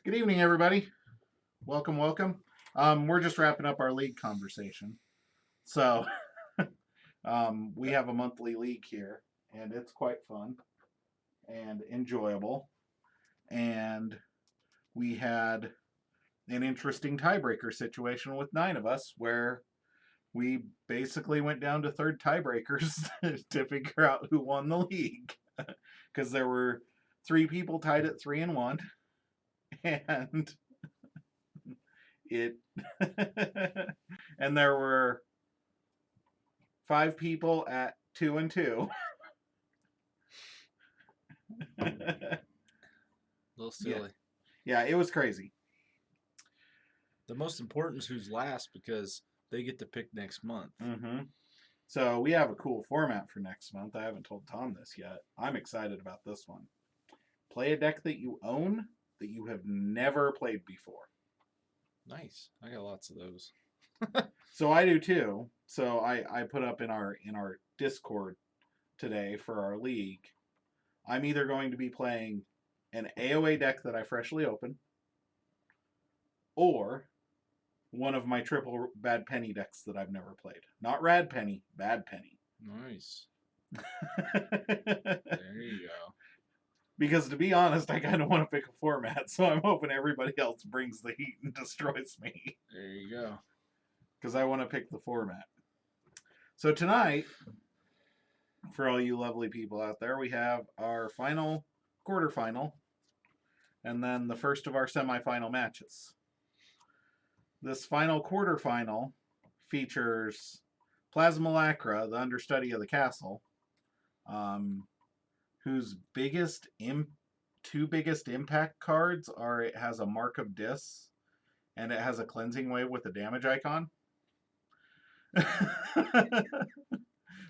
Good evening, everybody. Welcome, welcome. We're just wrapping up our league conversation. So, we have a monthly league here, and it's quite fun and enjoyable. And we had an interesting tiebreaker situation with 9 of us where we basically went down to third tiebreakers to figure out who won the league. Because there were 3 people tied at 3-1, and it and there were 5 people at 2-2. A little silly. Yeah, it was crazy. The most important is who's last because they get to pick next month. Mm-hmm. So we have a cool format for next month. I haven't told Tom this yet. I'm excited about this one. Play a deck that you own that you have never played before. Nice. I got lots of those. So I do too. So I put up in our Discord today for our league. I'm either going to be playing an AOA deck that I freshly opened, or one of my triple Bad Penny decks that I've never played. Not Rad Penny, Bad Penny. Nice. There you go. Because to be honest, I kind of want to pick a format, so I'm hoping everybody else brings the heat and destroys me. There you go. Because I want to pick the format. So tonight, for all you lovely people out there, we have our final quarterfinal, and then the first of our semifinal matches. This final quarterfinal features Plasmalacra, the understudy of the castle, whose two biggest impact cards are it has a Mark of Dis and it has a Cleansing Wave with a damage icon.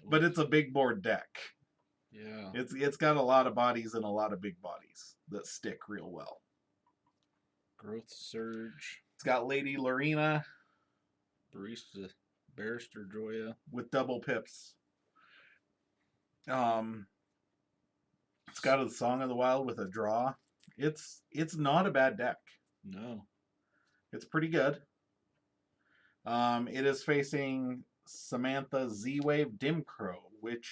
But it's a big board deck. Yeah. It's got a lot of bodies and a lot of big bodies that stick real well. Growth Surge. It's got Lady Lorena. Barrister Joya. With double pips. It's got a Song of the Wild with a draw. It's not a bad deck. No. It's pretty good. It is facing Samantha Z-Wave Dimcrow, which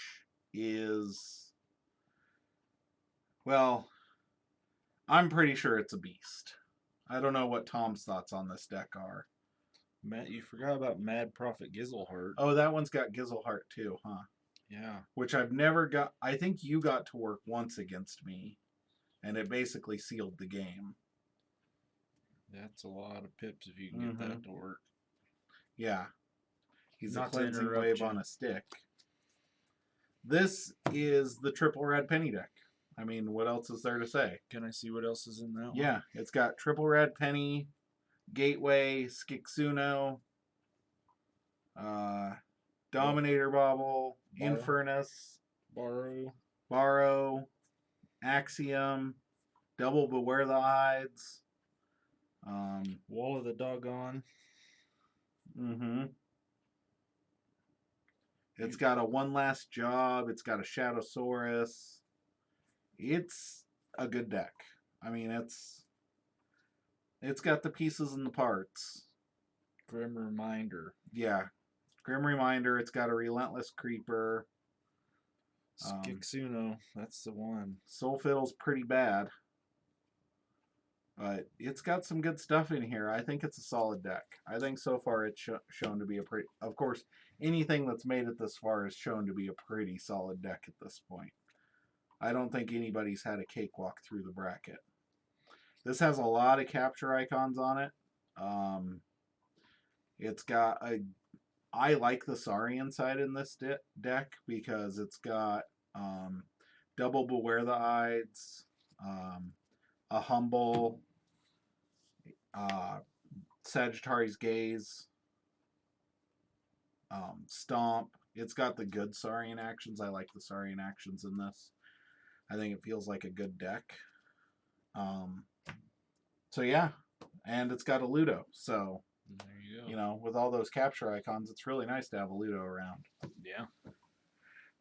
is, well, I'm pretty sure it's a beast. I don't know what Tom's thoughts on this deck are. Matt, you forgot about Mad Prophet Gizzleheart. Oh, that one's got Gizzleheart too, huh? Yeah. Which I've never got. I think you got to work once against me, and it basically sealed the game. That's a lot of pips if you can get that to work. Yeah. He's Not a Cleansing Wave on a stick. This is the triple Red Penny deck. I mean, what else is there to say? Can I see what else is in that one? Yeah, it's got triple Red Penny, Gateway, Skixuno, Dominator Bobble, Infernus, Borrow, Axiom, Double Beware the Ides, Wall of the Doggone. It's got a One Last Job. It's got a Shadowsaurus. It's a good deck. I mean, it's got the pieces and the parts. Grim Reminder. Yeah. Grim Reminder. It's got a Relentless Creeper. Skixuno. That's the one. Soul Fiddle's pretty bad. But it's got some good stuff in here. I think it's a solid deck. I think so far it's shown to be a pretty... Of course, anything that's made it this far is shown to be a pretty solid deck at this point. I don't think anybody's had a cakewalk through the bracket. This has a lot of capture icons on it. It's got a... I like the Saurian side in this deck because it's got Double Beware the Ides, a Humble, Sagittarius Gaze, Stomp. It's got the good Saurian actions. I like the Saurian actions in this. I think it feels like a good deck. So yeah, and it's got a Ludo. So there you go. You know, with all those capture icons, it's really nice to have a Ludo around. Yeah.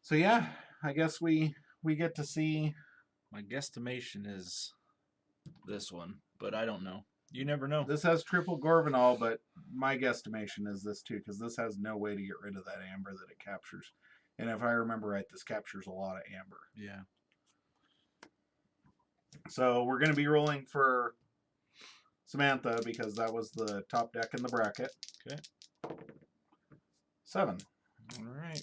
So yeah, I guess we get to see. My guesstimation is this one, but I don't know. You never know. This has triple Gorvenol, but my guesstimation is this too, because this has no way to get rid of that amber that it captures. And if I remember right, this captures a lot of amber. Yeah. So we're going to be rolling for Samantha because that was the top deck in the bracket. Okay. 7. All right.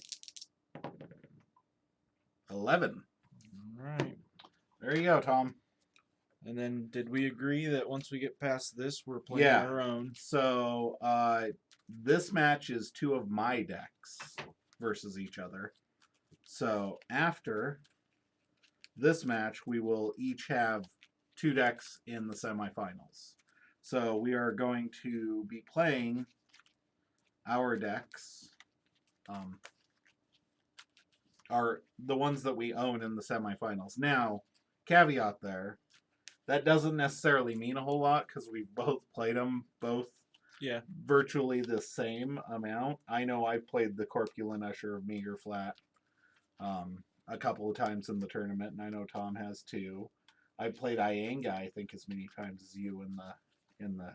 11. All right. There you go, Tom. And then did we agree that once we get past this, we're playing Yeah. our own? So this match is 2 of my decks versus each other. So after this match, we will each have 2 decks in the semifinals. So we are going to be playing our decks, are the ones that we own in the semifinals. Now, caveat there, that doesn't necessarily mean a whole lot because we've both played them both virtually the same amount. I know I've played the Corpulent Usher of Meagerflat a couple of times in the tournament, and I know Tom has too. I played Ianga, I think, as many times as you in the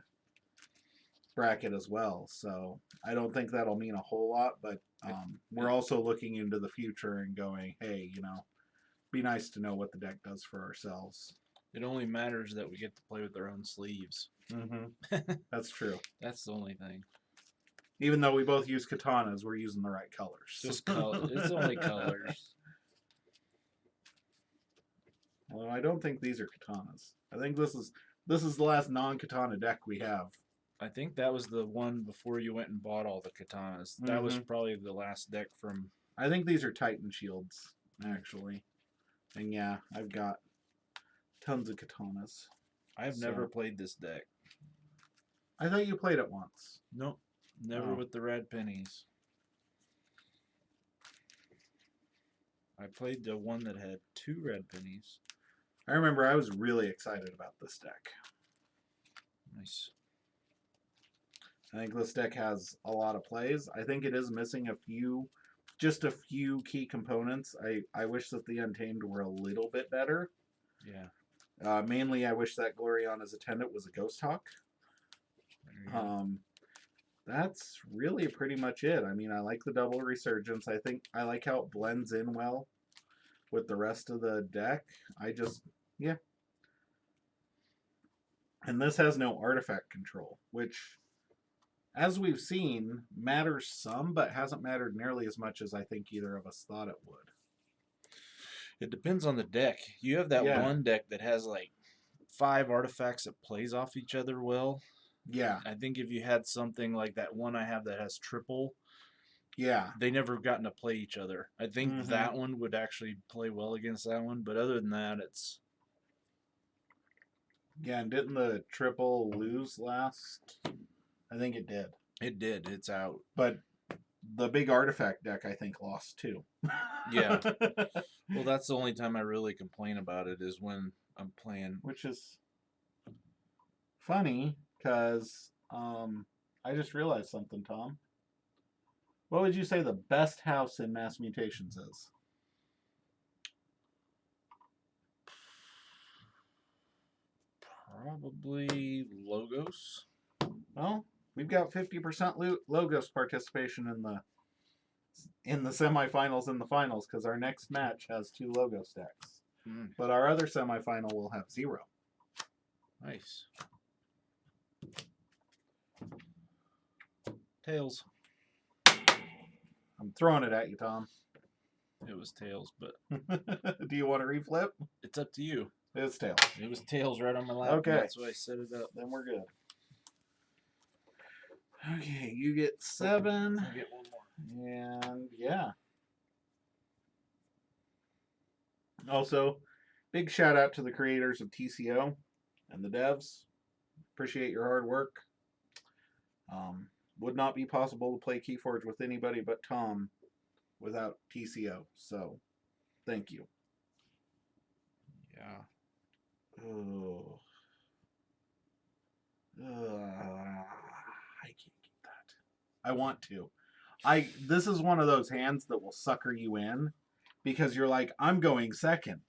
bracket as well. So I don't think that'll mean a whole lot, but we're also looking into the future and going, hey, you know, be nice to know what the deck does for ourselves. It only matters that we get to play with our own sleeves. Mm-hmm. That's true. That's the only thing. Even though we both use katanas, we're using the right colors. Just color. It's only colors. Well, I don't think these are katanas. I think this is the last non-katana deck we have. I think that was the one before you went and bought all the katanas. That was probably the last deck from... I think these are Titan shields, actually. And yeah, I've got tons of katanas. I've never played this deck. I thought you played it once. Nope. Never with the red pennies. I played the one that had 2 red pennies. I remember I was really excited about this deck. Nice. I think this deck has a lot of plays. I think it is missing just a few key components. I wish that the Untamed were a little bit better. Yeah. Mainly, I wish that Gloriana's Attendant was a Ghost Hawk. That's really pretty much it. I mean, I like the double Resurgence. I think I like how it blends in well with the rest of the deck. Yeah. And this has no artifact control, which, as we've seen, matters some, but hasn't mattered nearly as much as I think either of us thought it would. It depends on the deck. You have that one deck that has like 5 artifacts that plays off each other well. Yeah. I think if you had something like that one I have that has triple, they never gotten to play each other. I think that one would actually play well against that one, but other than that, it's... Yeah, and didn't the triple lose last? I think it did. It did. It's out. But the big artifact deck, I think, lost too. Yeah. Well, that's the only time I really complain about it is when I'm playing. Which is funny, because I just realized something, Tom. What would you say the best house in Mass Mutations is? Probably Logos. Well, we've got 50% Logos participation in the semifinals and the finals, because our next match has 2 Logos decks. But our other semifinal will have 0. Nice. Tails. I'm throwing it at you, Tom. It was tails, but... Do you want to reflip? It's up to you. It's tails. It was tails right on my lap. Okay. That's why I set it up. Then we're good. Okay, you get 7. I'll get one more. And yeah. Also, big shout out to the creators of TCO and the devs. Appreciate your hard work. Would not be possible to play Keyforge with anybody but Tom without TCO. So, thank you. Yeah. Oh. I can't get that. I want to. This is one of those hands that will sucker you in because you're like, I'm going second.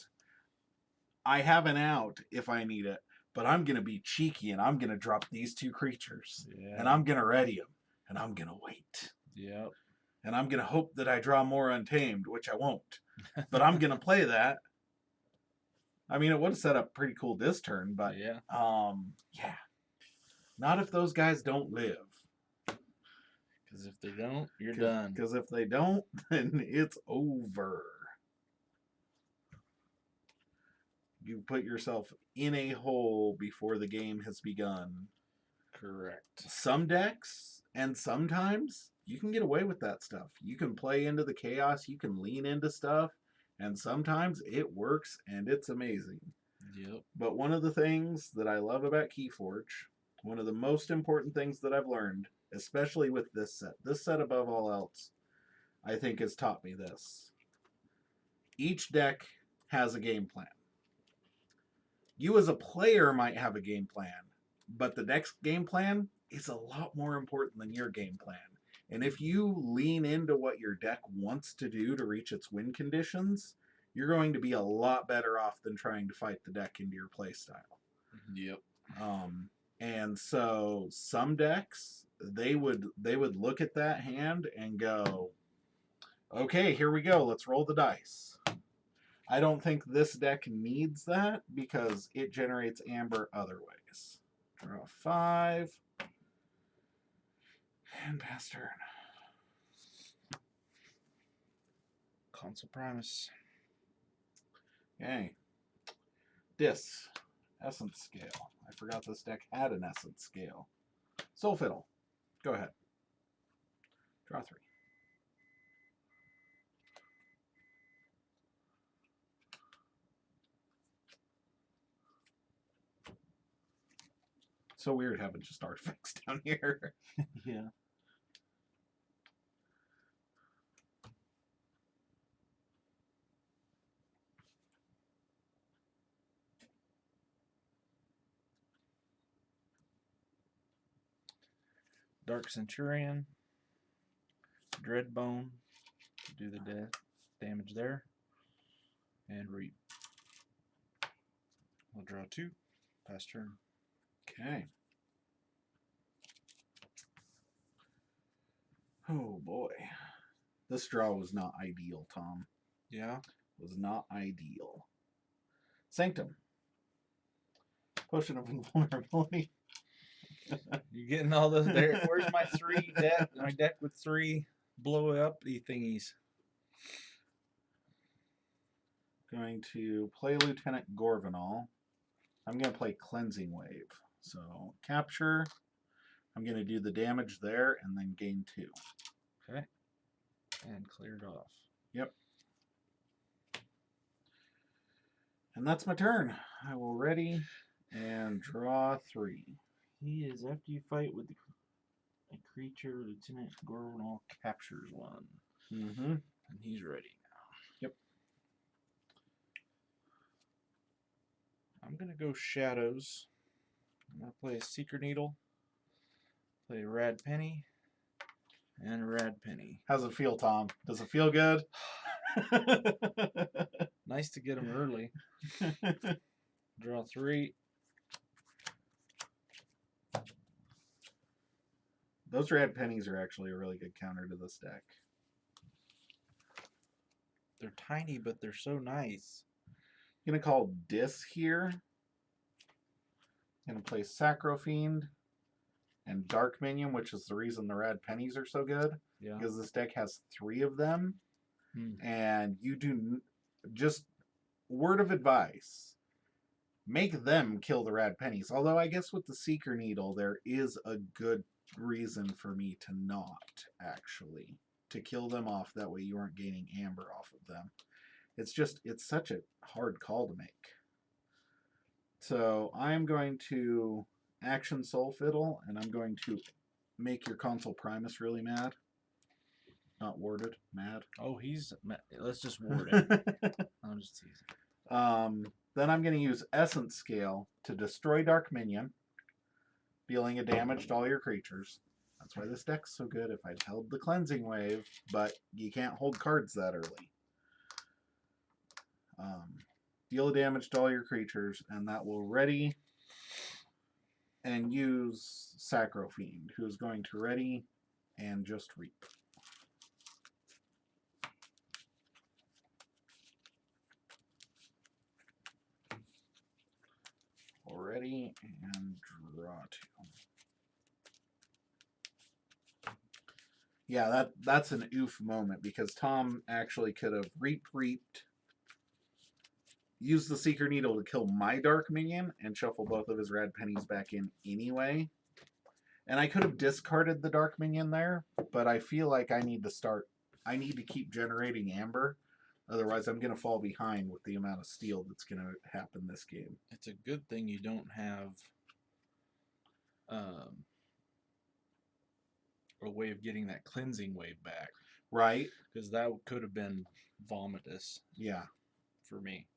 I have an out if I need it, but I'm going to be cheeky and I'm going to drop these 2 creatures. Yeah. And I'm going to ready them. And I'm going to wait. Yep. And I'm going to hope that I draw more Untamed, which I won't. But I'm going to play that. I mean, it would have set up pretty cool this turn, but yeah. Not if those guys don't live. Because if they don't, you're done. Because if they don't, then it's over. You put yourself in a hole before the game has begun. Correct. Some decks, and sometimes, you can get away with that stuff. You can play into the chaos, you can lean into stuff, and sometimes it works and it's amazing. Yep. But one of the things that I love about Keyforge, one of the most important things that I've learned, especially with this set above all else, I think has taught me this. Each deck has a game plan. You as a player might have a game plan, but the deck's game plan is a lot more important than your game plan. And if you lean into what your deck wants to do to reach its win conditions, you're going to be a lot better off than trying to fight the deck into your playstyle. Yep. And so some decks, they would look at that hand and go, okay, here we go. Let's roll the dice. I don't think this deck needs that because it generates amber other ways. Draw 5. And pass turn. Console Primus. Okay. Dis. Essence Scale. I forgot this deck had an Essence Scale. Soul Fiddle. Go ahead. Draw 3. So weird having just artifacts down here. Yeah. Dark Centurion. Dreadbone. Do the damage there. And reap. I'll draw 2. Pass turn. Okay. Oh boy. This draw was not ideal, Tom. Yeah. Was not ideal. Sanctum. Potion of Invulnerability. You're getting all those there. Where's my 3 deck? My deck with 3 blow up thingies. Going to play Lieutenant Gorvanal. I'm going to play Cleansing Wave. So capture. I'm going to do the damage there and then gain 2. Okay. And cleared off. Yep. And that's my turn. I will ready and draw 3. He is, after you fight with a creature, Lieutenant Gorvanal captures 1. Mm-hmm. And he's ready now. Yep. I'm going to go Shadows. I'm going to play a Seeker Needle, play a Rad Penny, and a Rad Penny. How's it feel, Tom? Does it feel good? Nice to get him early. Draw 3. Those Rad Pennies are actually a really good counter to this deck. They're tiny, but they're so nice. I'm going to call Dis here. I'm going to play Sacrofiend and Dark Minion, which is the reason the Rad Pennies are so good. Yeah. Because this deck has 3 of them. And you do, just word of advice, make them kill the Rad Pennies. Although I guess with the Seeker Needle, there is a good reason for me to not, actually. To kill them off, that way you aren't gaining amber off of them. It's such a hard call to make. So I'm going to action Soul Fiddle, and I'm going to make your Console Primus really mad. Not warded, mad. Oh, he's mad. Let's just ward it. I'm just teasing. Then I'm going to use Essence Scale to destroy Dark Minion, dealing a damage to all your creatures. That's why this deck's so good. If I'd held the Cleansing Wave, but you can't hold cards that early. Deal a damage to all your creatures, and that will ready and use Sacrofiend, who's going to ready and just reap. Already and draw 2. Yeah, that's an oof moment because Tom actually could have reaped, used the Seeker Needle to kill my Dark Minion and shuffle both of his red pennies back in anyway. And I could have discarded the Dark Minion there, but I feel like I need to keep generating Amber. Otherwise, I'm going to fall behind with the amount of steal that's going to happen this game. It's a good thing you don't have a way of getting that cleansing wave back. Right. Because that could have been vomitous. Yeah. For me.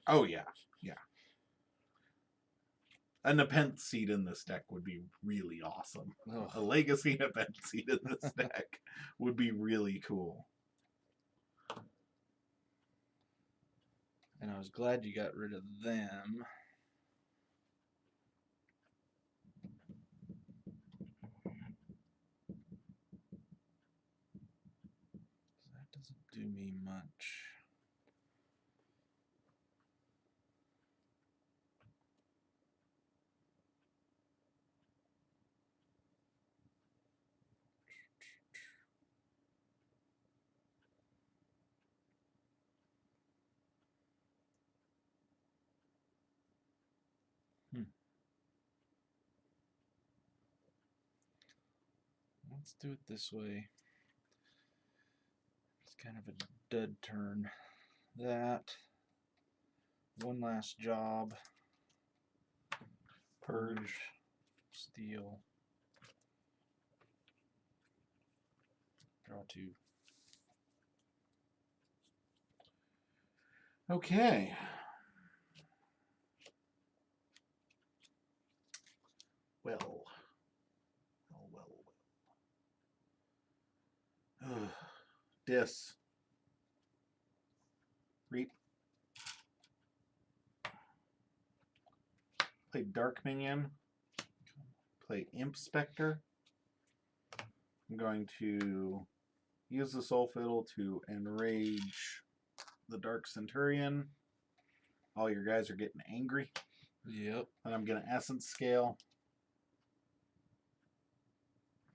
Oh, yeah. Yeah. A Nepenthe seed in this deck would be really awesome. Oh. A Legacy Nepenthe seed in this deck would be really cool. And I was glad you got rid of them. That doesn't do me much. Let's do it this way. It's kind of a dud turn. That. One last job. Purge. Steal. Draw 2. Okay. Well. Dis. Reap. Play Dark Minion. Play Imp Spectre. I'm going to use the Soul Fiddle to enrage the Dark Centurion. All your guys are getting angry. Yep. And I'm going to Essence Scale.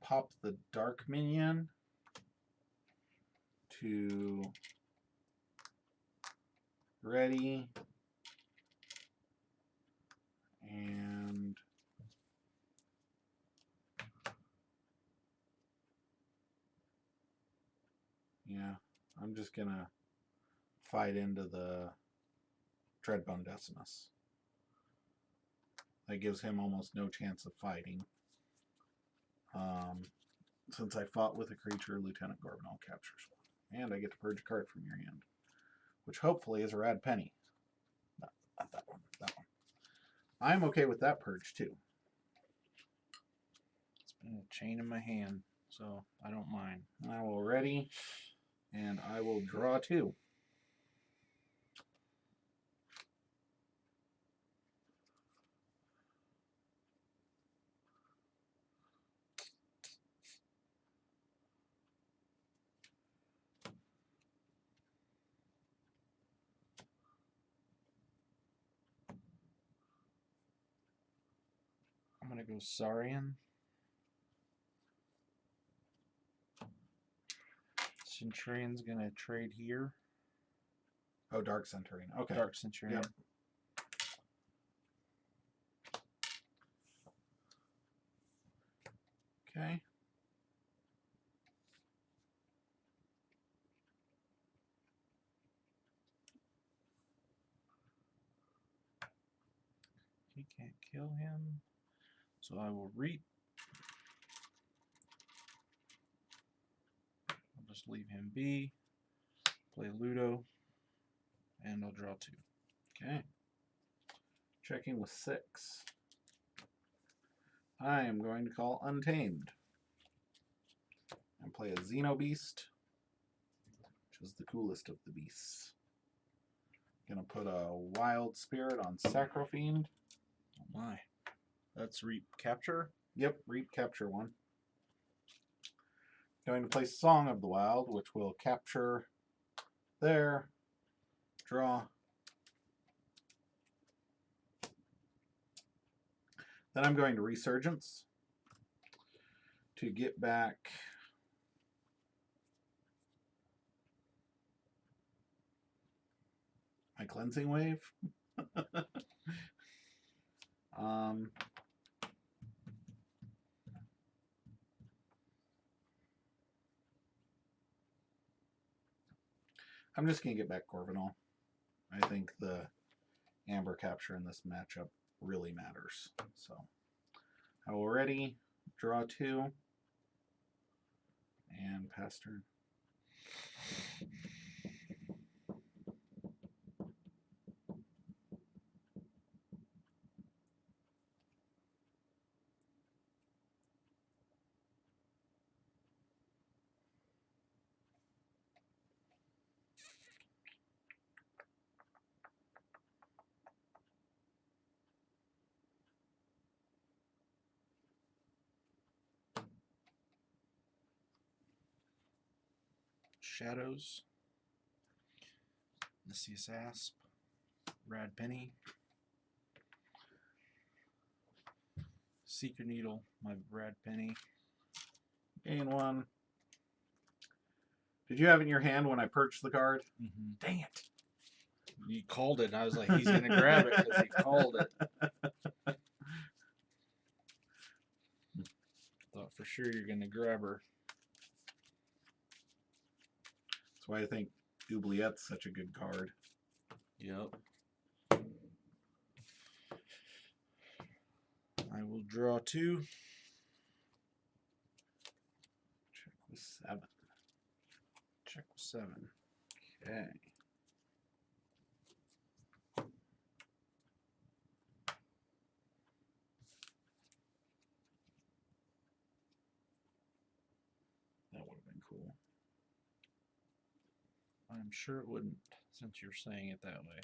Pop the Dark Minion to ready. And yeah, I'm just going to fight into the Dreadbone Decimus. That gives him almost no chance of fighting. Since I fought with a creature, Lieutenant Gorbinal captures one. And I get to purge a card from your hand. Which hopefully is a Rad Penny. No, not that one. That one. I'm okay with that purge too. It's been a chain in my hand, so I don't mind. I will ready, and I will draw 2. I'm going to go Saurian. Centurion's going to trade here. Oh, Dark Centurion. Okay. Dark Centurion. Yep. Okay. He can't kill him. So I will reap. I'll just leave him be. Play Ludo. And I'll draw 2. Okay. Checking with 6. I am going to call Untamed. And play a Xenobeast, which is the coolest of the beasts. Gonna put a Wild Spirit on Sacrofiend. Oh my. That's Reap Capture. Yep, Reap Capture 1. Going to play Song of the Wild, which will capture there. Draw. Then I'm going to Resurgence to get back my Cleansing Wave. I'm just going to get back Corpulent. I think the Amber capture in this matchup really matters. So I will ready, draw 2, and pass turn. Shadows. Nicias Asp. Rad Penny. Seeker Needle, my Rad Penny. Gain 1. Did you have it in your hand when I purchased the card? Mm-hmm. Dang it. You called it, and I was like, he's going to grab it because he called it. Thought for sure you're going to grab her. That's why I think Oubliette's such a good card. Yep. I will draw 2. Check with 7. Check with 7. Okay. That would have been cool. I'm sure it wouldn't, since you're saying it that way.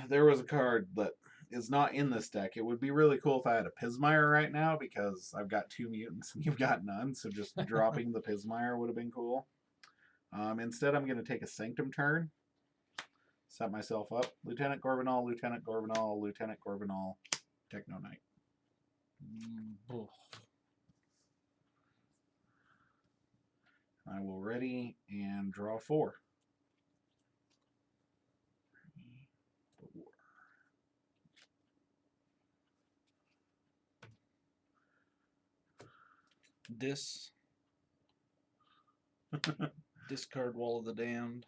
There was a card that is not in this deck. It would be really cool if I had a Pismire right now because I've got 2 mutants and you've got none. So just dropping the Pismire would have been cool. Instead, I'm going to take a Sanctum turn. Set myself up. Lieutenant Corvinal, Lieutenant Corvinal, Lieutenant Corvinal, Techno Knight. I will ready and draw 4. Discard Wall of the Damned.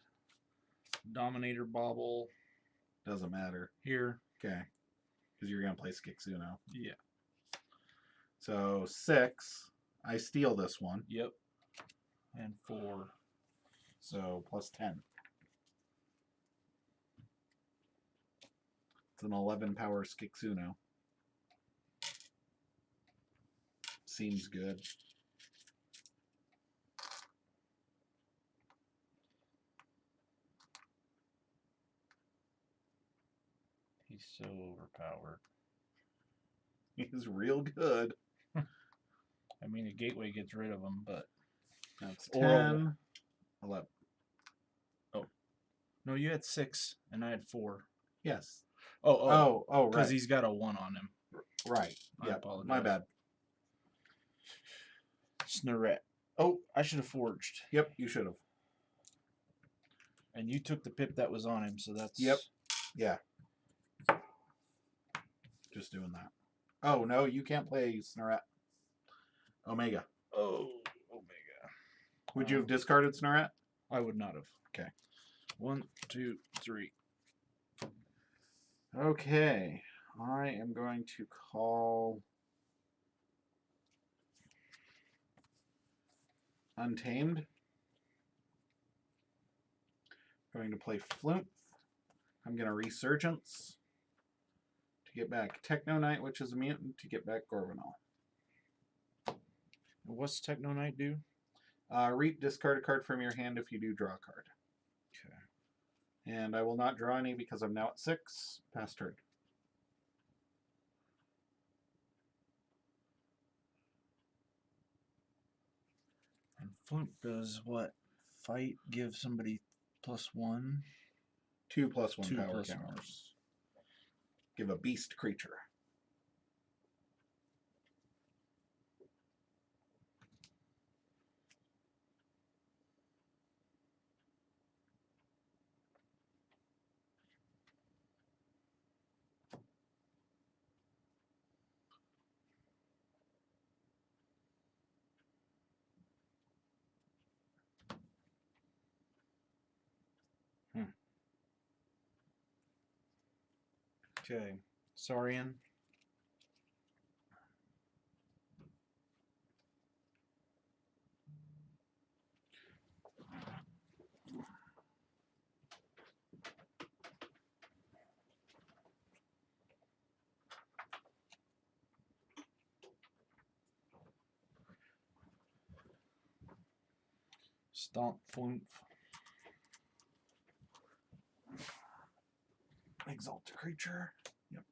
Dominator Bauble. Doesn't matter. Here. Okay. Because you're going to play Skixuno. Yeah. So 6. I steal this one. Yep. And 4. So plus 10. It's an 11 power Skixuno. Seems good. He's so overpowered. He's real good. I mean, a gateway gets rid of him, but that's 10, 11. Oh, no, you had 6 and I had 4. Yes. Oh, right. Because he's got a 1 on him. Right. I apologize. My bad. Snurret. Oh, I should have forged. Yep, you should have. And you took the pip that was on him, so that's... Yep. Yeah. Just doing that. Oh, no, you can't play Snurret. Omega. Oh, Omega. Would you have discarded Snurret? I would not have. Okay. 1, 2, 3. Okay. I am going to call Untamed. Going to play Flumph. I'm going to Resurgence to get back Techno Knight, which is a mutant, to get back Corvinal. What's Techno Knight do? Reap, discard a card from your hand if you do draw a card. Okay. And I will not draw any because I'm now at 6. Pass turn. Flunk does what? Fight, give somebody +1. 2 +1 2 power +1. counters. Give a beast creature. Okay. Saurian. Stomp Flunk. Exalt a creature. Yep.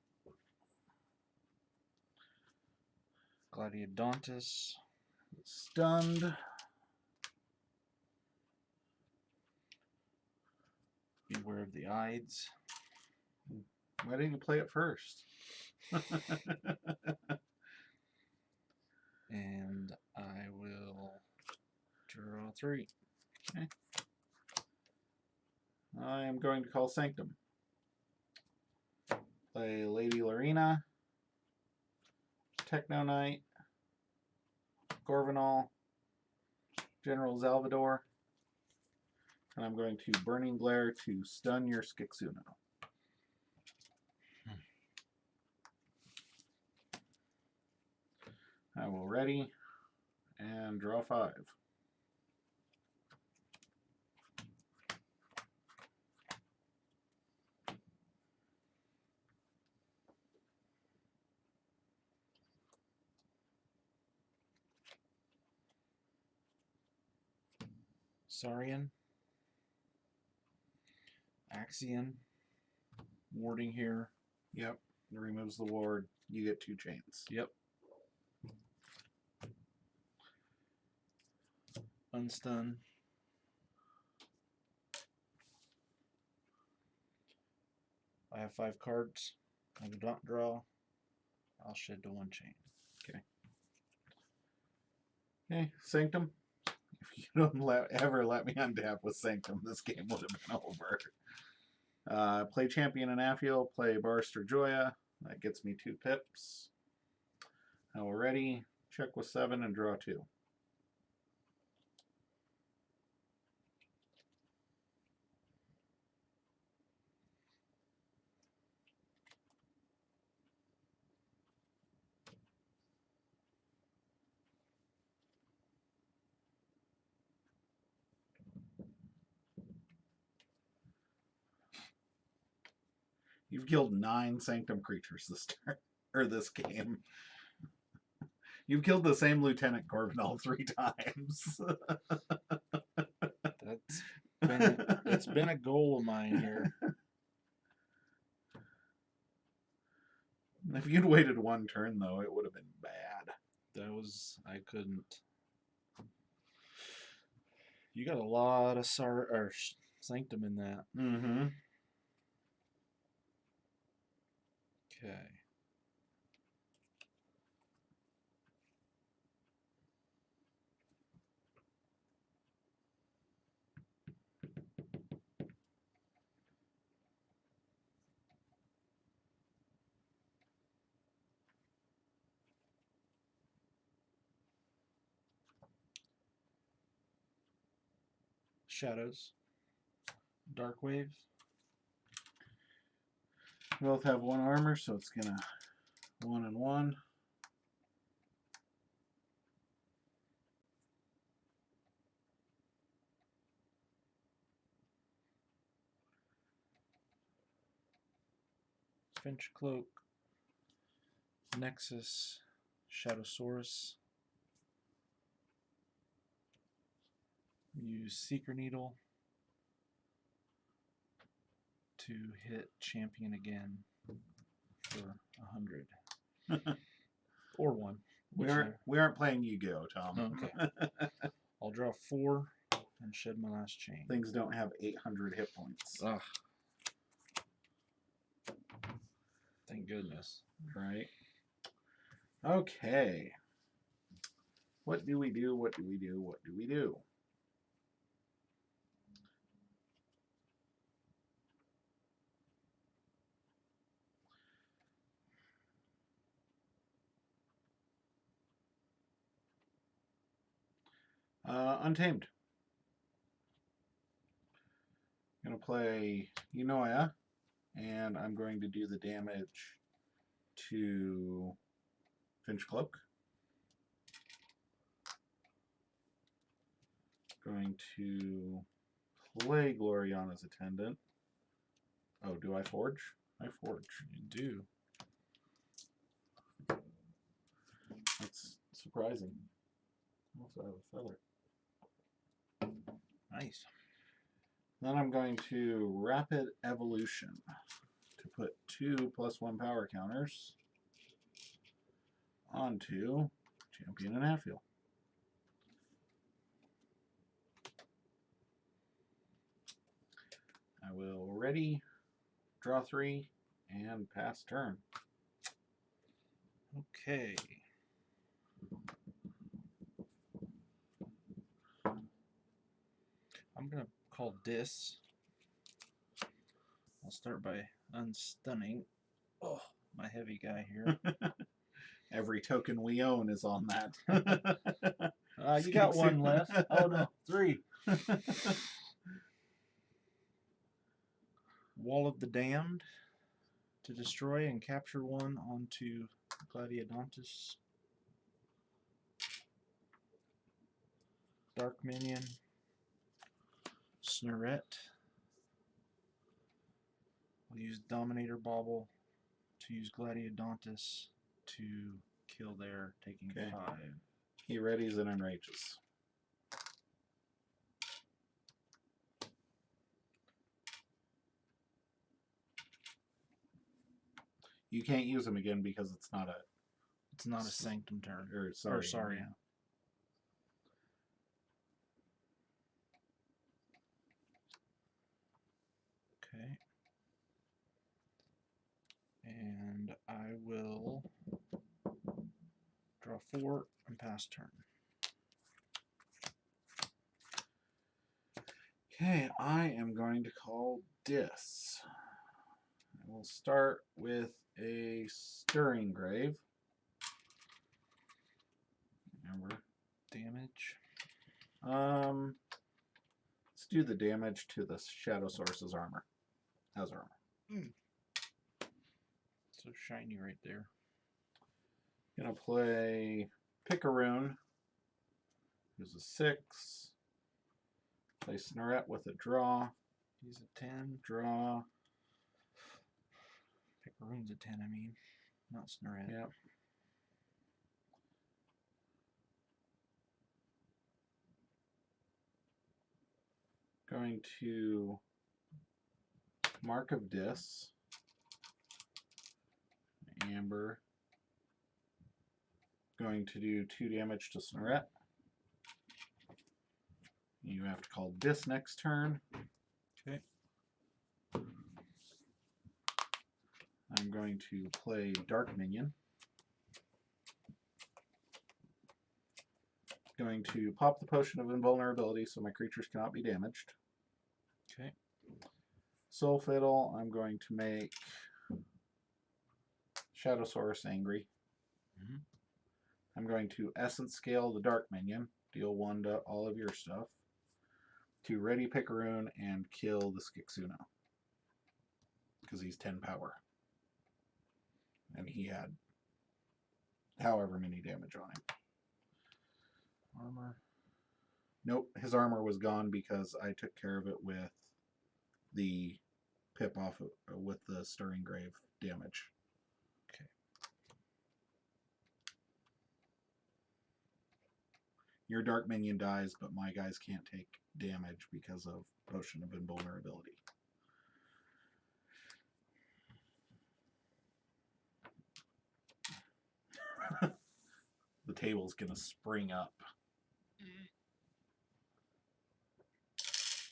Gladiodontus. Stunned. Beware of the Ides. Why didn't you play it first? And I will draw 3. Okay. I am going to call Sanctum. Play Lady Lorena, Techno Knight, Corpulent, General Salvador, and I'm going to Burning Glare to stun your Skixuno. I will ready and draw 5. Saurian. Axion. Warding here. Yep. It removes the ward. You get 2 chains. Yep. Unstun. I have 5 cards. I do not draw. I'll shed to 1 chain. Okay. Okay, Sanctum. If you don't ever let me untap with Sanctum, this game would have been over. Play Champion and Affiel. Play Barrister Joya. That gets me 2 pips. I will ready. Check with 7 and draw 2. You've killed 9 Sanctum creatures this turn, or this game. You've killed the same Lieutenant Corpulent 3 times. It's been a goal of mine here. If you'd waited 1 turn, though, it would have been bad. I couldn't. You got a lot of Sanctum in that. Mm-hmm. Okay. Shadows. Dark Wave. Both have 1 armor, so it's gonna 1 and 1. Finch Cloak. Nexus. Shadowsaurus. Use Seeker Needle to hit Champion again for 100. Or 1. We aren't playing Yu-Gi-Oh, Tom. Okay. I'll draw 4 and shed my last chain. Things don't have 800 hit points. Ugh. Thank goodness. Right. Okay. What do we do? What do we do? What do we do? Untamed. I'm going to play Unoya, and I'm going to do the damage to Finch Cloak. Going to play Gloriana's Attendant. Oh, do I forge? I forge. You do. That's surprising. I also have a feather. Nice. Then I'm going to Rapid Evolution to put 2 +1 power counters onto Champion and Hatfield. I will ready, draw 3, and pass turn. Okay. I'm going to call Dis. I'll start by unstunning. Oh, my heavy guy here. Every token we own is on that. You got 1 left. Oh no, 3. Wall of the Damned to destroy and capture 1 onto Gladiodontus. Dark Minion. Snurret. I'll use Dominator Bauble to use Gladiodontus to kill there, taking 5. He readies and enrages. You can't use him again because it's not a Sanctum turn. Sorry. Yeah. Okay. And I will draw 4 and pass turn. Okay, I am going to call Dis. I will start with a Stirring Grave. Remember. Damage. Let's do the damage to the Shadow Source's armor. How's armor? So shiny right there. Gonna play Picaroon. Use a 6. Play Snurret with a draw. He's a 10. Draw. Picaroon's a 10, I mean. Not Snurret. Yep. Going to Mark of Dis. Amber. Going to do 2 damage to Snurret. You have to call Dis next turn. Okay. I'm going to play Dark Minion. Going to pop the Potion of Invulnerability so my creatures cannot be damaged. Okay. Soul Fiddle, I'm going to make Shadowsaurus angry. Mm-hmm. I'm going to Essence Scale the Dark Minion, deal 1 to all of your stuff, to ready Picaroon and kill the Skixuno. Because he's 10 power. And he had however many damage on him. Armor. Nope, his armor was gone because I took care of it with the pip off with the Stirring Grave damage. Okay. Your Dark Minion dies, but my guys can't take damage because of Potion of Invulnerability. The table's gonna spring up.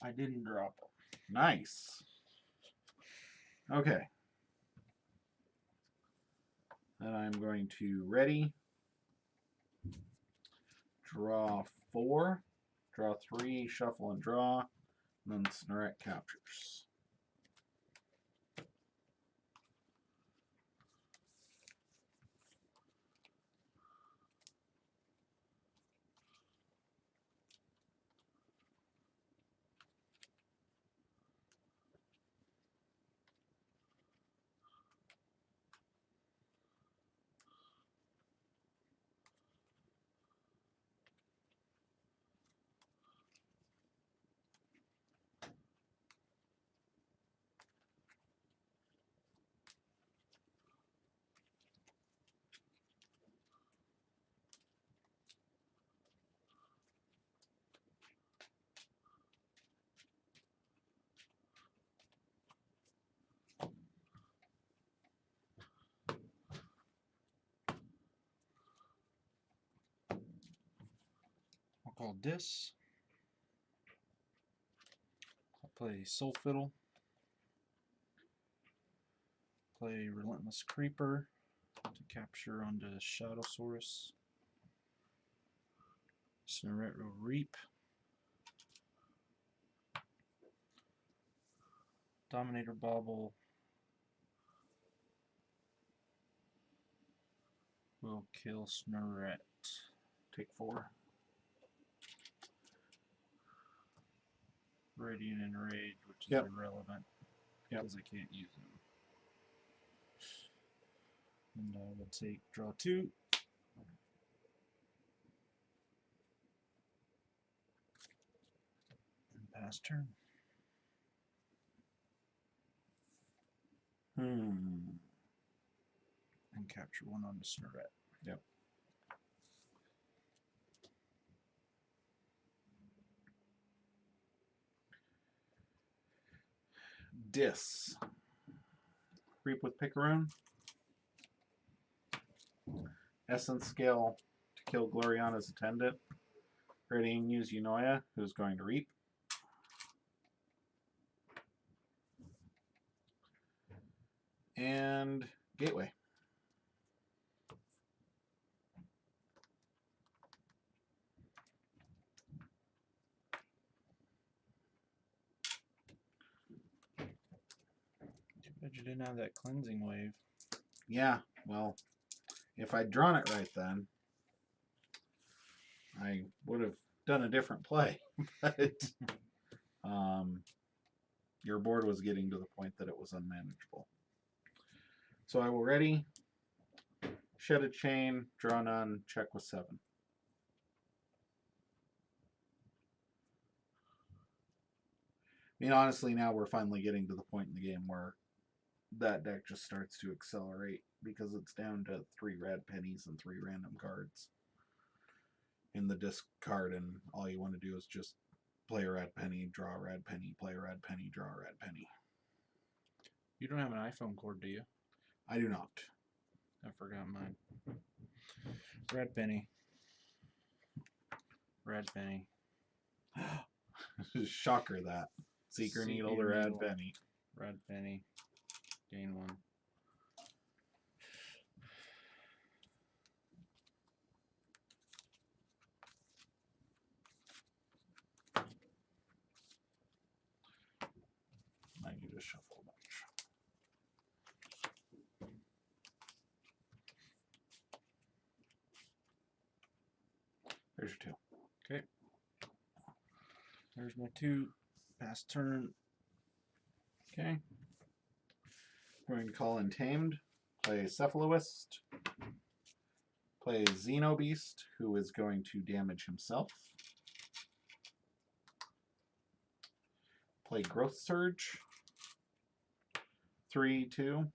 I didn't drop them. Nice. Okay. Then I'm going to ready. Draw 4. Draw 3, shuffle and draw. And then Snorret captures. I'll call Dis. I'll play Soul Fiddle. Play Relentless Creeper to capture onto Shadowsaurus. Snorret will Reap. Dominator Bauble will kill Snorret. Take 4. Radiant Enrage, which is Yep. irrelevant because I can't use them. And I will take draw 2. And pass turn. And capture 1 onto Snorret. Yep. Dis. Reap with Picaroon. Essence Scale to kill Gloriana's attendant. Ready and use Unoya, who's going to reap. And Gateway. Too bad you didn't have that cleansing wave. Yeah, well, if I'd drawn it right then, I would have done a different play. But your board was getting to the point that it was unmanageable. So I will ready, shed a chain, draw none, check with 7. I mean, honestly, now we're finally getting to the point in the game where that deck just starts to accelerate because it's down to 3 red pennies and 3 random cards in the discard, and all you want to do is just play a red penny, draw a red penny, play a red penny, draw a red penny. You don't have an iPhone cord, do you? I do not. I forgot mine. Red penny. Red penny. Shocker that. Seeker Needle to red penny. Red penny. Gain 1. I need to shuffle a bunch. There's your 2. Okay. There's my 2. Pass turn. Okay. We're going to call Untamed. Play Cephaloist. Play Xenobeast, who is going to damage himself. Play Growth Surge. 3, 2.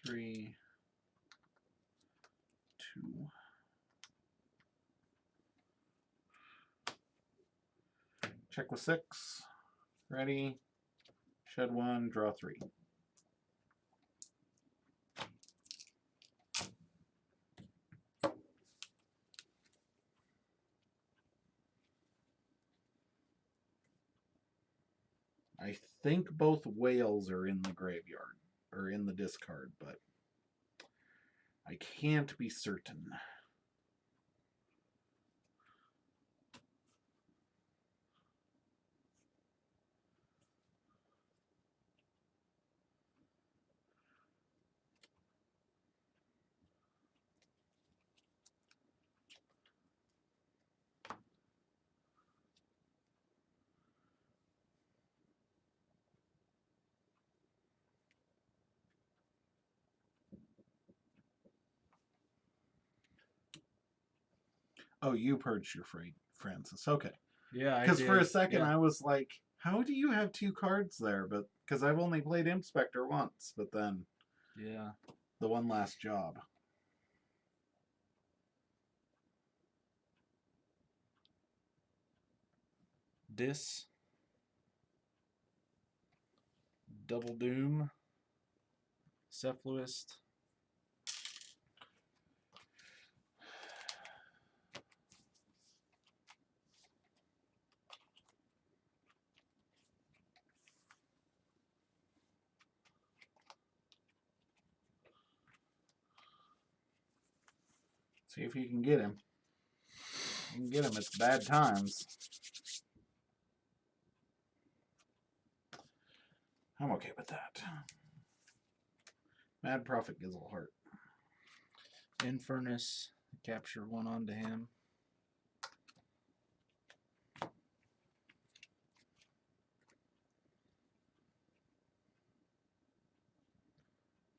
Three, 2. Check with 6. Ready. Shed 1, draw 3. I think both whales are in the graveyard, or in the discard, but I can't be certain. Oh, you purged your Francis. Okay. Yeah, I Because did. for a second Yeah. I was like, how do you have 2 cards there? But because I've only played Inspector once, but then Yeah. the one last job. Dis. Double Doom. Cephaloist. See if you can get him. You can get him. It's bad times. I'm okay with that. Mad Prophet Gizzleheart. Infernus. Capture 1 onto him.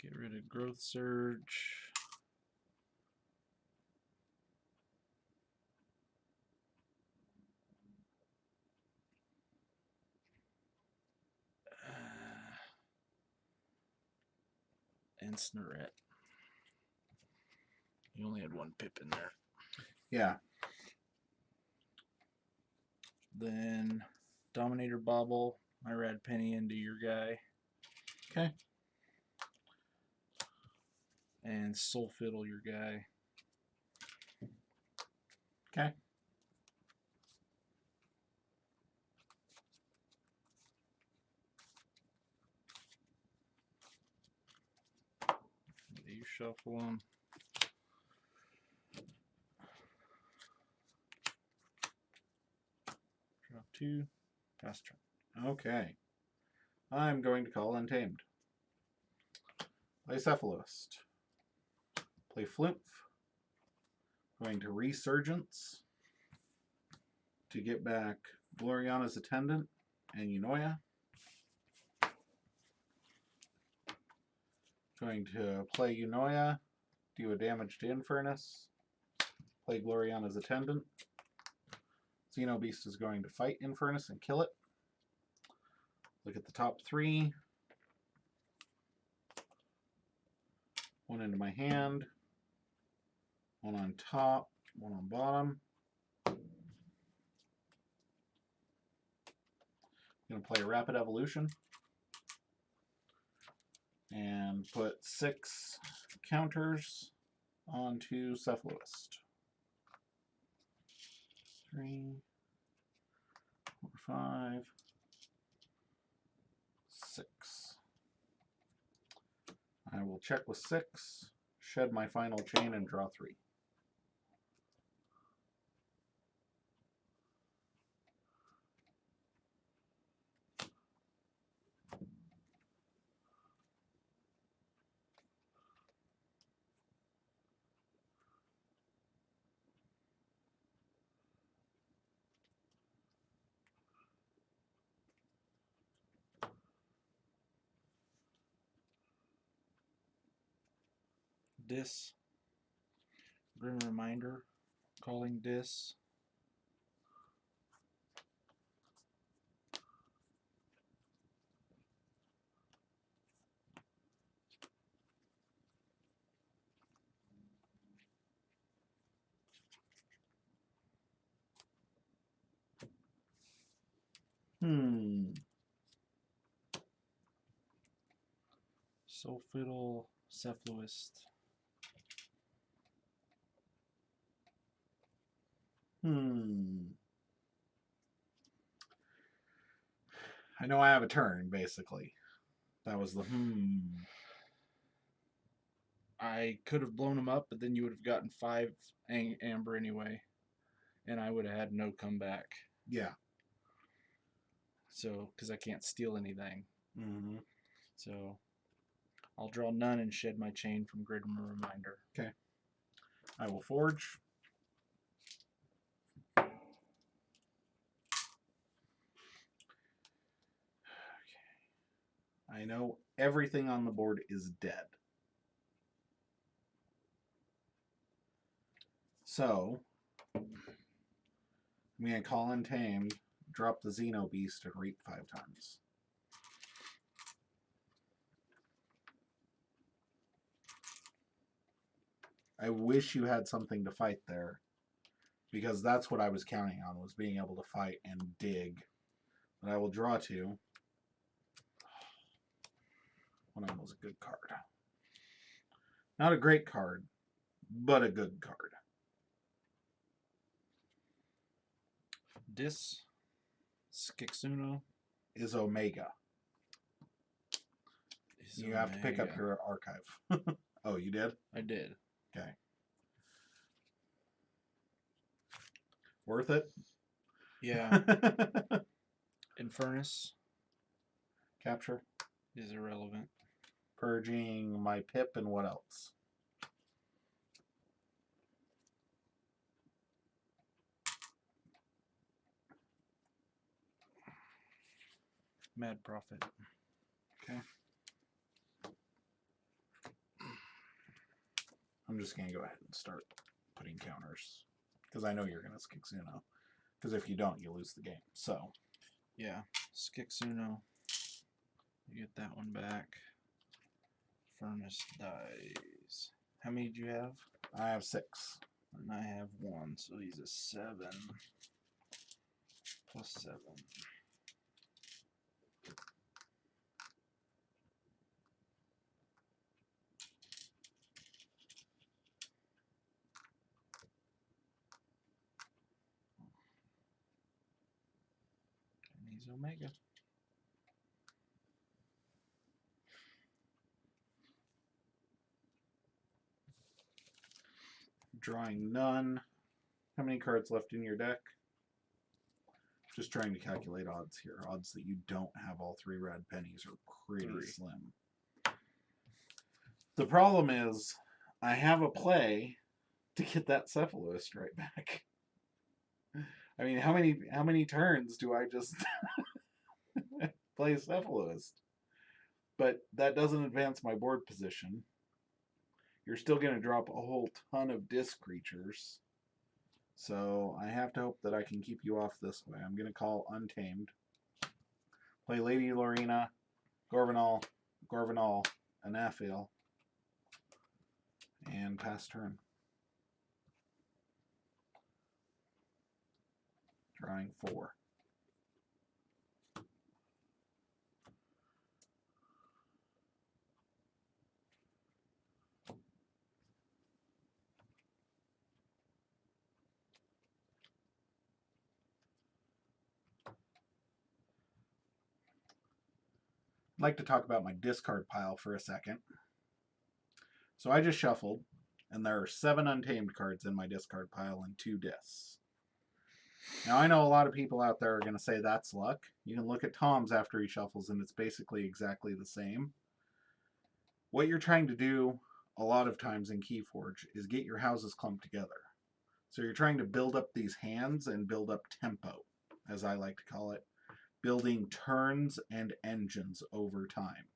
Get rid of Growth Surge. And Snurret. You only had 1 pip in there. Yeah. Then Dominator Bobble. I Rad Penny into your guy. Okay. And Soul Fiddle your guy. Okay. You shuffle them. Draw 2. Pass turn. Okay. I'm going to call Untamed. Play Cephaloist. Play Flumph. Going to Resurgence to get back Gloriana's Attendant and Unoya. Going to play Unoya, do a damage to Infernus, play Gloriana's Attendant. Xenobeast is going to fight Infernus and kill it. Look at the top 3. 1 into my hand. 1 on top, 1 on bottom. I'm going to play a Rapid Evolution and put 6 counters onto Cephaloist. 3, 4, 5, 6. I will check with 6, shed my final chain, and draw 3. Dis. Grim Reminder. Calling Dis. Soul Fiddle. Cephaloist. I know I have a turn, basically. That was the I could have blown him up, but then you would have gotten 5 amber anyway, and I would have had no comeback. Yeah. So, because I can't steal anything. Mm-hmm. So, I'll draw none and shed my chain from Grid Reminder. Okay. I will forge. I know everything on the board is dead. So, I'm going to call Untamed, drop the Xeno Beast, and reap 5 times. I wish you had something to fight there, because that's what I was counting on, was being able to fight and dig. But I will draw 2. One of them was a good card. Not a great card, but a good card. Dis Skixuno is Omega. You have to pick up your archive. Oh, you did? I did. Okay. Worth it? Yeah. Infernus. Capture. Is irrelevant. Purging my Pip and what else? Mad Prophet. Okay. I'm just going to go ahead and start putting counters. Because I know you're going to Skixuno. Because if you don't, you lose the game. So. Yeah. Skixuno. You get that one back. Furnace dies. How many do you have? I have 6. And I have 1, so he's a 7. Plus 7. And he's Omega. Drawing none. How many cards left in your deck? Just trying to calculate odds here. Odds that you don't have all 3 red pennies are pretty slim. The problem is, I have a play to get that Cephaloist right back. I mean, how many turns do I just play Cephaloist? But that doesn't advance my board position. You're still going to drop a whole ton of disc creatures. So I have to hope that I can keep you off this way. I'm going to call Untamed. Play Lady Lorena, Gorvanal, Anaphiel, and pass turn. Drawing 4. I'd like to talk about my discard pile for a second. So I just shuffled, and there are 7 Untamed cards in my discard pile and 2 discs. Now I know a lot of people out there are going to say that's luck. You can look at Tom's after he shuffles, and it's basically exactly the same. What you're trying to do a lot of times in Keyforge is get your houses clumped together. So you're trying to build up these hands and build up tempo, as I like to call it. Building turns and engines over time.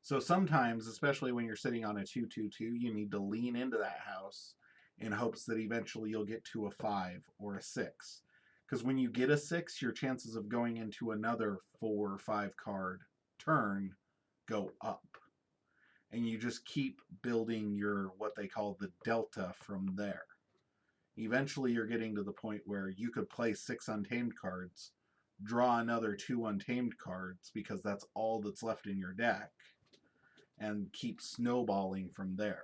So sometimes, especially when you're sitting on a 2-2-2, you need to lean into that house in hopes that eventually you'll get to a 5 or a 6. Because when you get a 6, your chances of going into another 4 or 5 card turn go up. And you just keep building your, what they call the delta from there. Eventually you're getting to the point where you could play 6 Untamed cards, draw another 2 Untamed cards because that's all that's left in your deck, and keep snowballing from there.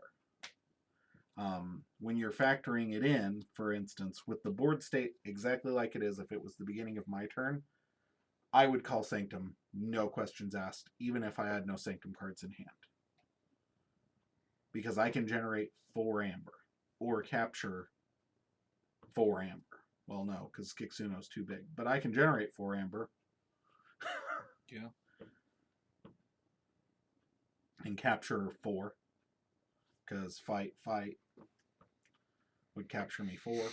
When you're factoring it in, for instance, with the board state exactly like it is if it was the beginning of my turn, I would call Sanctum, no questions asked, even if I had no Sanctum cards in hand. Because I can generate 4 amber or capture 4 amber. Well, no, because Skixuno's too big. But I can generate 4 amber. Yeah. And capture 4. Because fight would capture me 4.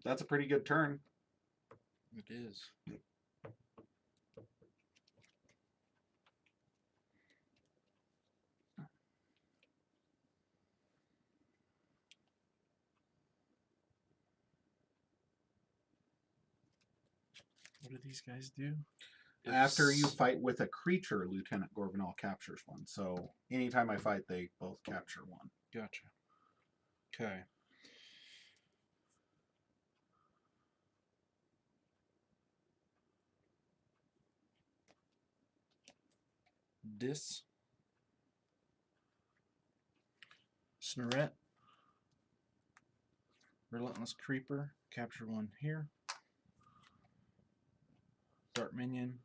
That's a pretty good turn. It is. What do these guys do? After you fight with a creature, Lieutenant Gorvenal captures 1. So anytime I fight, they both capture 1. Gotcha. Okay. This Snorret, Relentless Creeper, capture 1 here. Start minion.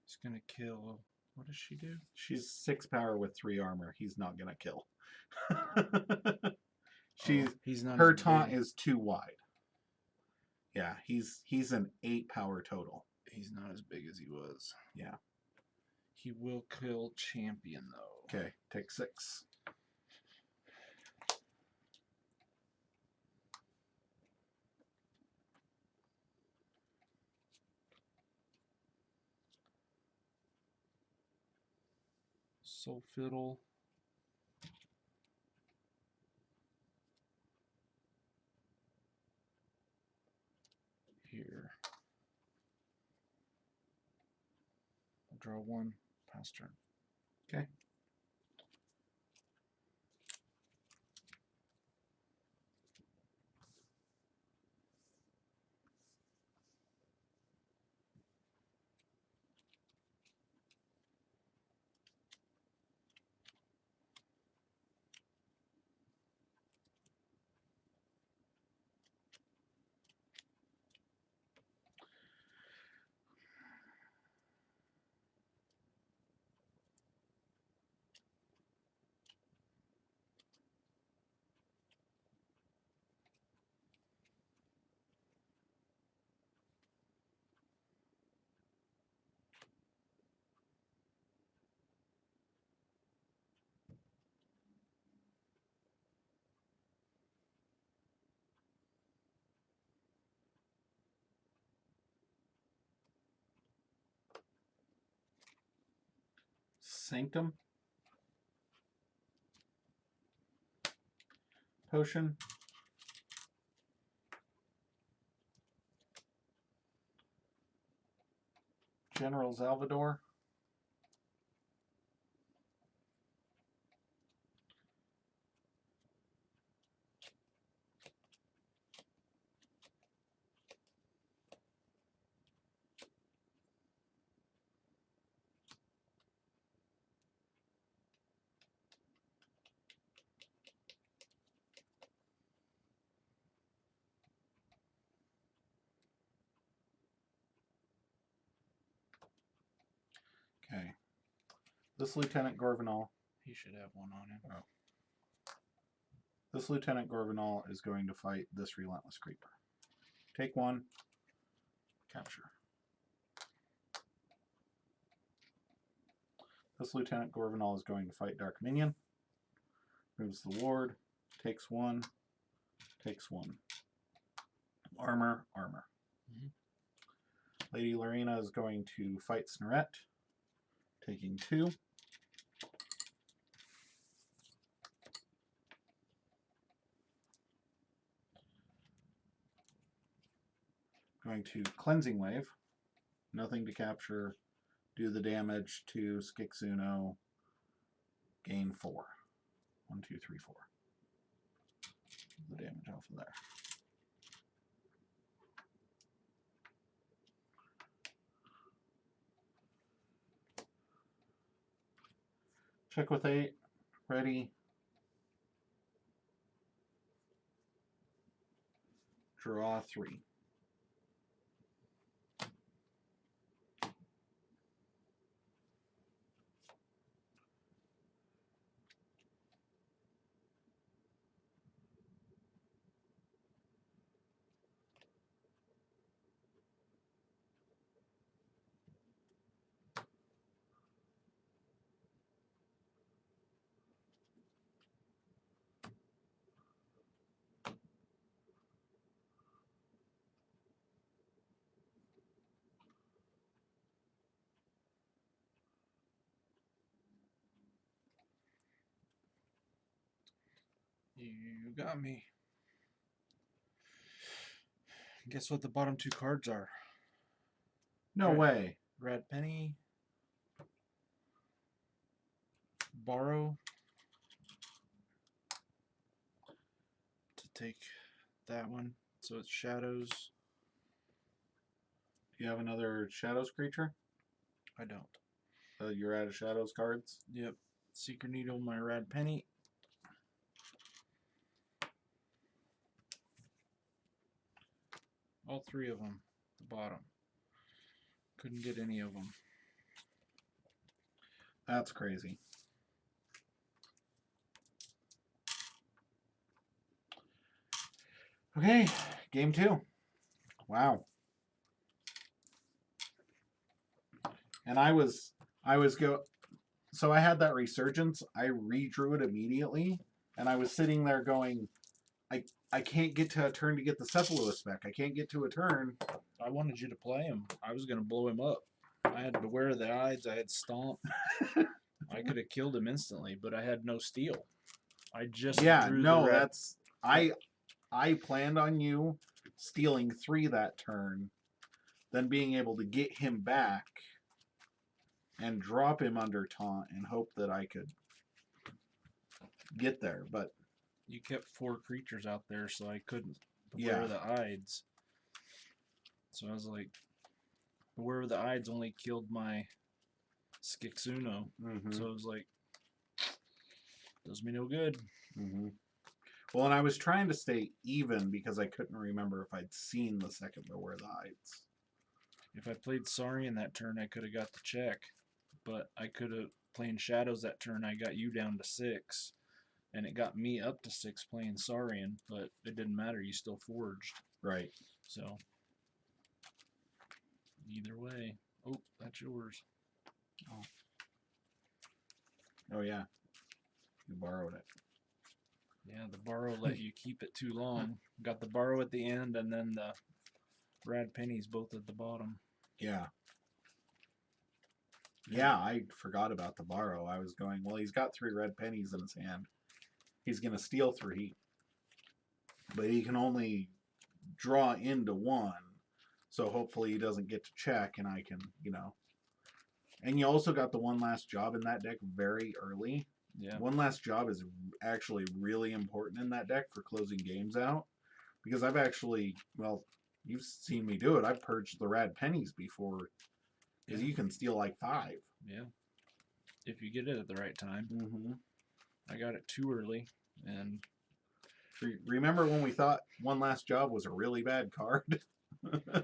It's gonna kill. What does she do? She's 6 power with 3 armor. He's not gonna kill. He's not. Her taunt is too wide. Yeah, he's an 8 power total. He's not as big as he was. Yeah. He will kill champion though. Okay, take 6. Soul Fiddle. Here. I'll draw 1. Pass turn. Okay. Sanctum. Potion. General Salvador. Okay. This Lieutenant Gorvenal. He should have 1 on him. Oh. This Lieutenant Gorvenal is going to fight this Relentless Creeper. Take 1. Capture. This Lieutenant Gorvenal is going to fight Dark Minion. Moves the ward. Takes 1. Takes 1. Armor. Lady Lorena is going to fight Snorret. Taking 2. Going to Cleansing Wave. Nothing to capture. Do the damage to Skixuno. Gain 4. 1, 2, 3, 4. The damage off of there. Check with 8. Ready. Draw 3. You got me. Guess what the bottom 2 cards are? No way. Red penny. Borrow. To take that one. So it's shadows. Do you have another shadows creature? I don't. You're out of shadows cards? Yep. Secret Needle, my red penny. All 3 of them. The bottom. Couldn't get any of them. That's crazy. Okay, game 2. Wow. And so I had that resurgence. I redrew it immediately, and I was sitting there going, I can't get to a turn to get the Cephalous spec. I can't get to a turn. I wanted you to play him. I was going to blow him up. I had Beware the Ides. I had Stomp. I could have killed him instantly, but I had no steal. I just drew the red. That's I planned on you stealing 3 that turn, then being able to get him back and drop him under taunt and hope that I could get there. But you kept 4 creatures out there, so I couldn't Beware the Ides. So I was like, Beware the Ides only killed my Skixuno. So I was like, does me no good. Well, and I was trying to stay even because I couldn't remember if I'd seen the second Beware the Ides. If I played Saurian that turn, I could have got the check. But I could have played Shadows that turn. I got you down to 6. And it got me up to 6 playing Saurian. But it didn't matter. You still forged. Right. So, either way. Oh, that's yours. Oh, yeah. You borrowed it. Yeah, the borrow let you keep it too long. Got the borrow at the end, and then the red pennies both at the bottom. Yeah. Yeah, I forgot about the borrow. I was going, well, he's got 3 red pennies in his hand. He's going to steal 3. But he can only draw into 1. So hopefully he doesn't get to check, and I can, And you also got the One Last Job in that deck very early. Yeah. One Last Job is actually really important in that deck for closing games out. Because I've actually, well, you've seen me do it. I've purged the red pennies before. Because you can steal like 5. Yeah. If you get it at the right time. I got it too early. And remember when we thought One Last Job was a really bad card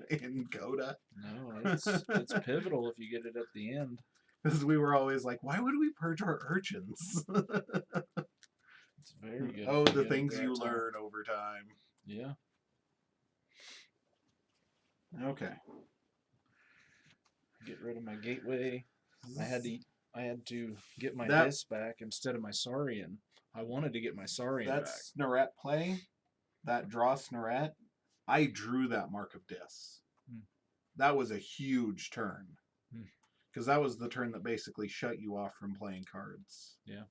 in Coda? No, it's pivotal if you get it at the end. Because we were always like, why would we purge our urchins? It's very good. Oh, the things you learn over time. Yeah. Okay. Get rid of my gateway. I had to get my Dis back instead of my Saurian. I wanted to get my Saurian back. That Snorette play, that draw Snorette, I drew that Mark of Dis. That was a huge turn. Because that was the turn that basically shut you off from playing cards. Yeah.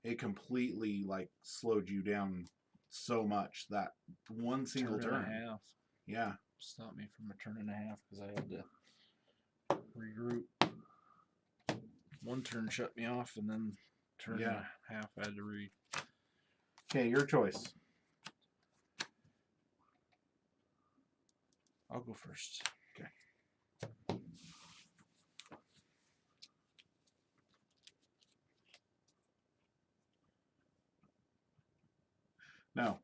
It completely, slowed you down so much that one single turn. And a half. Yeah. Stopped me from a turn and a half because I had to regroup. One turn shut me off, and then turn and a half I had to read. Okay, your choice. I'll go first. Okay. No.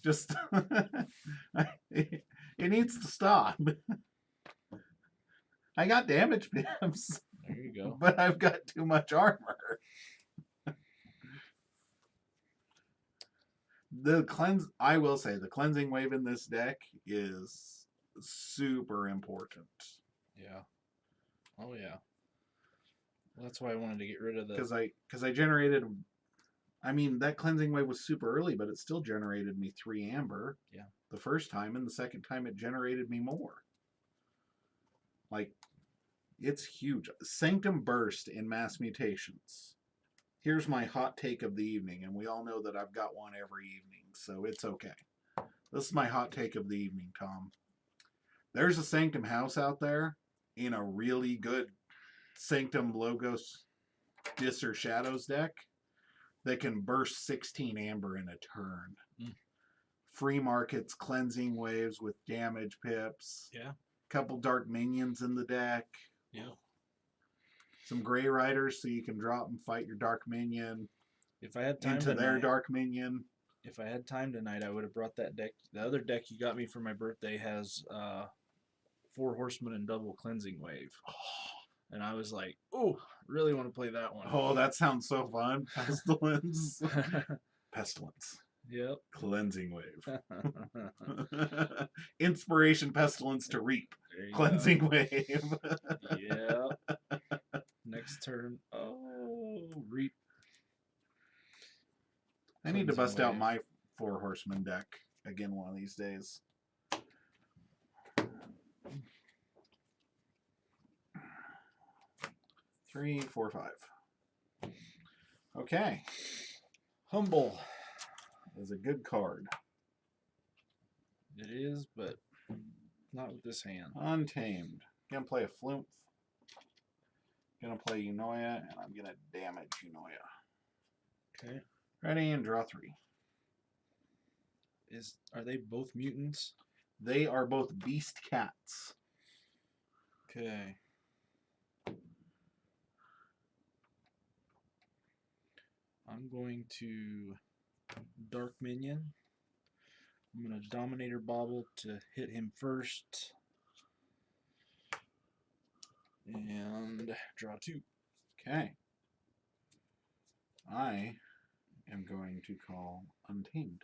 Just it needs to stop. I got damage pips. There you go. But I've got too much armor. I will say the cleansing wave in this deck is super important. Yeah. Oh yeah. Well, that's why I wanted to get rid of the. Because I generated. I mean, that cleansing wave was super early, but it still generated me 3 amber. Yeah. The first time, and the second time it generated me more. Like, it's huge. Sanctum Burst in Mass Mutations. Here's my hot take of the evening, and we all know that I've got one every evening, so it's okay. This is my hot take of the evening, Tom. There's a Sanctum House out there in a really good Sanctum Logos Dis or Shadows deck that can burst 16 amber in a turn. Free markets, cleansing waves with damage pips. Yeah. Couple dark minions in the deck. Yeah. Some gray riders so you can drop and fight your dark minion. If I had time into tonight, their dark minion. If I had time tonight, I would have brought that deck. The other deck you got me for my birthday has 4 Horsemen and double cleansing wave. And I was like, oh, really want to play that one. Oh, that sounds so fun. Pestilence. Pestilence. Yep. Cleansing wave. Inspiration Pestilence to reap. Cleansing go. wave. Yep. Next turn. Oh, reap. I need to bust wave. out my 4 Horsemen deck again one of these days. Three, 4, 5. Okay. Humble is a good card. It is, but not with this hand. Untamed. Gonna play a Flumph. Gonna play Unoya, and I'm gonna damage Unoya. Okay. Ready and draw 3. Are they both mutants? They are both beast cats. Okay. I'm going to Dark Minion. I'm going to Dominator Bobble to hit him first. And draw 2. Okay. I am going to call Untamed.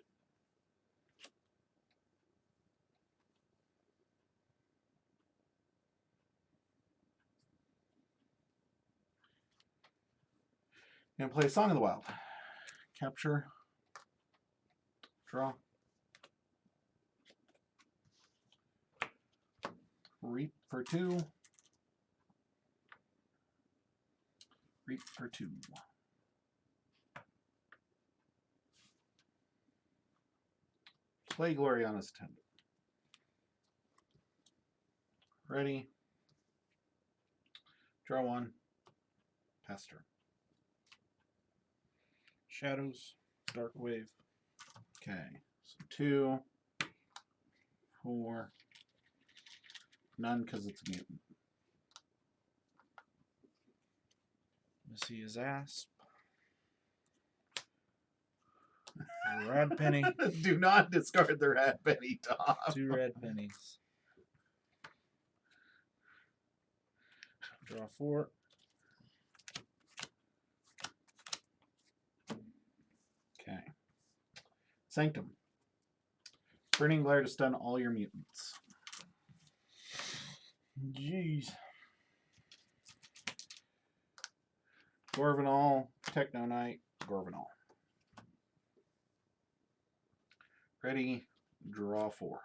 And play Song of the Wild. Capture. Draw. Reap for 2. Reap for 2. Play Gloriana's Attendant. Ready. Draw 1. Pass turn. Shadows. Dark Wave. Okay. So 2. 4. None because it's a mutant. Let's see his Asp. Rad Penny. Do not discard the Rad Penny, Tom. 2 red pennies. Draw 4. Okay. Sanctum. Burning Glare to stun all your mutants. Jeez. Corpulent, Techno Knight, Corpulent. Ready, draw 4.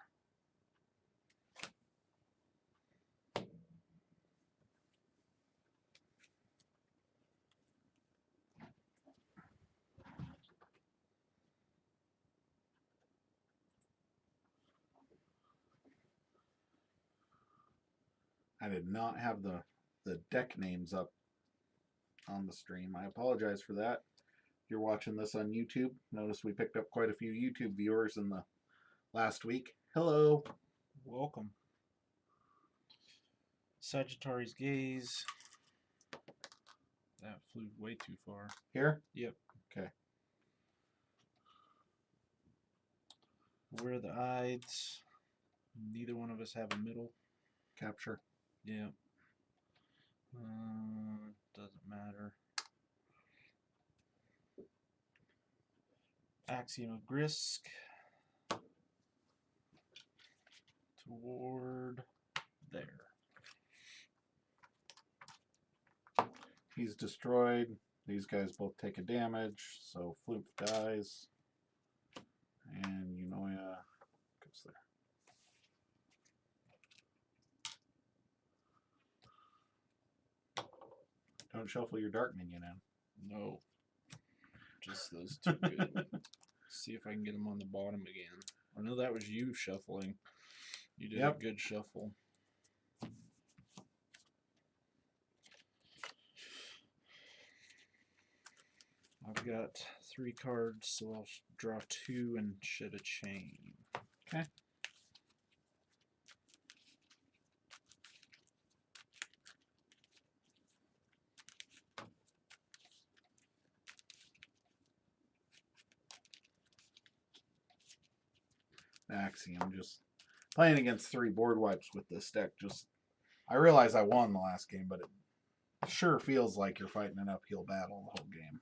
I did not have the deck names up on the stream. I apologize for that. If you're watching this on YouTube, notice we picked up quite a few YouTube viewers in the last week. Hello. Welcome. Sagittarius Gaze. That flew way too far. Here? Yep. Okay. Where are the Ides? Neither one of us have a middle. Capture. Yeah. Doesn't matter. Axiom of Grisk. Toward there. He's destroyed. These guys both take a damage, so Floop dies. And Unoya goes there. Don't shuffle your dark minion in. No. Just those two good. See if I can get them on the bottom again. I know that was you shuffling. You did a good shuffle. I've got 3 cards, so I'll draw 2 and shed a chain. Okay. Axiom, just playing against 3 board wipes with this deck. I realize I won the last game, but it sure feels like you're fighting an uphill battle the whole game.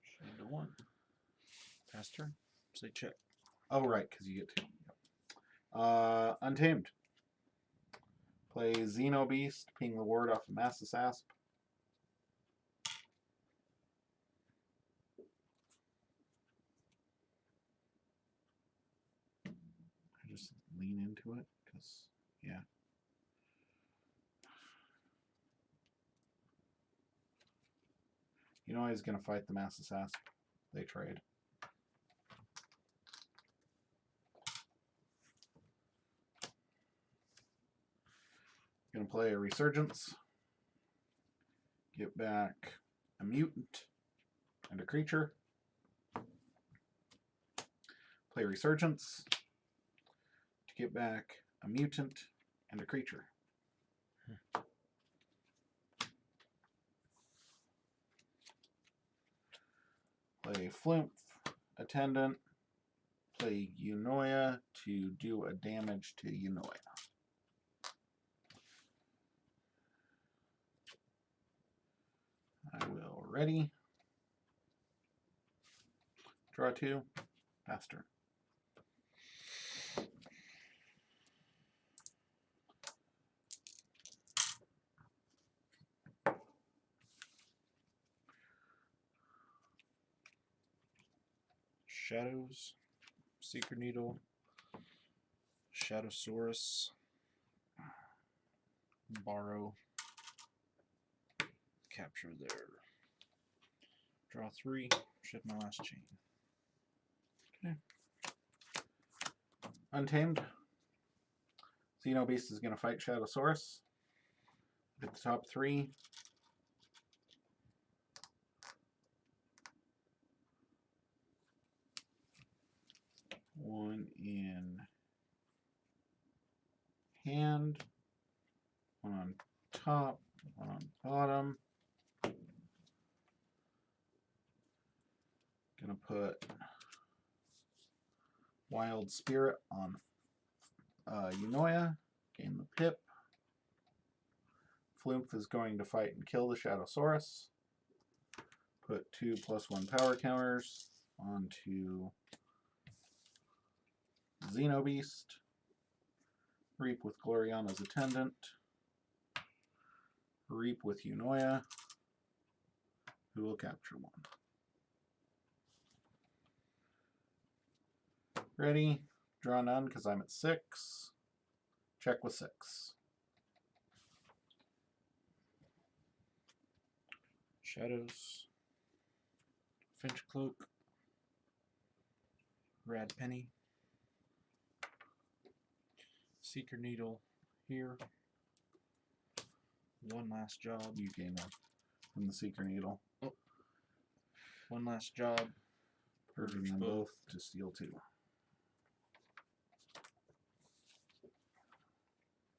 Shade to 1. Pass turn. Say check. Oh, right, because you get 2. Yep. Untamed. Play Xenobeast, ping the ward off of Mass's Asp. I just lean into it, because, yeah. He's going to fight the Mass's Asp. They trade. Going to play a Resurgence. Get back a Mutant and a creature. Play Resurgence to get back a Mutant and a creature. Play Flumph, Attendant. Play Unoya to do a damage to Unoya. I will ready. Draw 2. Pass turn. Shadows. Secret Needle. Shadowsaurus. Borrow. Capture there. Draw 3. Shed my last chain. Okay. Untamed. Xenobeast is going to fight Shadowsaurus. At the top 3. One in hand. One on top. One on bottom. Gonna put Wild Spirit on Unoya. Gain the pip. Flumph is going to fight and kill the Shadowsaurus. Put 2+1 power counters onto Xenobeast. Reap with Gloriana's Attendant. Reap with Unoya, who will capture 1. Ready. Draw none because I'm at 6. Check with 6. Shadows. Finch Cloak. Rad Penny. Seeker Needle here. One last job. You gain 1 from the Seeker Needle. Oh. One last job. Purging them both to steal 2.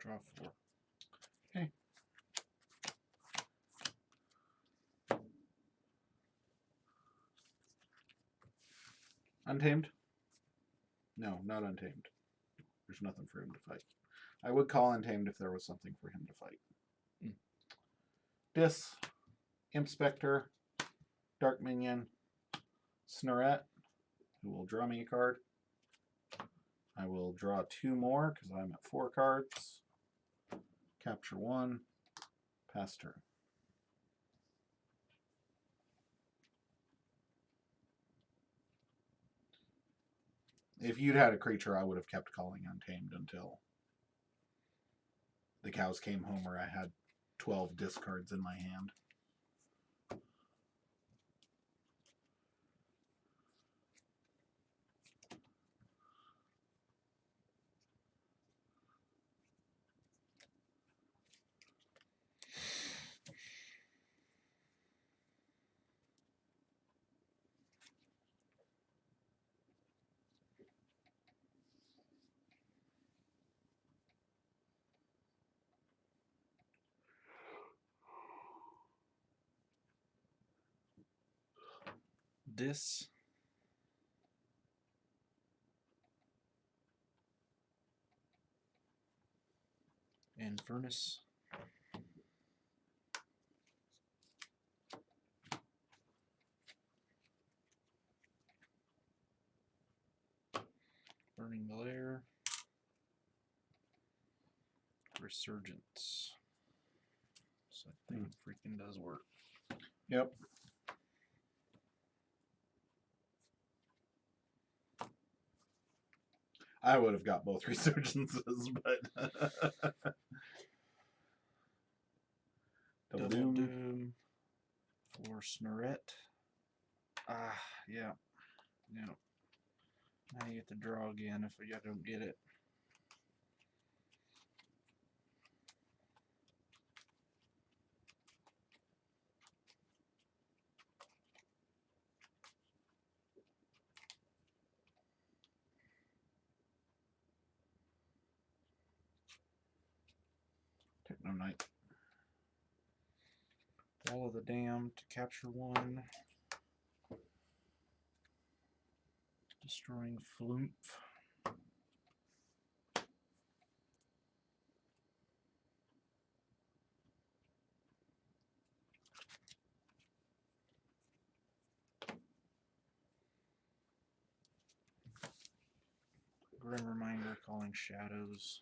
Draw 4. Okay. Untamed? No, not Untamed. There's nothing for him to fight. I would call Untamed if there was something for him to fight. Dis, Imp Spectre, Dark Minion, Snorette, who will draw me a card. I will draw 2 more because I'm at 4 cards. Capture 1, pass turn. If you'd had a creature, I would have kept calling Untamed until the cows came home or I had 12 discards in my hand. Dis. And Furnace. Burning Glare. Resurgence. So I think freaking does work. Yep. I would have got both resurgences, but Double Doom for Snorette. Ah, yeah. Yeah. Now you get to draw again if I don't get it. Techno Knight. Wall of the Damned to capture 1. Destroying Flumph. Grim Reminder calling Shadows.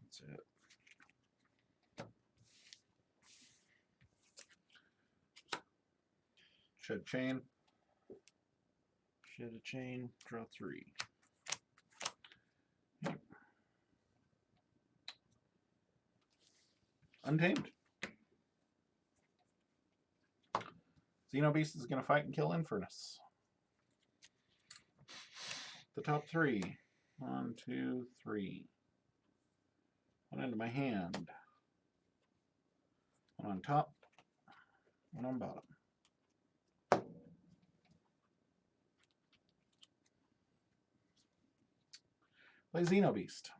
That's it. Shed Chain. Shed a Chain, draw 3. Untamed. Xenobeast is going to fight and kill Infernus. The top 3. 1, 2, 3. One into my hand. One on top. One on bottom. Play Xenobeast.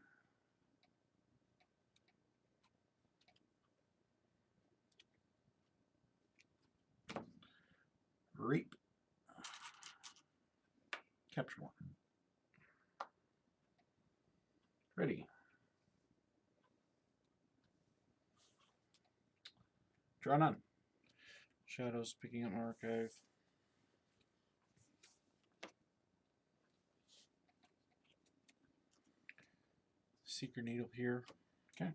Reap. Capture 1. Ready. Draw none. Shadows picking up my archive. Seeker Needle here. Okay.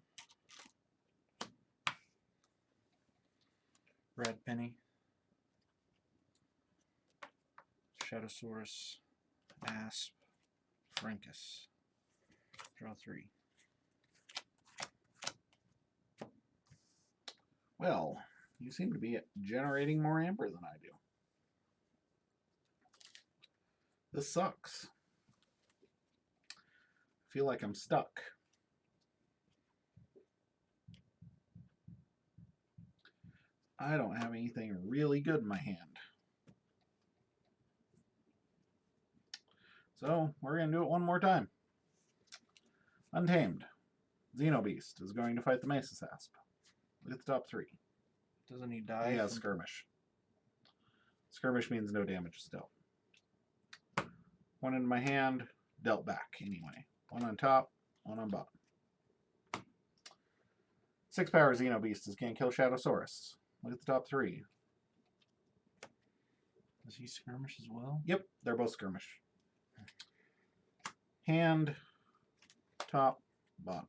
Red Penny. Shadowsaurus. Asp. Frankus. Draw 3. Well, you seem to be generating more amber than I do. This sucks. I feel like I'm stuck. I don't have anything really good in my hand. So, we're going to do it one more time. Untamed. Xenobeast is going to fight the Mesas Asp. Look at the top 3. Doesn't he die? He has Skirmish. Skirmish means no damage is dealt. One in my hand, dealt back anyway. One on top, one on bottom. 6 power Xeno Beast is going to kill Shadowsaurus. Look at the top 3. Does he skirmish as well? Yep, they're both skirmish. Hand, top, bottom.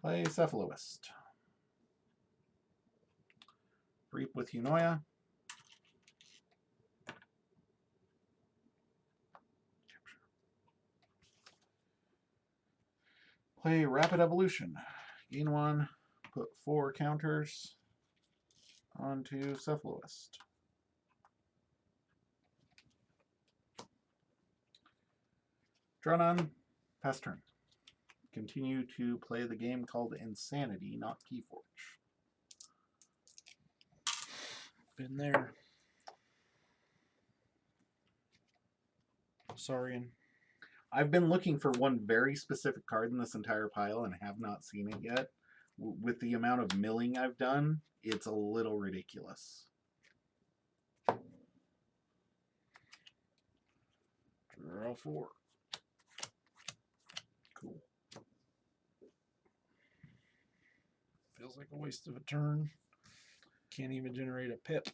Play Cephaloist. Reap with Eunoia. Play Rapid Evolution. Gain 1, put 4 counters onto Cephaloist. Draw none, pass turn. Continue to play the game called Insanity, not Keyforge. Been there. Saurian. I've been looking for one very specific card in this entire pile and have not seen it yet. With the amount of milling I've done, it's a little ridiculous. Draw 4. Cool. Feels like a waste of a turn. Can't even generate a pip.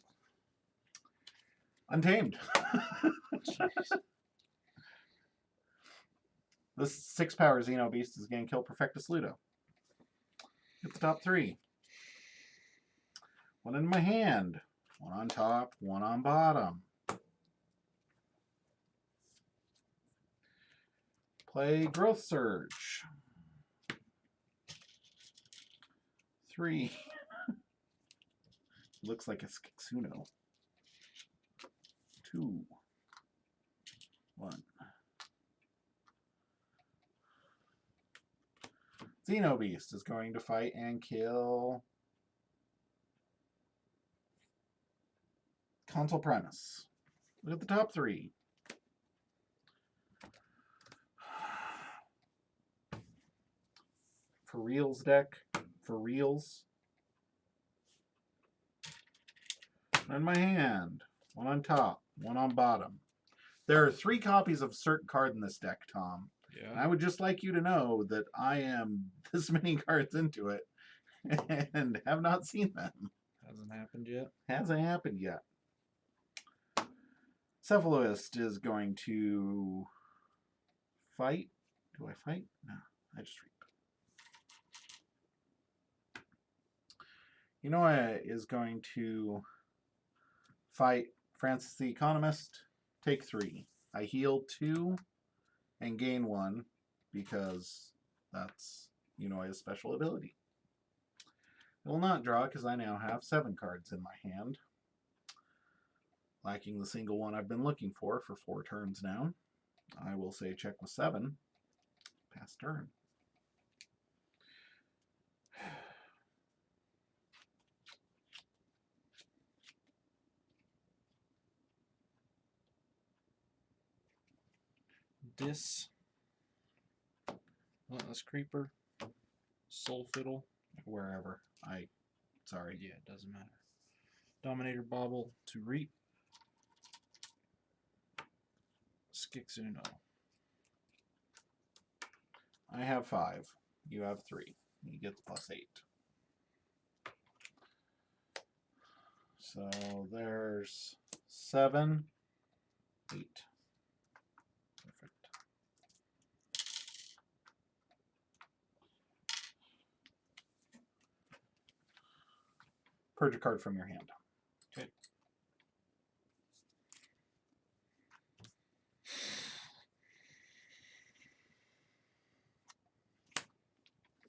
Untamed. Jeez. This 6 power Xeno Beast is going to kill Perfectus Ludo. Get the top 3. One in my hand. One on top, one on bottom. Play Growth Surge. 3. Looks like a Skixuno. 2. 1. Xenobeast is going to fight and kill Console Primus. Look at the top 3. For reals deck. For reals. One in my hand. One on top. One on bottom. There are 3 copies of certain card in this deck, Tom. Yeah. And I would just like you to know that I am this many cards into it and have not seen them. Hasn't happened yet. Hasn't happened yet. Cephaloist is going to fight. Do I fight? No, I just reap. Eunoia is going to fight Francis the Economist. Take 3. I heal 2 and gain 1 because that's Eunoia's special ability. I will not draw because I now have 7 cards in my hand. Lacking the single one I've been looking for 4 turns now. I will say check with 7. Pass turn. Relentless Creeper, Soul Fiddle, Wherever. Sorry. yeah, it doesn't matter. Dominator Bobble to Reap, Skixuno. I have 5. You have 3. You get the +8. So there's 7, 8. Perfect. Purge a card from your hand. Okay.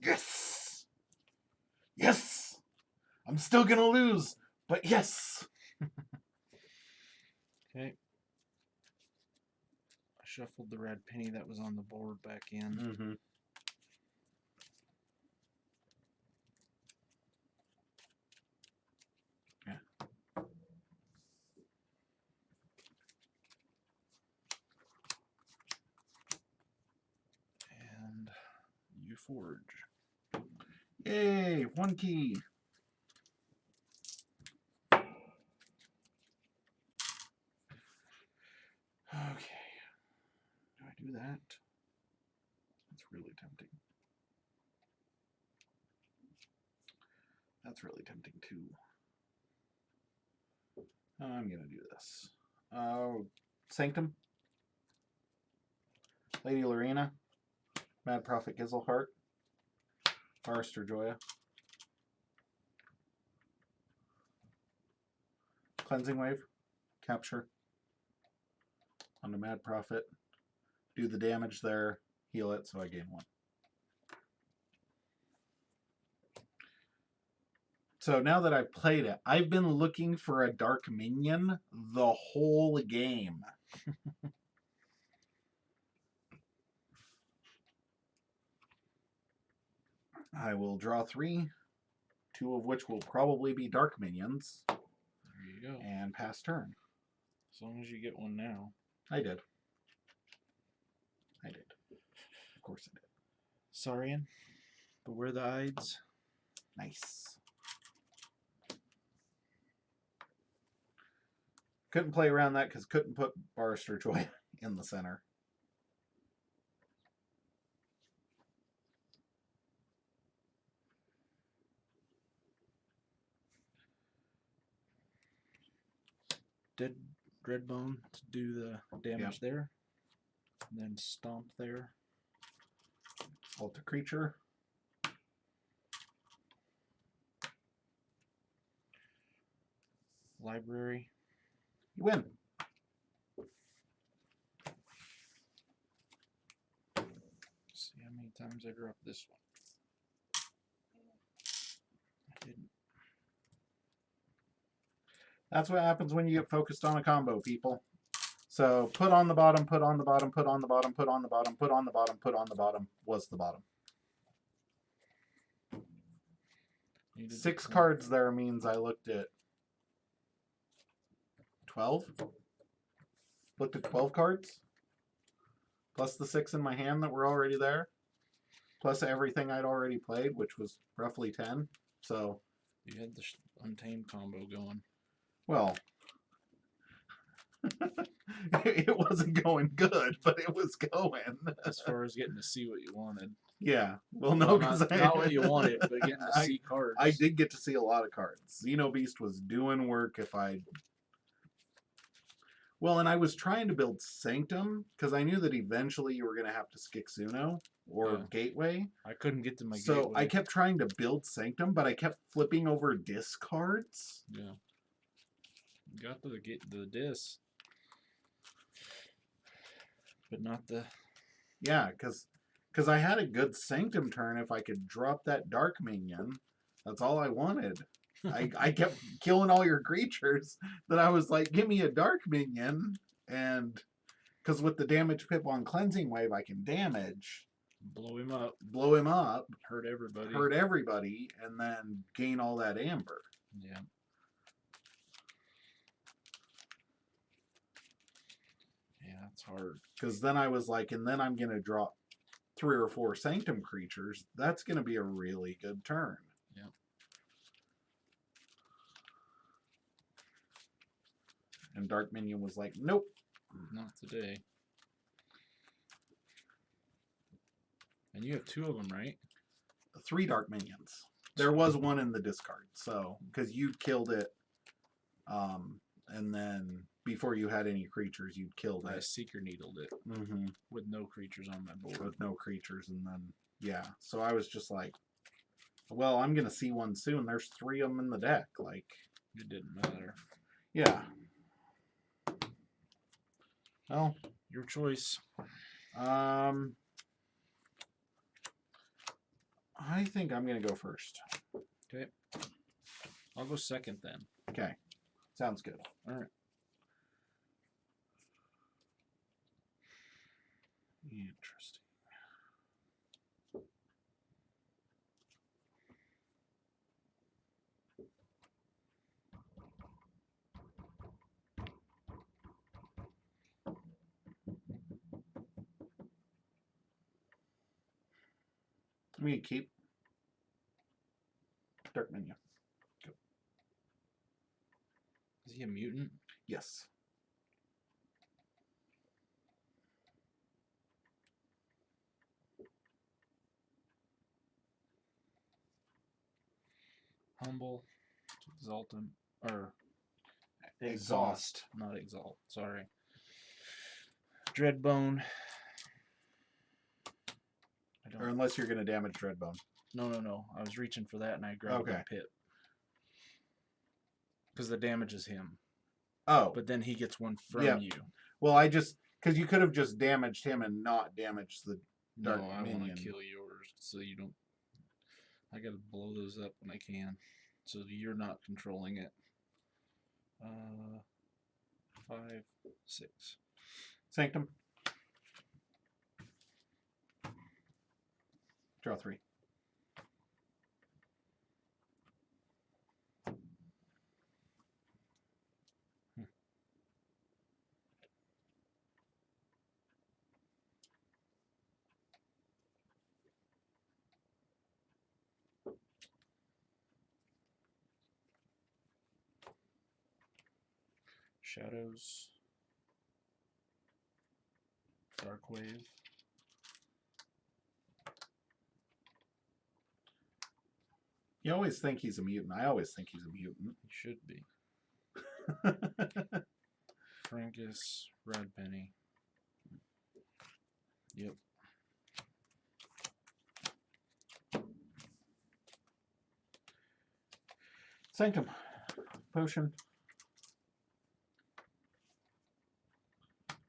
Yes! Yes! I'm still gonna lose, but yes! Okay. I shuffled the red penny that was on the board back in. Mm-hmm. And Keyforge. Yay, 1 key. Okay. Do I do that? That's really tempting. That's really tempting too. I'm gonna do this. Sanctum, Lady Lorena, Mad Prophet Gizelhart, Barrister Joya, Cleansing Wave, capture on the Mad Prophet, do the damage there, heal it, so I gain 1. So now that I've played it, I've been looking for a dark minion the whole game. I will draw 3, 2 of which will probably be dark minions. There you go. And pass turn. As long as you get one now. I did. I did. Of course I did. Saurian, Beware the Ides. Nice. Couldn't play around that because couldn't put Barrister Joy in the center. Dead Dreadbone to do the damage there. And then Stomp there. Alter creature. Library. You win. See how many times I dropped this one. I didn't. That's what happens when you get focused on a combo, people. So put on the bottom, put on the bottom, put on the bottom, put on the bottom, put on the bottom, put on the bottom was the bottom. 6 cards there means I looked at 12. Looked at 12 cards. Plus the 6 in my hand that were already there. Plus everything I'd already played, which was roughly 10. So you had the Untamed combo going. Well, it wasn't going good, but it was going. As far as getting to see what you wanted. Yeah. Well, no, because not what you wanted, but getting to see cards. I did get to see a lot of cards. Xenobeast was doing work if I... Well, and I was trying to build Sanctum, because I knew that eventually you were going to have to Skixuno or Gateway. I couldn't get to my Gateway. So I kept trying to build Sanctum, but I kept flipping over discards. Yeah. You got the disc. But not the... Yeah, because I had a good Sanctum turn if I could drop that Dark Minion. That's all I wanted. I kept killing all your creatures. Then I was like, give me a Dark Minion. And because with the damage pip on Cleansing Wave, I can damage. Blow him up. Blow him up. Hurt everybody. Hurt everybody. And then gain all that amber. Yeah. Yeah, it's hard. Because then I was like, and then I'm going to drop 3 or 4 Sanctum creatures. That's going to be a really good turn. Yeah. And Dark Minion was like, nope. Not today. And you have 2 of them, right? 3 Dark Minions. There was 1 in the discard. So, because you killed it. And then before you had any creatures, you'd killed it. I Seeker Needled it. Mm-hmm. With no creatures on my board. With no creatures. And then, yeah. So I was just like, well, I'm going to see one soon. There's 3 of them in the deck. Like, it didn't matter. Yeah. Well, your choice. I think I'm going to go first. Okay. I'll go second then. Okay. Sounds good. All right. Interesting. Me keep. Dark minion. Go. Is he a mutant? Yes. Humble, exaltant, or Exhaust. not exalt. Sorry. Dreadbone. Or unless you're going to damage Dreadbone. No. I was reaching for that and I grabbed the pit. Because the damage is him. Oh. But then he gets one from you. Well, I just... Because you could have just damaged him and not damaged the dark minion. I want to kill yours so you don't... I got to blow those up when I can. So you're not controlling it. 5, 6. Sanctum. Draw 3. Shadows. Dark Wave. You always think he's a mutant. I always think he's a mutant. He should be. Frankus, Red Penny. Yep. Sanctum. Potion.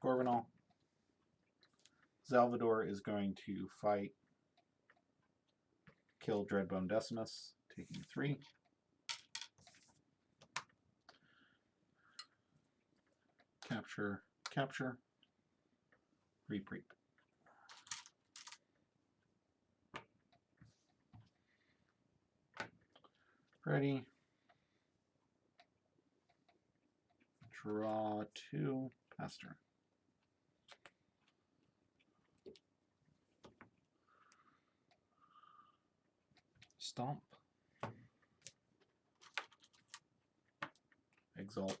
Corpulent. Salvador is going to fight. Kill Dreadbone Decimus, taking 3. Capture. Capture. Reap. Ready. Draw 2. Pass turn. Stomp. Exalt.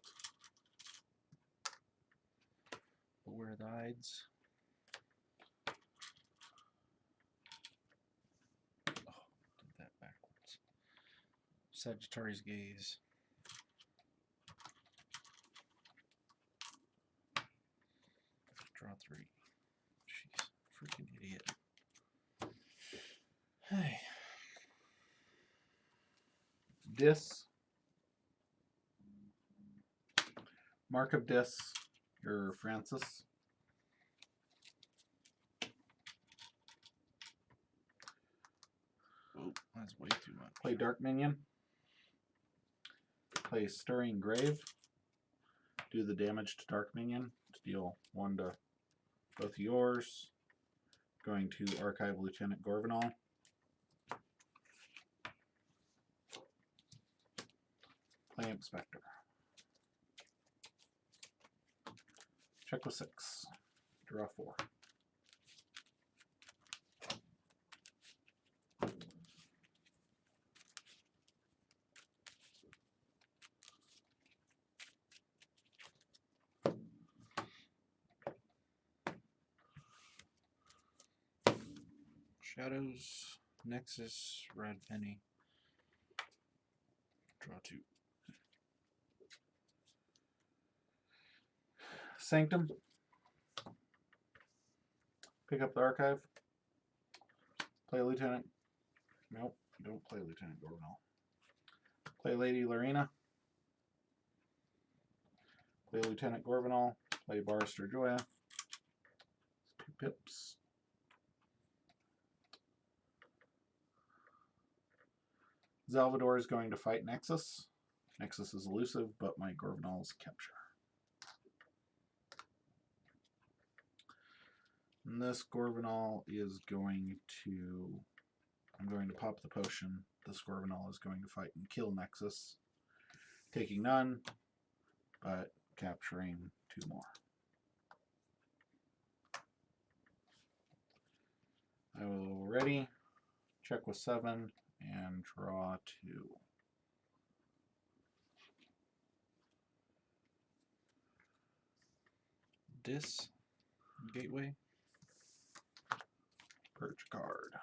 Beware the Ides. Oh, did that backwards. Sagittarius Gaze. Draw 3. Jeez, freaking idiot. Hey. Dis. Mark of Dis. You're Francis. Oh, that's way too much. Play Dark Minion. Play Stirring Grave. Do the damage to Dark Minion to deal 1 to both of yours. Going to Archive Lieutenant Gorvenal. Play Inspector. Check with 6. Draw 4. Shadows, Nexus, Red Penny. Draw 2. Sanctum. Pick up the archive. Play Lieutenant. Nope, don't play Lieutenant Gorvenal. Play Lady Lorena. Play Lieutenant Gorvenal. Play Barrister Joya. 2 pips. Salvador is going to fight Nexus. Nexus is elusive, but my Gorvenal is capture. And this Gorvenal is going to... I'm going to pop the potion. This Gorvenal is going to fight and kill Nexus. Taking none, but capturing 2 more. I will ready. Check with 7 and draw 2. Dis. Gateway. Purge card.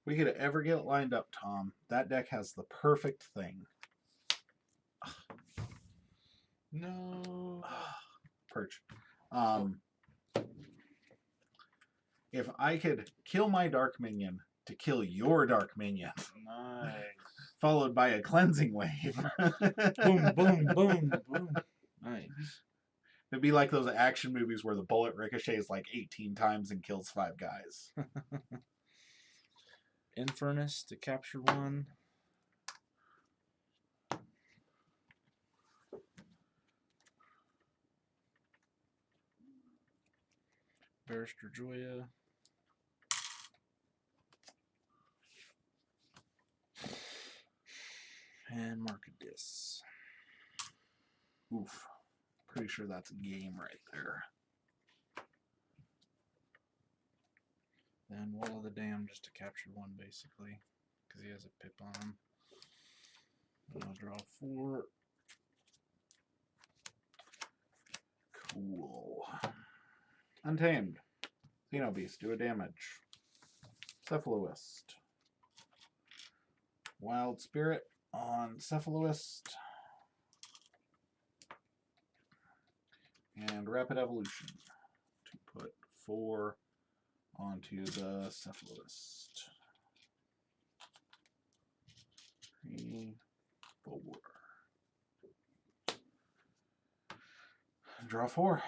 We could ever get it lined up, Tom. That deck has the perfect thing. No. Perch. If I could kill my dark minion to kill your dark minion, Nice. followed by a cleansing wave. Boom, boom, boom, boom. Nice. It'd be like those action movies where the bullet ricochets like 18 times and kills 5 guys. Infernus to capture 1. Barrister Joya. And mark a dis. Oof. Pretty sure that's a game right there. Then Wall of the Dam just to capture 1 basically. Because he has a pip on him. And I'll draw 4. Cool. Untamed. Xenobeast, do a damage. Cephaloist. Wild Spirit on Cephaloist. And Rapid Evolution to put 4 onto the Cephaloist. 3, 4. Draw 4.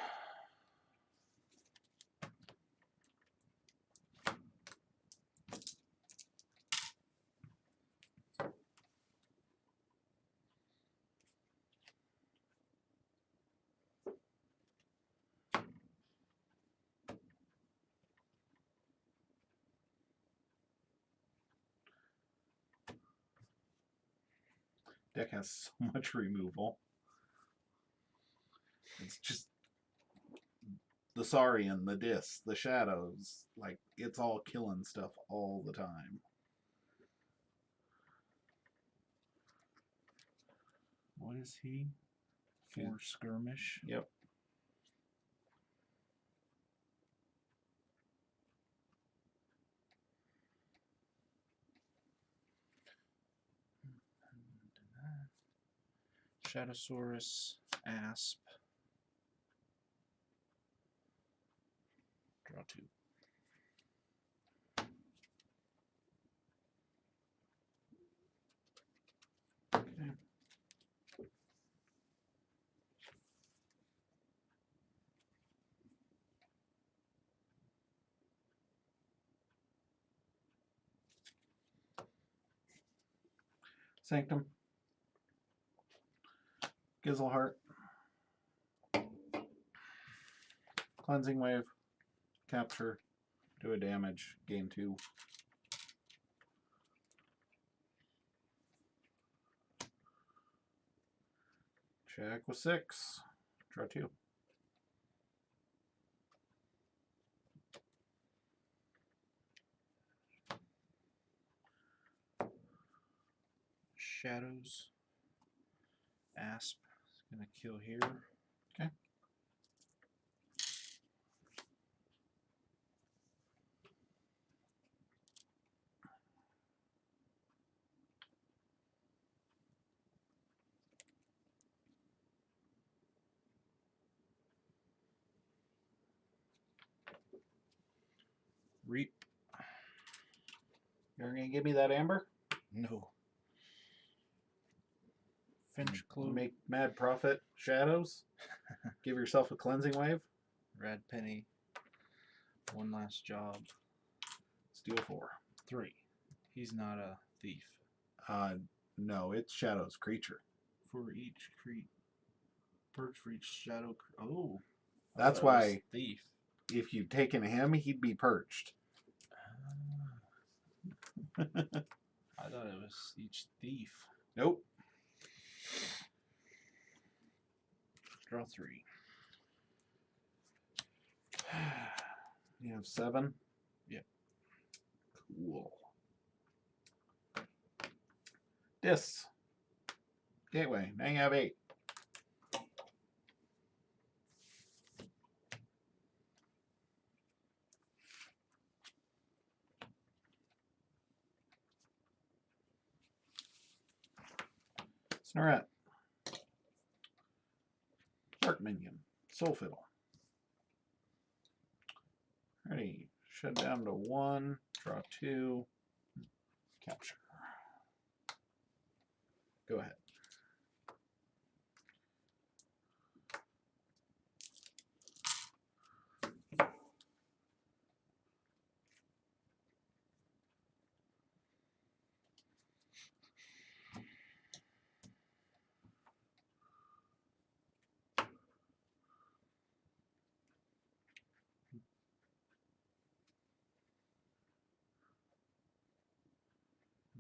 Deck has so much removal. It's just the Saurian, the Dis, the Shadows. Like, it's all killing stuff all the time. What is he? 4 skirmish. Yep. Shadowsaurus, Asp. Draw 2. Okay. Sanctum. Gizzleheart. Cleansing Wave. Capture. Do a damage. Gain 2. Check with 6. Draw 2. Shadows. Asp is going to kill here. Okay. Reap. You're going to give me that amber? No. Finch Cloak. Make mad profit. Shadows. Give yourself a cleansing wave. Rad Penny. One last job. Steal 4. 3. He's not a thief. No, it's Shadow's creature. For each purge for each shadow. Oh, I That's thought it was why thief. if you'd taken him, he'd be purged. I thought it was each thief. Nope. Draw 3. You have 7? Yep. Cool. Dis. Gateway. Now you have 8. Snoret. Dark Minion. Soul Fiddle. Ready. Shut down to 1. Draw 2. Capture. Go ahead.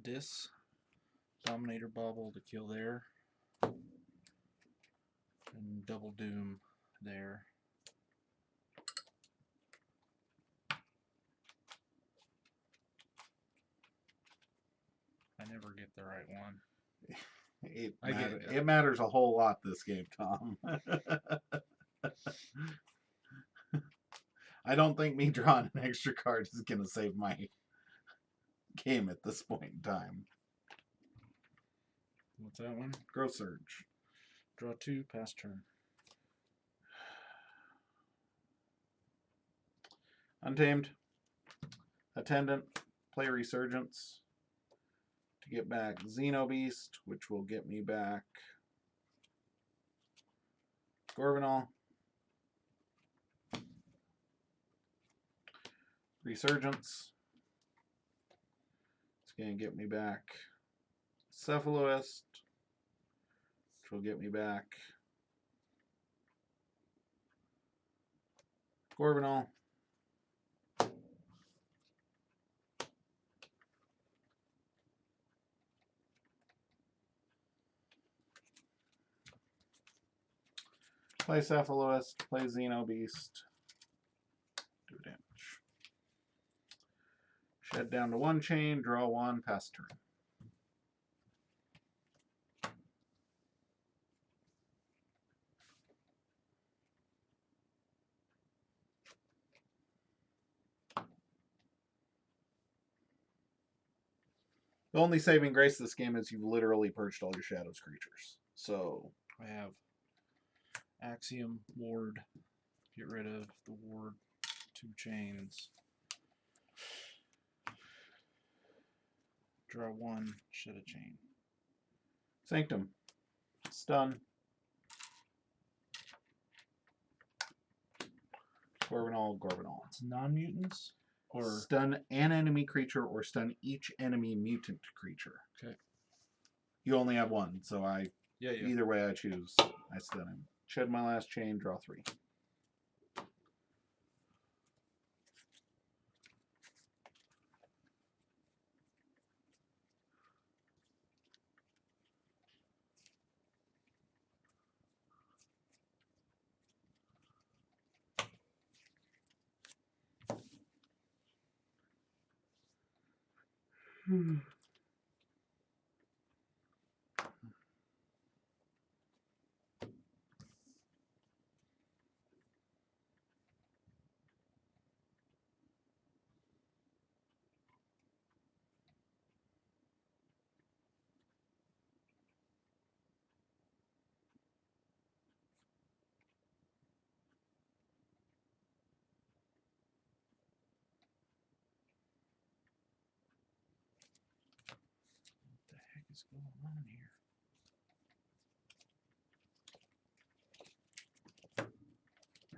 Dis. Dominator Bauble to kill there. And Double Doom there. I never get the right one. It matters a whole lot this game, Tom. I don't think me drawing an extra card is going to save my game at this point in time. What's that one? Growth Surge. Draw 2, pass turn. Untamed. Attendant. Play Resurgence. To get back Xenobeast, which will get me back Corpulent. Resurgence. It's going to get me back Cephaloist, which will get me back Corpulent. Play Cephaloist, play Xenobeast, do damage. Shed down to 1 chain, draw 1, pass turn. The only saving grace of this game is you've literally purged all your Shadow's creatures. So I have Axiom, Ward. Get rid of the Ward. 2 chains. Draw 1, shed a chain. Sanctum. Stun. Corpulent. It's non-mutants? Or Stun an enemy creature or stun each enemy mutant creature. Okay. You only have 1, so yeah. Either way I choose, I stun him. Shed my last chain, draw 3. what the heck is going on here?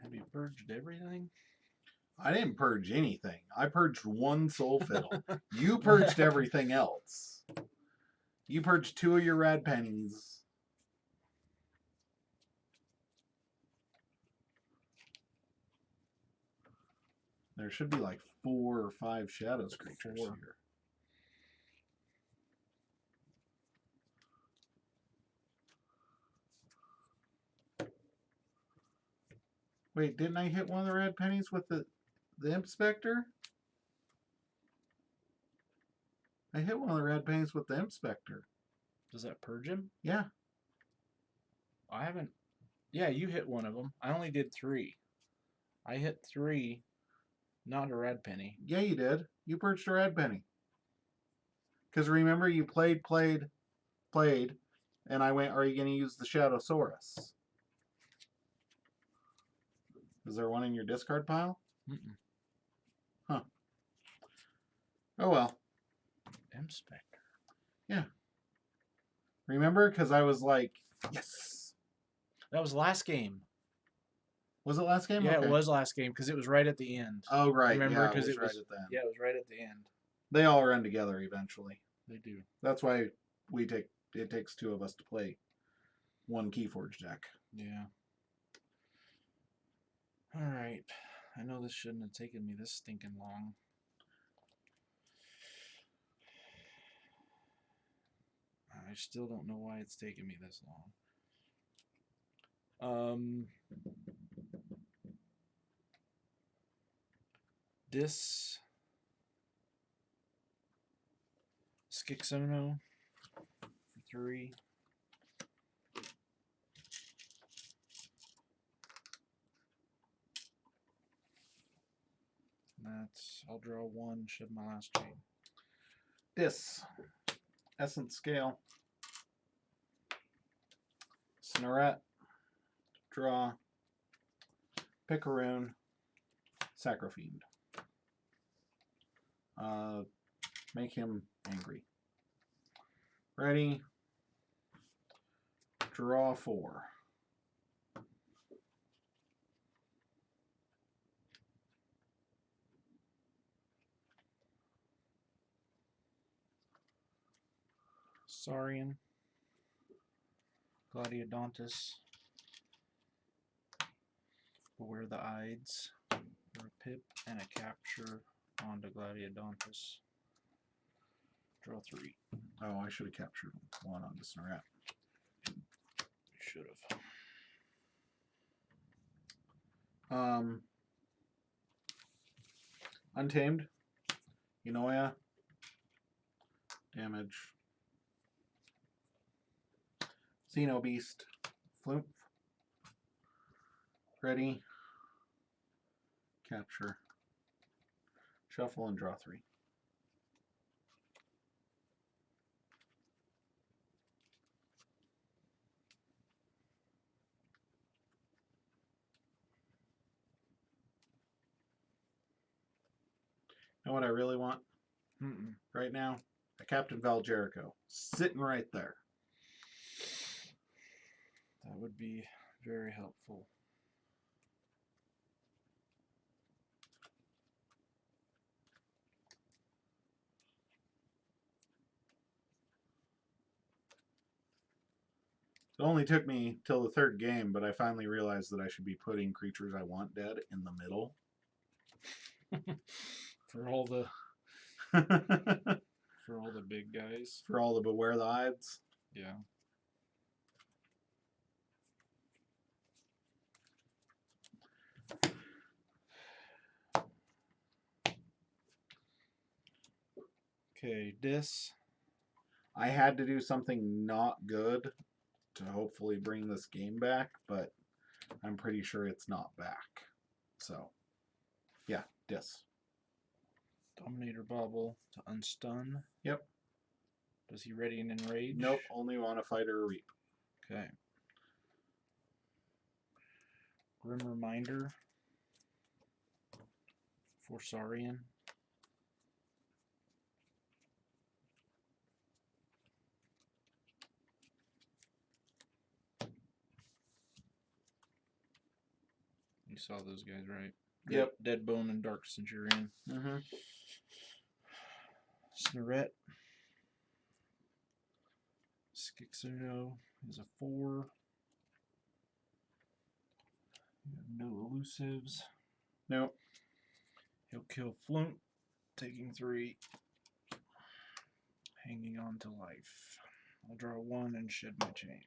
Have you purged everything? I didn't purge anything. I purged 1 Soul Fiddle. You purged everything else. You purged 2 of your red pennies. There should be like 4 or 5 shadows creatures here. Wait, didn't I hit one of the red pennies with the Inspector? I hit one of the red pennies with the Inspector. Does that purge him? Yeah. I haven't. Yeah, you hit one of them. I only did 3. I hit 3, not a red penny. Yeah, you did. You purged a red penny. Because remember, you played, and I went, are you going to use the Shadowsaurus? Is there one in your discard pile? Mm-mm. Huh. Oh, well. Inspector. Yeah. Remember? Because I was like, yes. That was last game. Was it last game? Yeah, okay. It was last game because it was right at the end. Oh, right. Remember? Because Because it was right at the end. Yeah, it was right at the end. They all run together eventually. They do. That's why it takes 2 of us to play one Keyforge deck. Yeah. All right. I know this shouldn't have taken me this stinking long. I still don't know why it's taken me this long. This Skixono for 3. I'll draw 1, shed my last chain. This Essence Scale. Snarette. Draw. Picaroon. Sacrifiend. Make him angry. Ready. Draw 4. Saurian. Gladiodontus. Beware the Ides. For a pip and a capture onto Gladiodontus. Draw 3. Oh, I should have captured 1 on the Snarette. You should have. Untamed. Inoya. Damage. Xenobeast. Flumph. Ready. Capture. Shuffle and draw 3. You know what I really want right now? A Captain Val Jericho. Sitting right there. That would be very helpful. It only took me till the 3rd game, but I finally realized that I should be putting creatures I want dead in the middle. For all the for all the big guys. For all the Beware the Ides. Yeah. Okay, this. I had to do something not good to hopefully bring this game back, but I'm pretty sure it's not back. So, yeah, dis. Dominator Bobble to unstun. Yep. Does he ready and enrage? Nope, only want to fight or reap. Okay. Grim Reminder for Saurian. You saw those guys, right? Yep. Deadbone and Dark Centurion. Mm-hmm. Snarette. Skixuno is a 4. You have no elusives. Nope. He'll kill Flunt, taking 3. Hanging on to life. I'll draw 1 and shed my chain.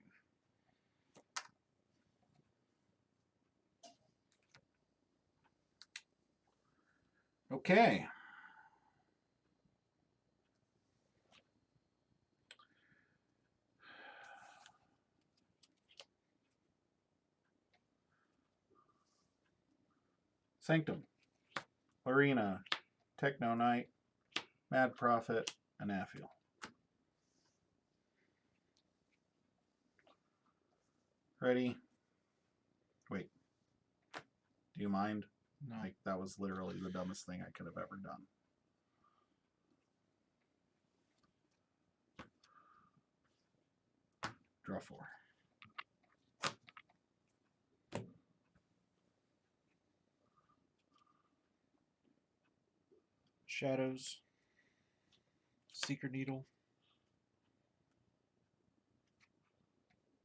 Okay. Sanctum, Arena, Techno Knight, Mad Prophet, and Affiel. Ready? Wait. Do you mind? No. Like, that was literally the dumbest thing I could have ever done. Draw 4. Shadows. Secret Needle.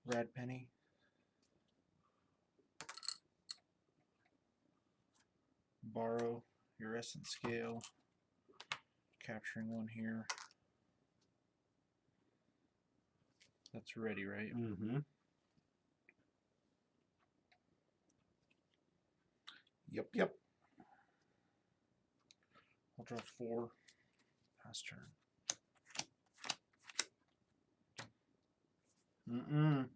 Rad Penny. Borrow your Essence Scale. Capturing 1 here. That's ready, right? Mm-hmm. Yep. I'll draw 4. Pass turn. You're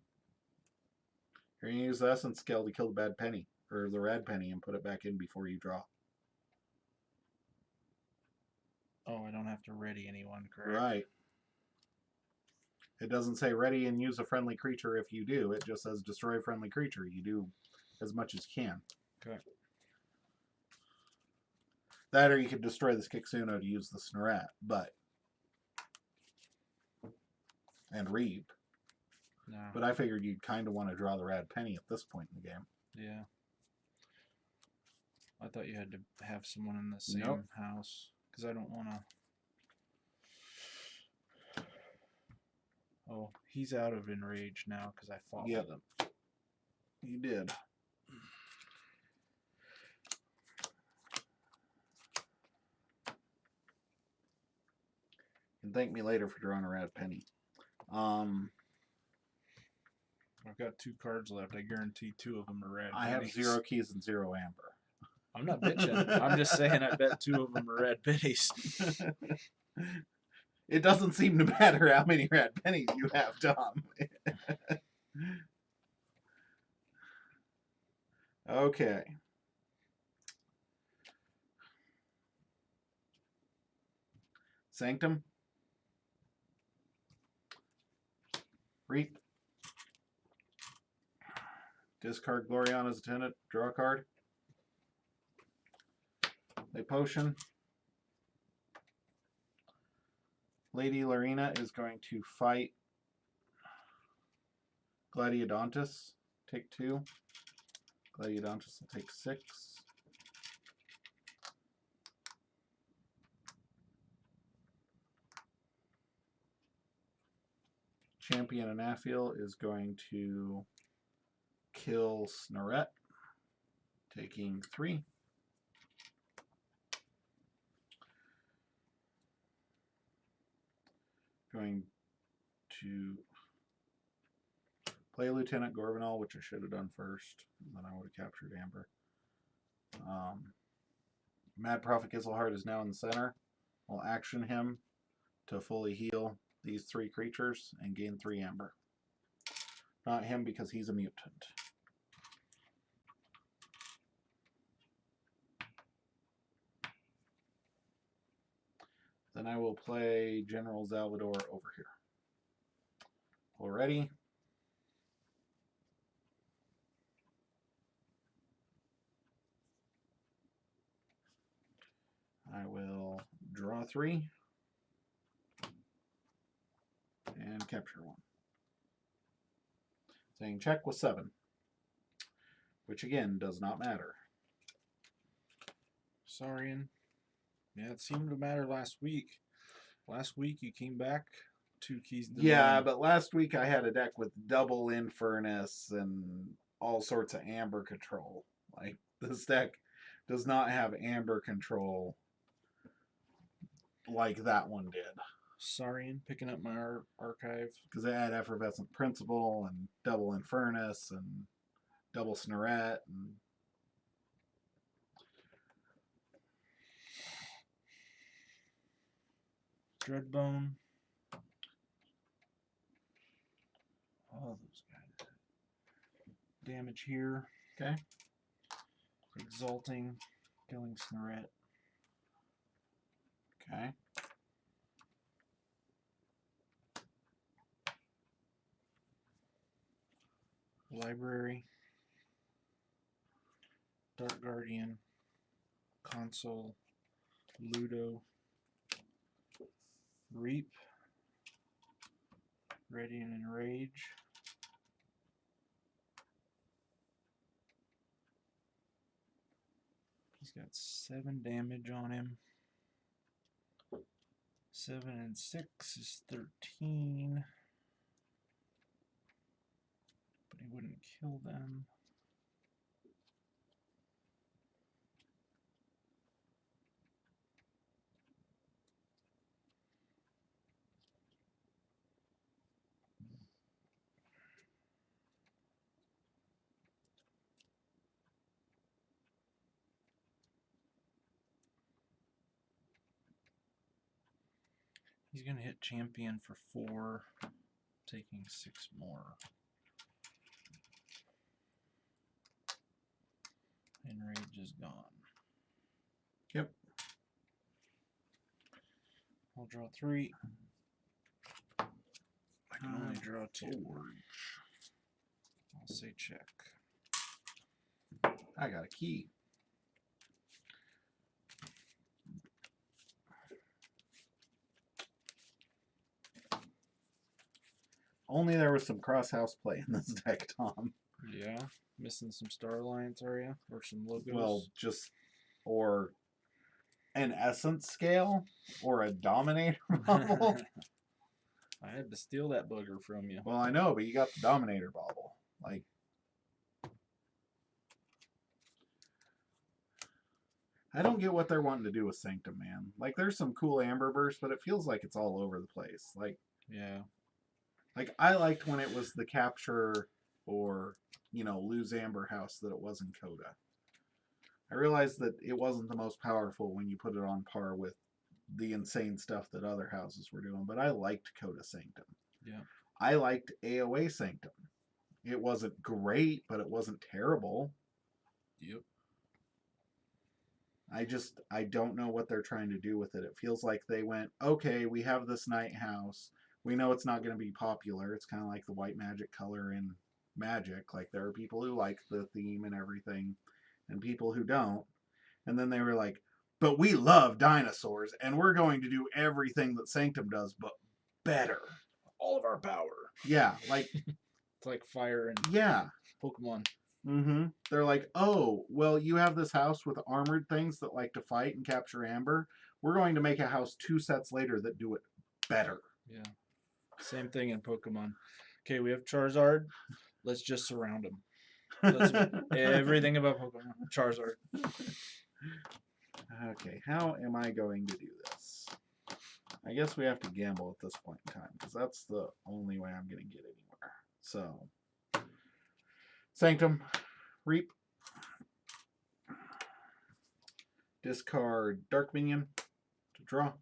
going to use the Essence Scale to kill the bad penny, or the Rad Penny, and put it back in before you draw. Oh, I don't have to ready anyone, correct? Right. It doesn't say ready and use a friendly creature if you do. It just says destroy a friendly creature. You do as much as you can. Okay. That, or you could destroy the Skixuno to use the Snorat, but... and Reap. No. But I figured you'd kind of want to draw the Rad Penny at this point in the game. Yeah. I thought you had to have someone in the same Nope. house. Because I don't want to... Oh, he's out of Enrage now because I fought Yep. with him. You did. You can thank me later for drawing a Rad Penny. I've got 2 cards left. I guarantee 2 of them are red. I have pennies. 0 keys and 0 amber. I'm not bitching. I'm just saying I bet 2 of them are red pennies. It doesn't seem to matter how many Rad Pennies you have, Tom. Okay. Sanctum. Reap. Discard Gloriana's Attendant. Draw a card. Play Potion. Lady Lorena is going to fight Gladiodontus. Take 2. Gladiodontus will take 6. Champion Anafiel is going to kill Snoret, taking 3. Going to play Lieutenant Gorvenal, which I should have done first, and then I would have captured Amber. Mad Prophet Giselhard is now in the center. We'll action him to fully heal these 3 creatures and gain 3 Amber. Not him because he's a mutant. Then I will play General Salvador over here. Already. I will draw 3 and capture 1. Saying check with 7, which again does not matter. Saurian. Yeah, it seemed to matter last week. Last week you came back 2 keys to Yeah, one. but last week I had a deck with double Infernus and all sorts of Amber control. Like, this deck does not have Amber control like that one did. Saurian picking up my archive. Because it had Effervescent Principle and double Infernus and double Snorette and Dreadbone. All those guys. Damage here. Okay. Exalting. Killing Snorette. Okay. Library. Dark Guardian. Console. Ludo. Reap. Radiant Enrage. He's got 7 damage on him. 7 and 6 is 13. But he wouldn't kill them. He's going to hit champion for 4, taking 6 more. Enrage is gone. Yep. I'll draw 3. I can only draw 2. I'll say check. I got a key. Only there was some cross-house play in this deck, Tom. Yeah. Missing some Star Alliance, are you? Or some logos? Well, just, or an Essence Scale, or a Dominator bubble. I had to steal that bugger from you. Well, I know, but you got the Dominator bubble. Like, I don't get what they're wanting to do with Sanctum, man. Like, there's some cool Amber Burst, but it feels like it's all over the place. Like, yeah. Like, I liked when it was the capture or, you know, lose Amber House that it was in Coda. I realized that it wasn't the most powerful when you put it on par with the insane stuff that other houses were doing, but I liked Coda Sanctum. Yeah. I liked AOA Sanctum. It wasn't great, but it wasn't terrible. Yep. I don't know what they're trying to do with it. It feels like they went, okay, we have this Night House. We know it's not going to be popular. It's kind of like the white magic color in Magic. Like, there are people who like the theme and everything, and people who don't. And then they were like, but we love dinosaurs, and we're going to do everything that Sanctum does, but better. All of our power. Yeah, like... It's like fire and Pokemon. Mm-hmm. They're like, oh, well, you have this house with armored things that like to fight and capture Amber. We're going to make a house 2 sets later that do it better. Yeah. Same thing in Pokemon. Okay, we have Charizard. Let's just surround him. Everything about Pokemon. Charizard. Okay, how am I going to do this? I guess we have to gamble at this point in time, because that's the only way I'm going to get anywhere. So, Sanctum, Reap, discard Dark Minion to draw.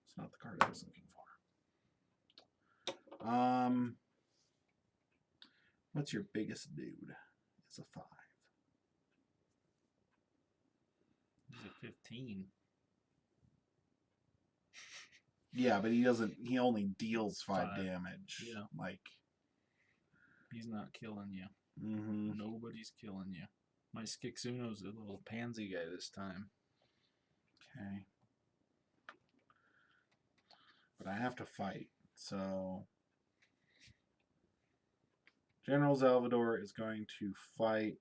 It's not the card I was looking for. What's your biggest dude? It's a 5. He's a 15. Yeah, but he only deals 5 5. damage. Yeah. Like, he's not killing you. mm-hmm. Nobody's killing you. My Skixuno's a little pansy guy this time. Okay. But I have to fight, so... General Salvador is going to fight...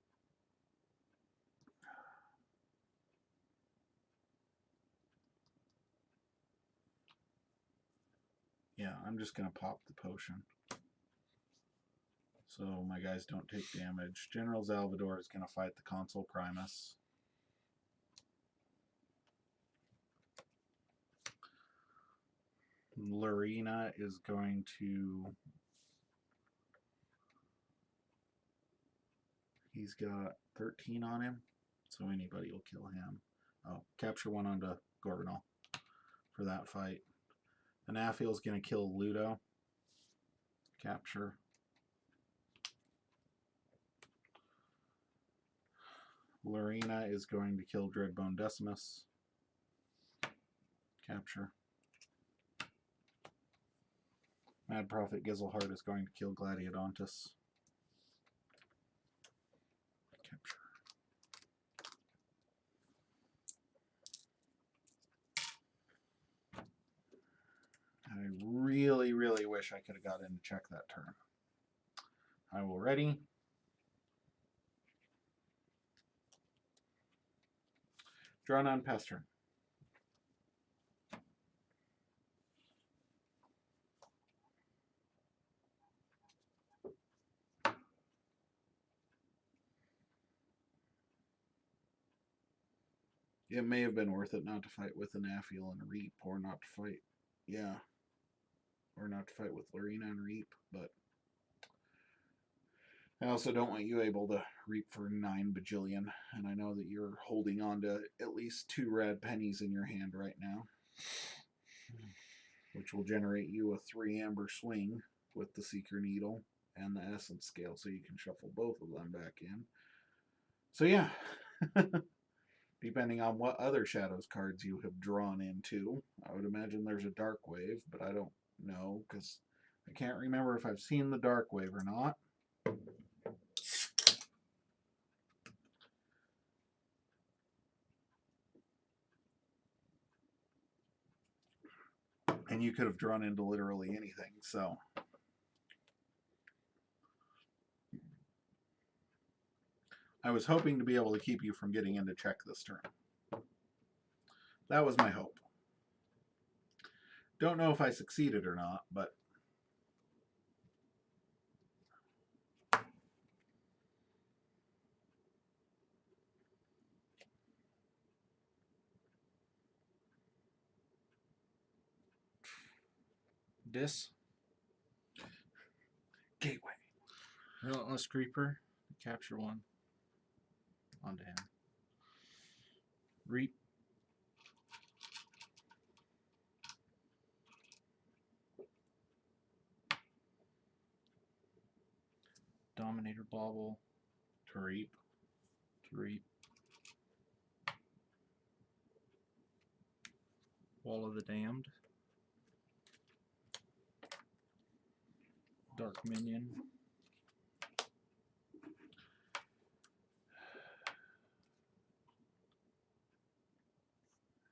Yeah, I'm just going to pop the potion. So my guys don't take damage. General Salvador is going to fight the Consul Primus. Lorena is going to... He's got 13 on him, so anybody will kill him. Oh, capture one onto Gorgonal for that fight. Anafiel's going to kill Ludo. Capture. Lorena is going to kill Dreadbone Decimus. Capture. Mad Prophet Gizelhart is going to kill Gladiodontus. Capture. I really, really wish I could have got in to check that turn. I will ready. Draw none, pass turn. It may have been worth it not to fight with an Afiel and a Reap, or not to fight, yeah, or not to fight with Lorena and Reap, but I also don't want you able to Reap for 9 bajillion, and I know that you're holding on to at least 2 red pennies in your hand right now, which will generate you a 3 amber swing with the Seeker Needle and the Essence Scale, so you can shuffle both of them back in. So yeah. Depending on what other Shadows cards you have drawn into. I would imagine there's a Dark Wave, but I don't know, because I can't remember if I've seen the Dark Wave or not. And you could have drawn into literally anything, so... I was hoping to be able to keep you from getting into check this turn. That was my hope. Don't know if I succeeded or not, but... Dis. Gateway. Relentless Creeper. Capture one. Onto him. Reap. Dominator Bauble. To Reap. To Reap. Wall of the Damned. Dark Minion.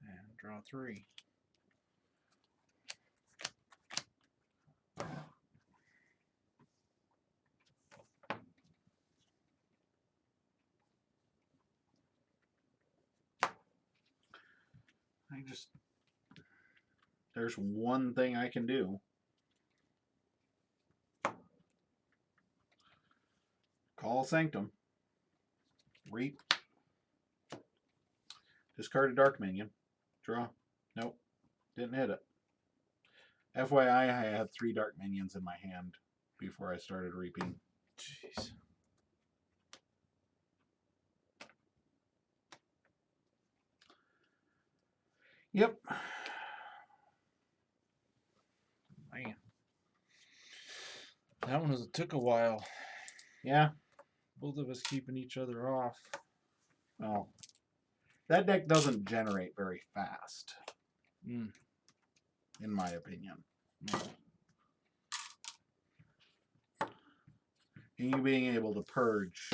And draw 3. There's one thing I can do. Call Sanctum. Reap. Discard a Dark Minion. Draw. Nope. Didn't hit it. FYI, I had 3 Dark Minions in my hand before I started reaping. Jeez. Yep. Man. That one took a while. Yeah. Both of us keeping each other off. Oh. That deck doesn't generate very fast. In my opinion. No. And you being able to purge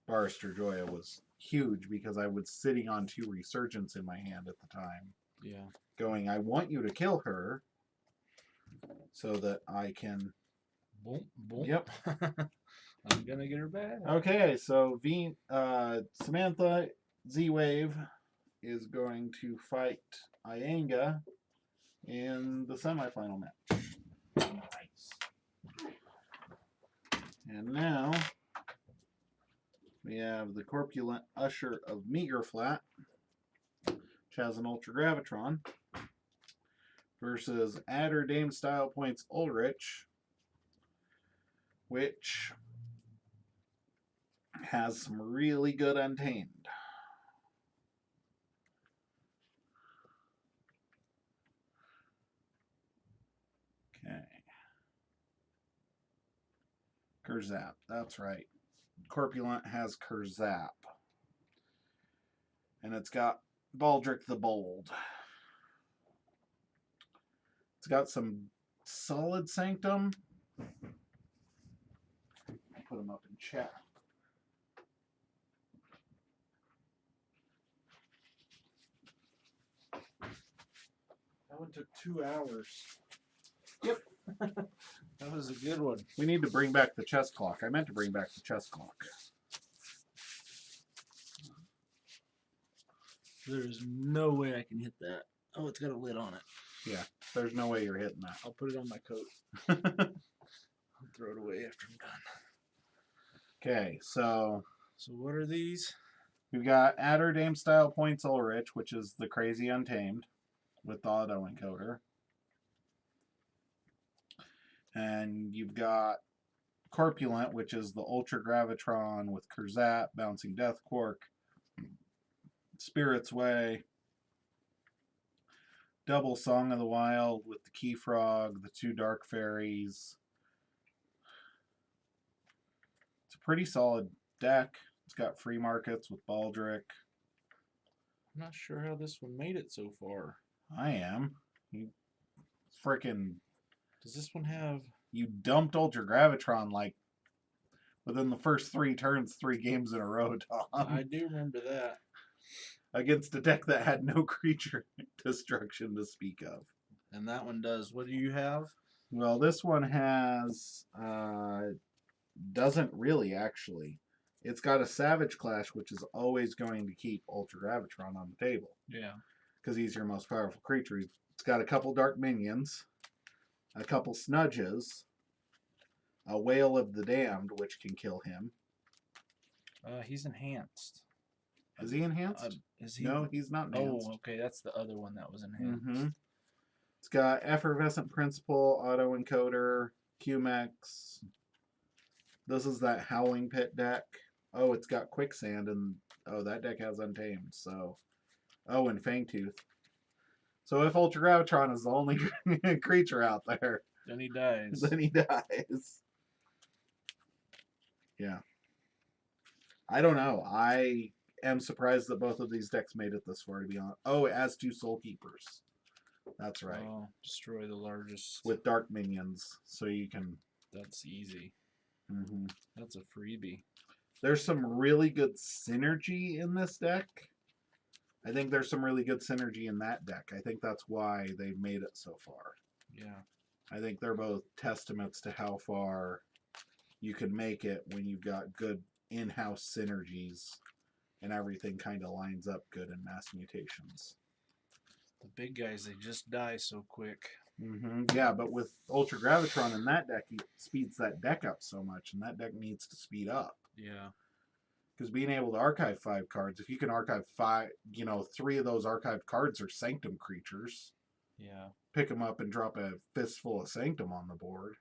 Barrister Joya was huge because I was sitting on 2 Resurgence in my hand at the time. Yeah. Going, I want you to kill her so that I can... Boom, boom. Yep. I'm gonna get her back. Okay, so Samantha Z-Wave is going to fight Ianga in the semifinal match. Nice. And now we have the Corpulent Usher of Meagerflat, which has an Ultra Gravitron, versus Adder Dame Style Points Ullrich, which has some really good Untamed. Okay. Kurzap, that's right. Corpulent has Kurzap. And it's got Baldric the Bold. It's got some solid Sanctum. I'll put them up in chat. That one took 2 hours. Yep. That was a good one. We need to bring back the chess clock. I meant to bring back the chess clock. There's no way I can hit that. Oh, it's got a lid on it. Yeah, there's no way you're hitting that. I'll put it on my coat. I'll throw it away after I'm done. Okay, so what are these? we've got Adder Dame Style Points Ullrich, which is the crazy Untamed with the auto encoder. And you've got Corpulent, which is the Ultra Gravitron with Kurzap, Bouncing Death Quark, Spirit's Way, double Song of the Wild with the Key Frog, the 2 Dark Fairies. It's a pretty solid deck. It's got free markets with Baldric. I'm not sure how this one made it so far. I am. You freaking... Does this one have... You dumped Ultra Gravitron like within the first 3 turns, 3 games in a row, Tom. I do remember that. Against a deck that had no creature destruction to speak of. And that one does. What do you have? Well, this one has... doesn't really, actually. It's got a Savage Clash, which is always going to keep Ultra Gravitron on the table. Yeah. Because he's your most powerful creature. It's got a couple Dark Minions, a couple Snudges, a Whale of the Damned, which can kill him. He's enhanced. Is he enhanced? Is he? No, he's not enhanced. Oh, okay. That's the other one that was enhanced. Mm-hmm. It's got Effervescent Principle, Auto Encoder, QMX. This is that Howling Pit deck. Oh, it's got Quicksand, and oh, that deck has Untamed. So, oh, and Fangtooth. So if Ultra Gravitron is the only creature out there, then he dies. Then he dies. Yeah. I don't know. I am surprised that both of these decks made it this far, to be honest. Oh, it has 2 Soul Keepers. That's right. Oh, destroy the largest. With Dark Minions, so you can... That's easy. Mm-hmm. That's a freebie. There's some really good synergy in this deck. I think there's some really good synergy in that deck. I think that's why they've made it so far. Yeah. I think they're both testaments to how far you can make it when you've got good in-house synergies and everything kind of lines up good in mass mutations. The big guys, they just die so quick. Mm-hmm. Yeah, but with Ultra Gravitron in that deck, he speeds that deck up so much, and that deck needs to speed up. Yeah. Because being able to archive 5 cards, if you can archive 5, 3 of those archived cards are Sanctum creatures. Yeah. Pick them up and drop a fistful of Sanctum on the board.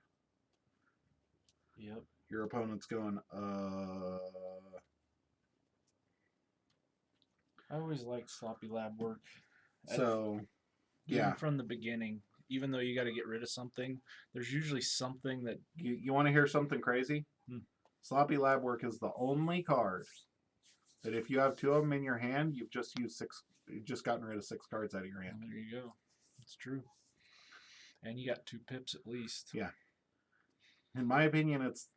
Yep. Your opponent's going, I always like sloppy lab work. So, Even yeah. from the beginning, even though you got to get rid of something, there's usually something that... You want to hear something crazy? Sloppy Lab Work is the only card that if you have 2 of them in your hand, you've just gotten rid of 6 cards out of your hand. There you go. That's true. And you got 2 pips at least. Yeah. In my opinion, it's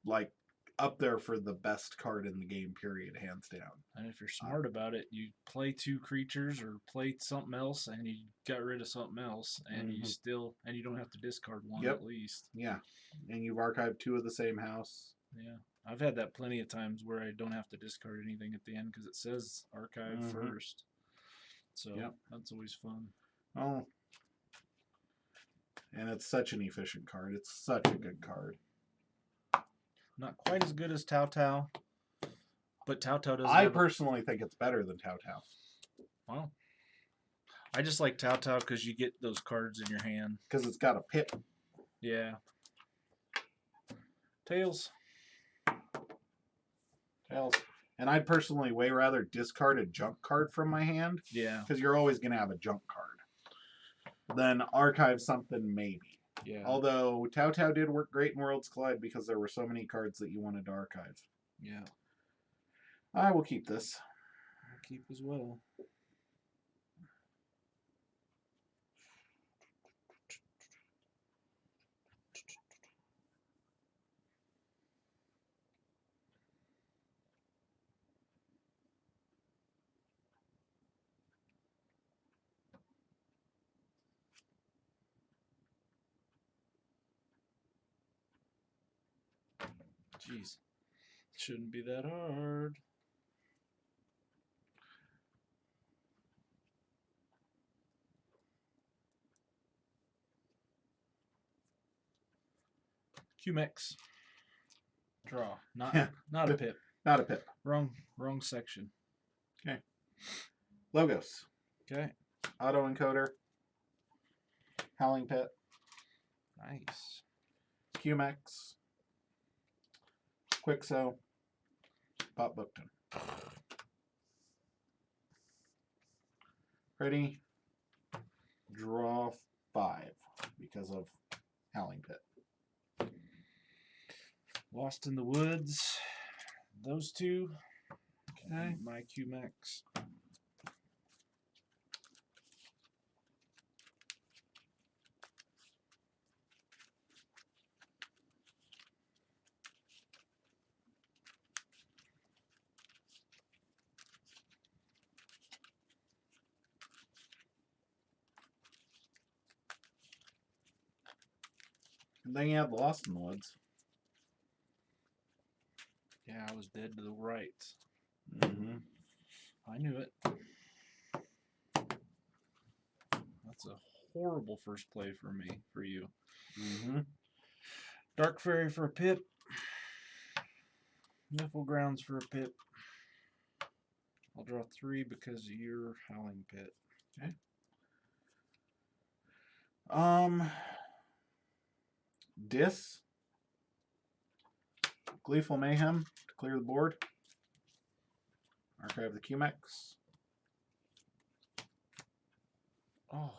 like up there for the best card in the game, period, hands down. And if you're smart about it, you play 2 creatures or play something else, and you got rid of something else, and you don't have to discard 1 at least. Yeah. And you've archived 2 of the same house. Yeah. I've had that plenty of times where I don't have to discard anything at the end because it says archive first. So that's always fun. Oh, And it's such an efficient card. It's such a good card. Not quite as good as Tao Tao, but Tao Tao doesn't. I personally think it's better than Tao Tao. Wow. I just like Tao Tao because you get those cards in your hand. Because it's got a pip. Yeah. Tails. Tails. And I'd personally way rather discard a junk card from my hand. Yeah. Because you're always going to have a junk card. Than archive something maybe. Yeah. Although Tao Tao did work great in Worlds Collide because there were so many cards that you wanted to archive. Yeah. I will keep this. I'll keep as well. Jeez. Shouldn't be that hard. QMX. Draw. Not a pip. Not a pip. Wrong section. Okay. Logos. Okay. Autoencoder. Howling Pit. Nice. QMX. Quixo. Pop Bookton. Ready? Draw 5 because of Howling Pit. Lost in the Woods. Those two. Okay. My QMX. And then you have Lost in the Woods. Yeah, I was dead to the right. Mm-hmm. I knew it. That's a horrible first play for you. Mm-hmm. Dark Fairy for a pip. Niffle Grounds for a pip. I'll draw 3 because of your Howling Pit. Okay. Dis. Gleeful Mayhem to clear the board. Archive the QMX. Oh.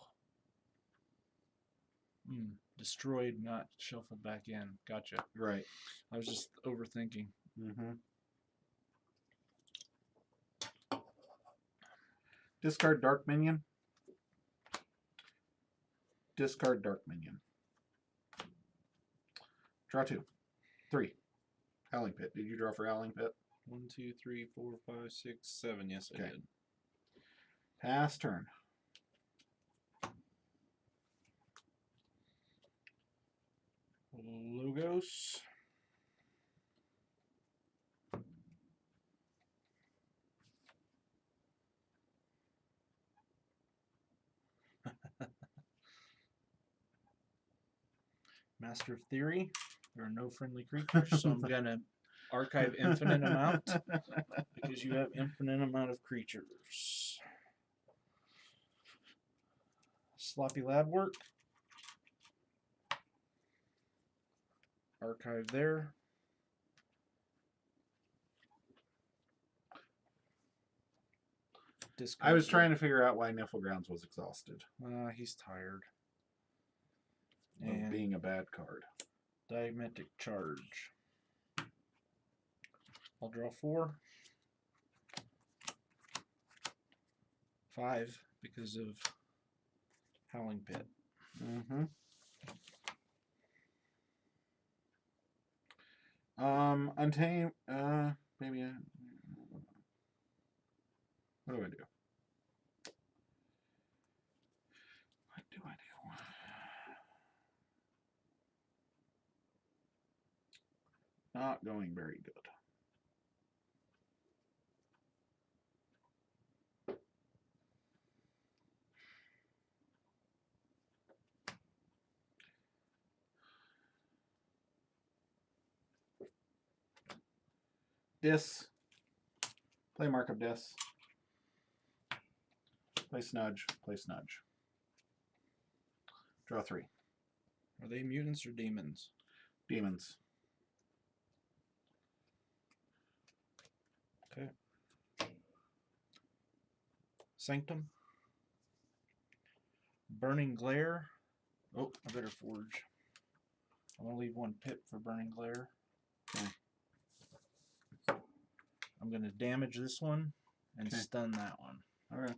Destroyed, not shuffled back in. Gotcha. Right. I was just overthinking. Mm-hmm. Discard Dark Minion. Discard Dark Minion. Draw 2. 3. Howling Pit. Did you draw for Howling Pit? 1, 2, 3, 4, 5, 6, 7. Yes, I did. Pass turn. Logos. Master of Theory. There are no friendly creatures, so I'm gonna archive infinite amount because you have infinite amount of creatures. Sloppy Lab Work. Archive there. I was trying to figure out why Nifflegrounds was exhausted. He's tired. Of being a bad card. Diametric Charge. I'll draw 4. 5 because of Howling Pit. Mm-hmm. Untamed, maybe what do I do? What do I do? Not going very good. Dis. Play Mark of Dis. Play Snudge. Play Snudge. Draw 3. Are they mutants or demons? Demons. Okay. Sanctum. Burning Glare. Oh, I better forge. I'm going to leave 1 pip for Burning Glare. Okay. I'm going to damage this one and Okay. stun that one. Alright.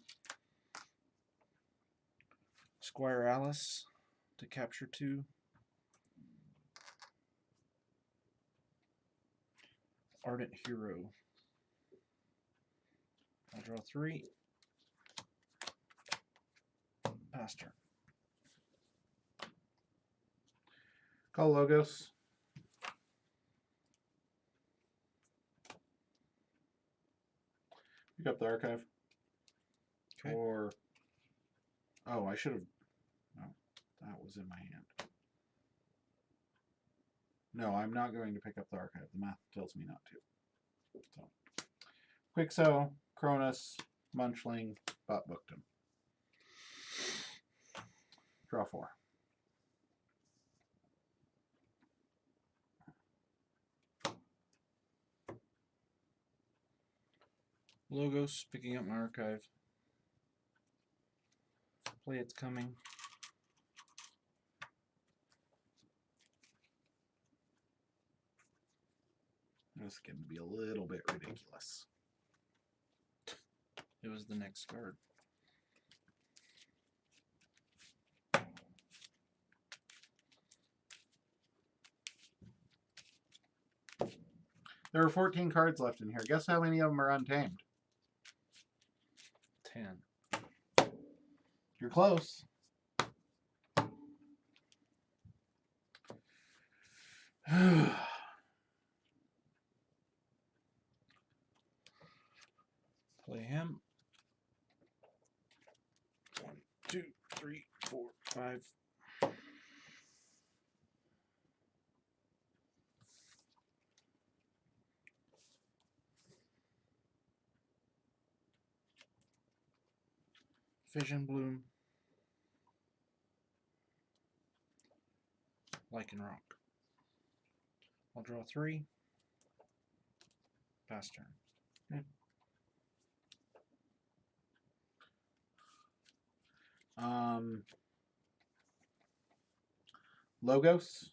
Squire Alice to capture 2. Ardent Hero. I'll draw 3. Pass turn. Call Logos. Pick up the archive. Okay. Or, oh, I should have, no, that was in my hand. No, I'm not going to pick up the archive. The math tells me not to. So, Quixo, Cronus, Munchling, Bot booked him. Draw 4. Logos, picking up my archive. Play It's Coming. This is getting to be a little bit ridiculous. It was the next card. There are 14 cards left in here. Guess how many of them are untamed? 10. You're close. Play him. 1, 2, 3, 4, 5. Fission Bloom. Lichen Rock. I'll draw 3. Pass turn. Okay. Logos.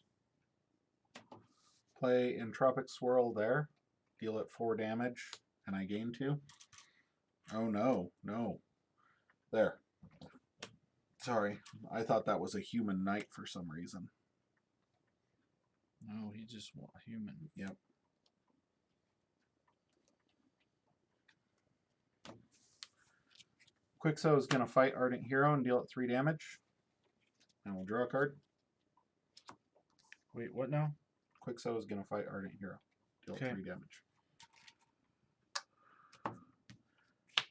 Play Entropic Swirl there. Deal it 4 damage, and I gain 2. Oh no, no. There. Sorry, I thought that was a human knight for some reason. No, he just want human. Yep. Quixo is going to fight Ardent Hero and deal it 3 damage. And we'll draw a card. Wait, what now? Quixo is going to fight Ardent Hero. Deal Okay. 3 damage.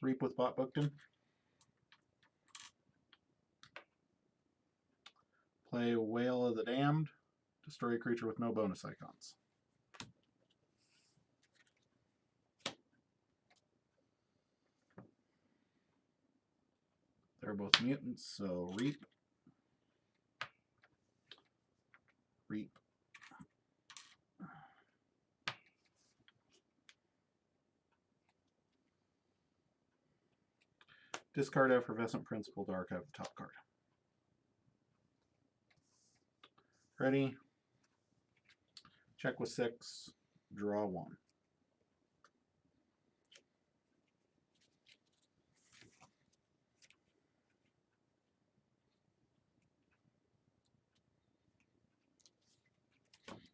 Reap with Bot Bookton. Play Whale of the Damned. Destroy a creature with no bonus icons. They're both mutants, so Reap. Reap. Discard Effervescent Principle to archive the top card. Ready? Check with 6. Draw 1.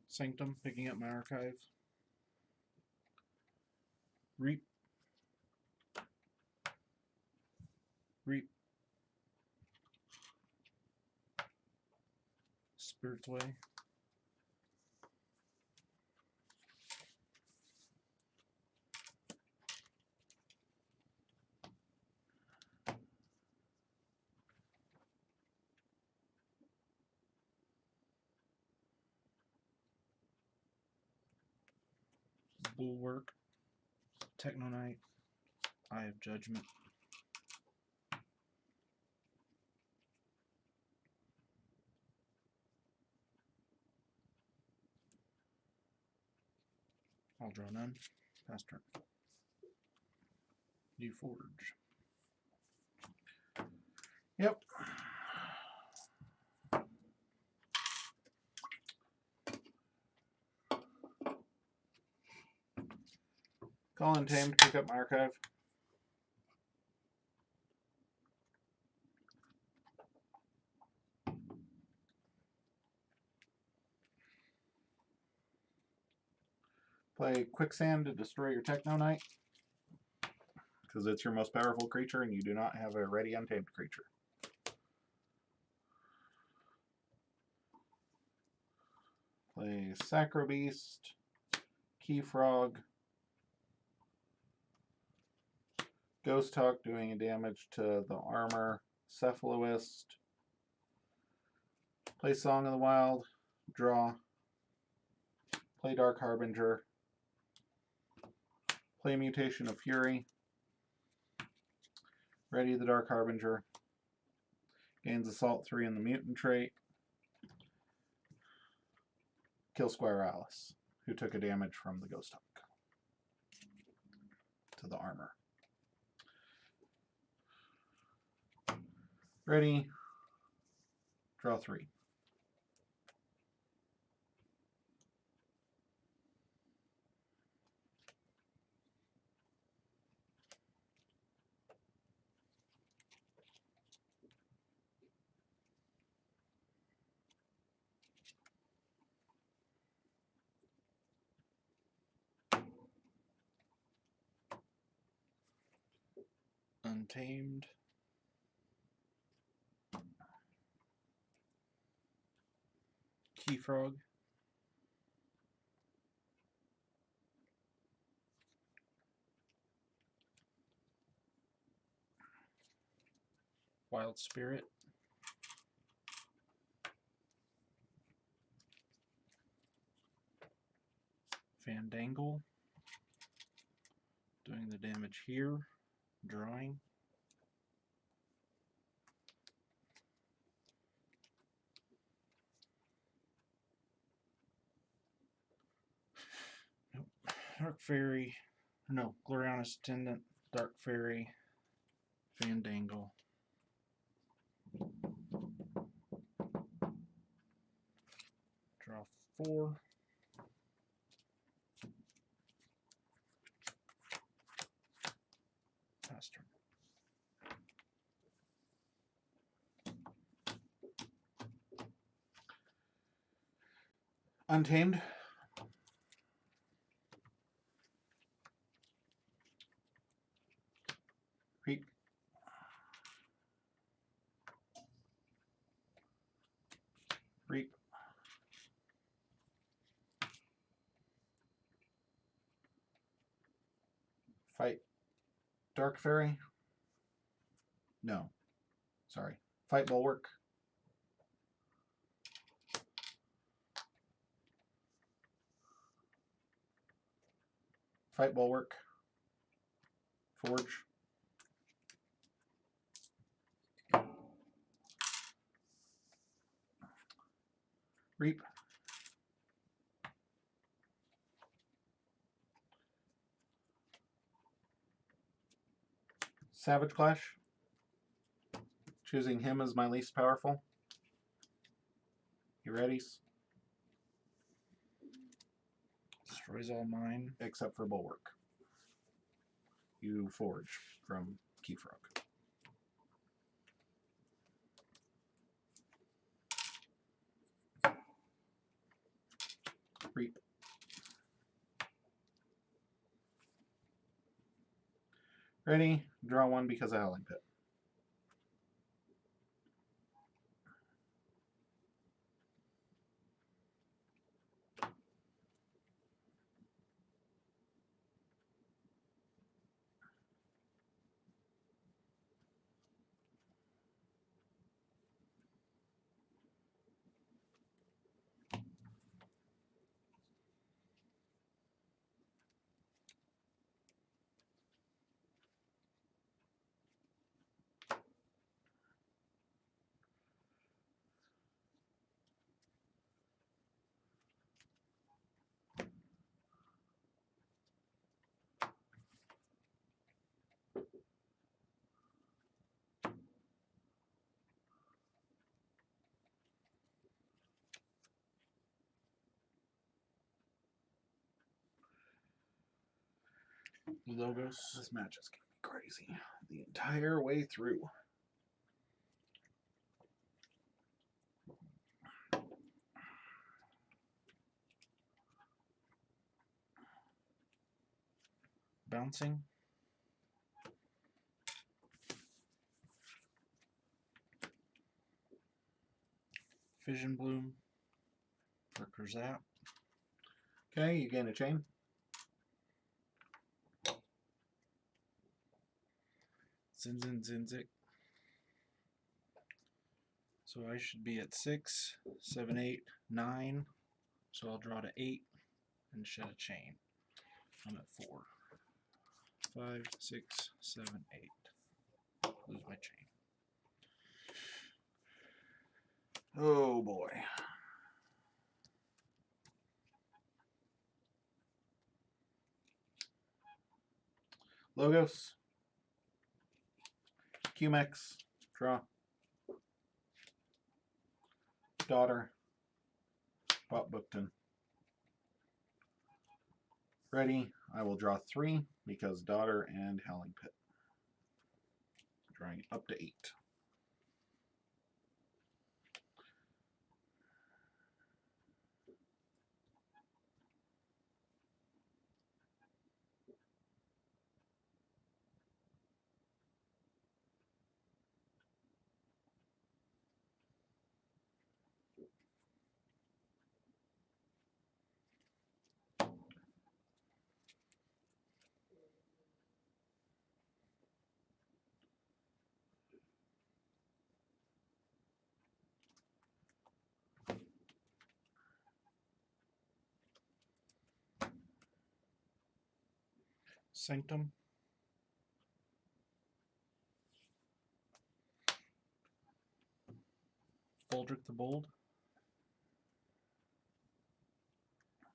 Sanctum, picking up my archive. Reap. Reap. Spirit's Way. Bulwark. Technonite, Eye of Judgment. I'll draw none. Pass turn. New Forge. Yep. Call Untamed, pick up my archive. Play Quicksand to destroy your Technonite, because it's your most powerful creature and you do not have a ready Untamed creature. Play Sacro Beast, Key Frog, Ghost Hawk doing damage to the armor, Cephaloist, play Song of the Wild, draw, play Dark Harbinger, play Mutation of Fury, ready the Dark Harbinger, gains Assault 3 in the mutant trait, kill Squire Alice, who took a damage from the Ghost Hawk to the armor. Ready, draw 3. Untamed. Key Frog. Wild Spirit. Fandangle. Doing the damage here. Drawing. Nope. Dark Fairy. No, Gloriana's Attendant. Dark Fairy. Fandangle. Draw 4. Pass turn. Untamed. Reap. Reap. Fight Dark Fairy. No. Sorry. Fight Bulwark. Fight Bulwark. Forge. Reap. Savage Clash. Choosing him as my least powerful. You ready? Destroys all mine. Except for Bulwark. You forge from Keyfrog. Reap. Ready? Draw 1 because of Howling Pit. Logos. This match is going to be crazy the entire way through. Bouncing. Fission Bloom. For Kurzap. Okay, you gain a chain. Zinzin Zinzik. So I should be at 6, 7, 8, 9. So I'll draw to 8 and shed a chain. I'm at 4, 5, 6, 7, 8. Lose my chain. Oh boy. Logos. QMX. Draw. Daughter. Bookton. Ready. I will draw 3 because Daughter and Howling Pit. Drawing up to 8. Sanctum. Ullrich the Bold.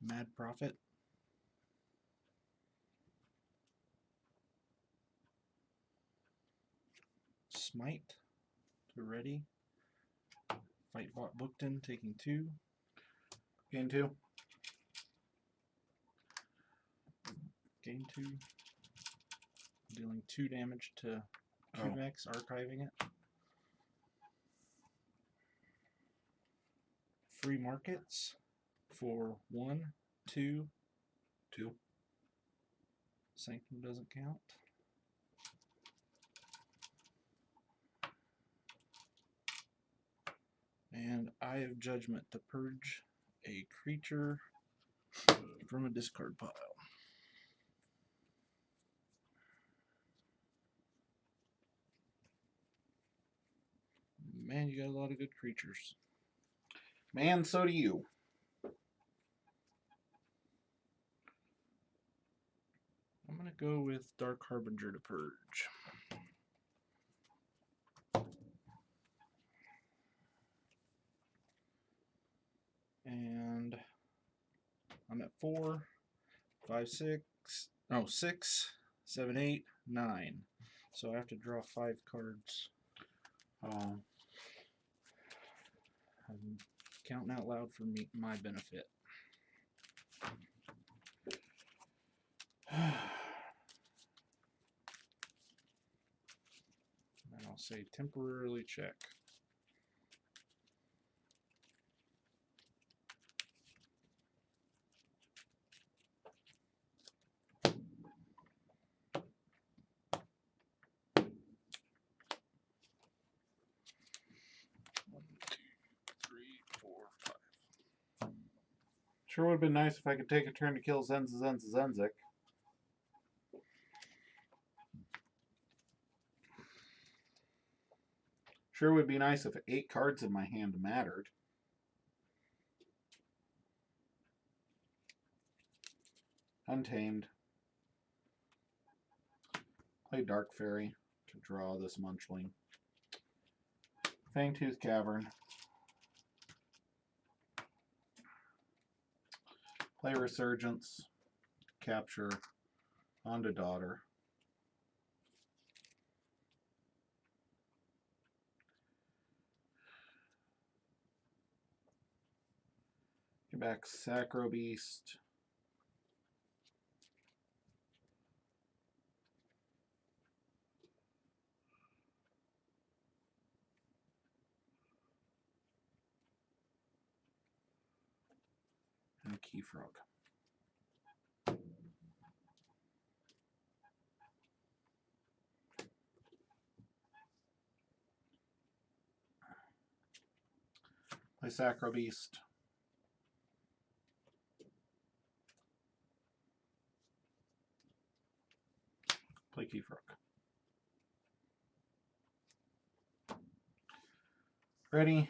Mad Prophet. Smite to ready. Fightbot Bookton taking 2. Gain 2. Gain 2. Dealing 2 damage to QMX, archiving it. Free markets for 1, 2. 2. Sanctum doesn't count. And Eye of Judgment to purge a creature from a discard pile. Man, you got a lot of good creatures. Man, so do you. I'm going to go with Dark Harbinger to purge. And I'm at 4, 5, 6, no, 6, 7, 8, 9. So I have to draw 5 cards. I'm counting out loud for me, my benefit. And I'll say temporarily check. Sure would have been nice if I could take a turn to kill Zenzik. Sure would be nice if 8 cards in my hand mattered. Untamed. Play Dark Fairy to draw this Munchling. Fangtooth Cavern. Play Resurgence. Capture. Onto Daughter. Bring back Sacro Beast. And a Key Frog. Play Sacro Beast. Play Key Frog. Ready?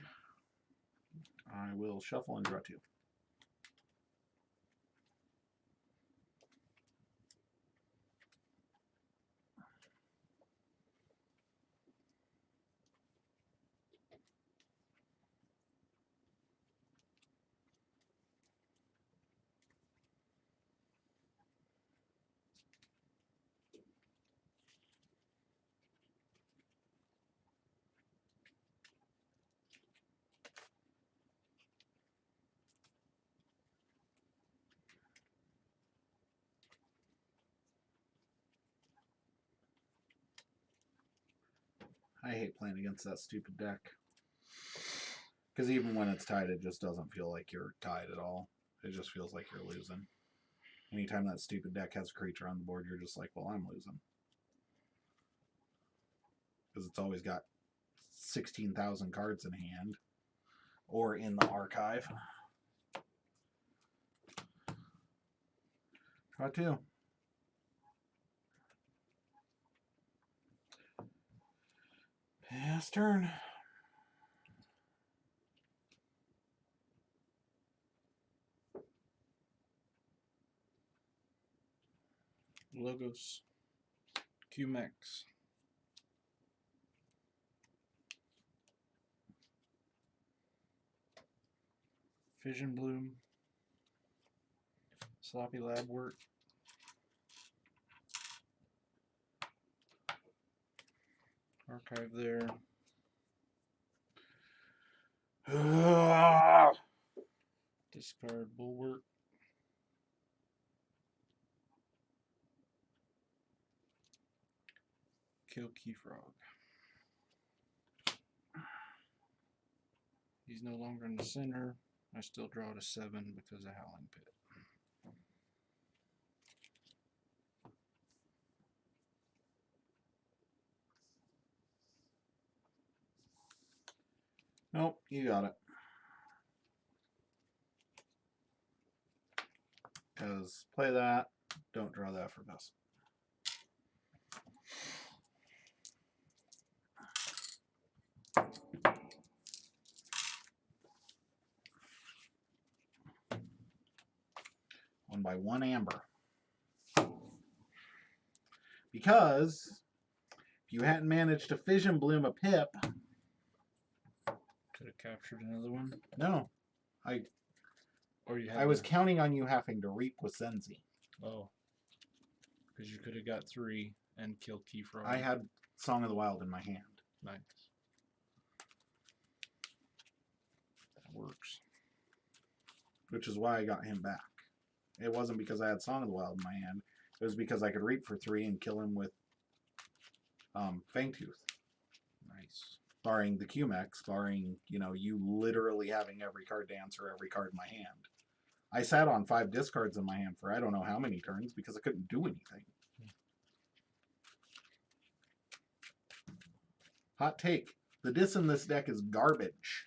I will shuffle and draw 2. I hate playing against that stupid deck. Because even when it's tied, it just doesn't feel like you're tied at all. It just feels like you're losing. Anytime that stupid deck has a creature on the board, you're just like, well, I'm losing. Because it's always got 16,000 cards in hand. Or in the archive. Draw 2. Pass turn. Logos. QMX. Fission Bloom. Sloppy Lab Work. Archive there. Discard Bulwark. Kill Key Frog. He's no longer in the center. I still draw to 7 because of Howling Pit. Nope, you got it. Because play that, don't draw that for Vessel. Won by 1 amber. Because if you hadn't managed to Fission Bloom a Pip, could have captured another one. No, I was counting on you having to reap with Zenzi. Oh, because you could have got 3 and killed Key Frog. I had Song of the Wild in my hand. Nice. That works. Which is why I got him back. It wasn't because I had Song of the Wild in my hand. It was because I could reap for 3 and kill him with Fangtooth. Nice. Barring the QMX, barring, you literally having every card to answer every card in my hand. I sat on 5 discards in my hand for I don't know how many turns because I couldn't do anything. Hot take. The dis in this deck is garbage.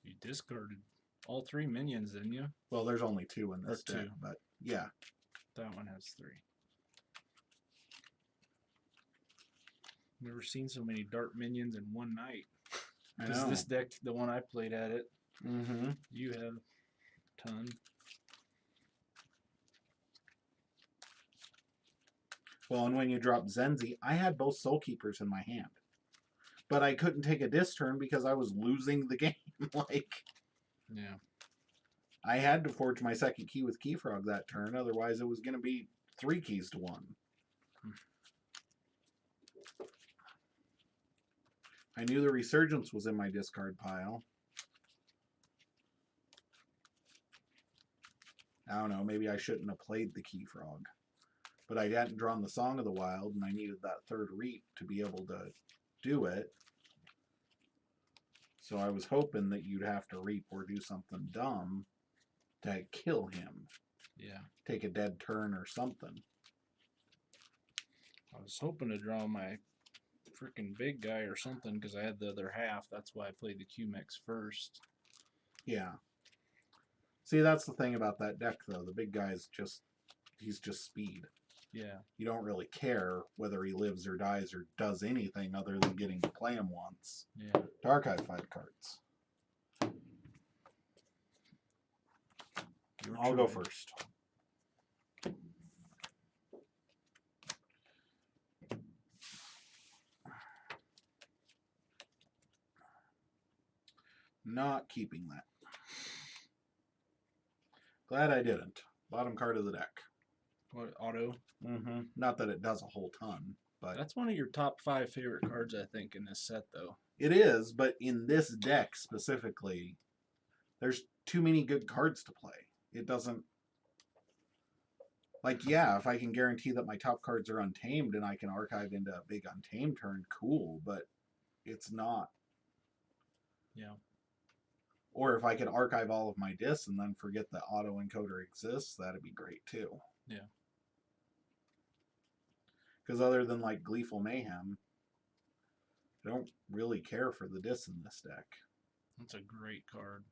You discarded all 3 minions, didn't you? Well, there's only 2 in this Or 2. deck, but yeah. That one has 3. Never seen so many dart minions in one night. Because this deck, the one I played at it, you have a ton. Well, and when you drop Zenzi, I had both Soul Keepers in my hand. But I couldn't take a dis turn because I was losing the game. Yeah. I had to forge my second key with Key Frog that turn, otherwise it was going to be 3 keys to 1. I knew the Resurgence was in my discard pile. I don't know, maybe I shouldn't have played the Key Frog. But I hadn't drawn the Song of the Wild, and I needed that third Reap to be able to do it. So I was hoping that you'd have to Reap or do something dumb to kill him. Yeah. Take a dead turn or something. I was hoping to draw my freaking big guy or something because I had the other half. That's why I played the Q-Mix first. Yeah. See, that's the thing about that deck, though. The big guy's just, he's just speed. Yeah. You don't really care whether he lives or dies or does anything other than getting to play him once. Yeah. To archive 5 cards. I'll go first. Not keeping that. Glad I didn't. Bottom card of the deck. What, auto? Mm-hmm. Not that it does a whole ton, but That's one of your top 5 favorite cards, I think, in this set, though. it is, but in this deck specifically, there's too many good cards to play. It doesn't... Like, yeah, if I can guarantee that my top cards are untamed and I can archive into a big untamed turn, cool, but it's not. Yeah. Or if I could archive all of my discs and then forget that auto encoder exists, that'd be great too. Yeah. Because other than like Gleeful Mayhem, I don't really care for the discs in this deck. That's a great card.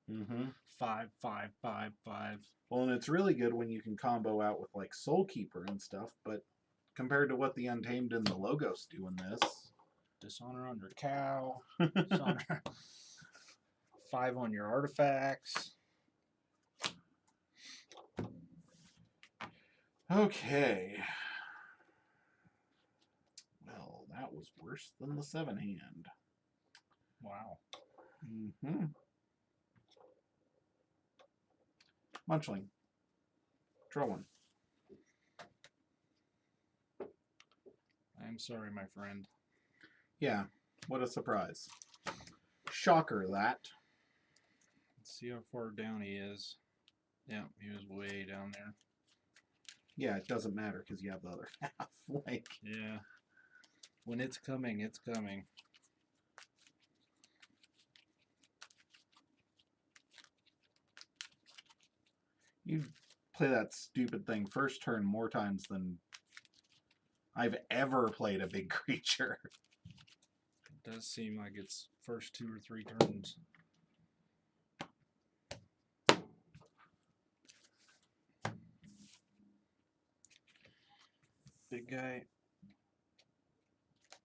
Mm-hmm. 5, 5, 5, 5. Well, and it's really good when you can combo out with like Soulkeeper and stuff, but compared to what the Untamed and the Logos do in this... Dishonor on your cow. Dishonor. 5 on your artifacts. Okay. Well, that was worse than the 7-hand. Wow. Mm-hmm. Munchling. Draw one. I'm sorry, my friend. Yeah, what a surprise. Shocker, that. Let's see how far down he is. Yeah, he was way down there. Yeah, it doesn't matter because you have the other half. Like, yeah. When it's coming, it's coming. you play that stupid thing first turn more times than I've ever played a big creature. It does seem like it's first 2 or 3 turns. Big guy.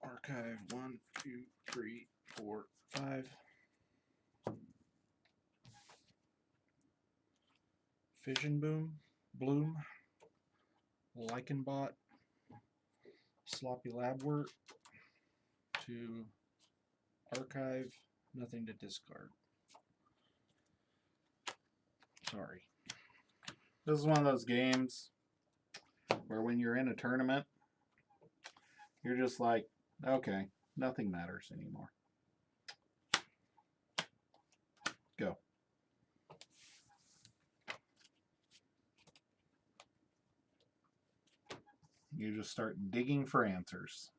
Archive 1, 2, 3, 4, 5. Fission Bloom. Lycanbot. Sloppy Lab Work. To archive. Nothing to discard. Sorry. This is one of those games where when you're in a tournament, you're just like, okay, nothing matters anymore. Go. You just start digging for answers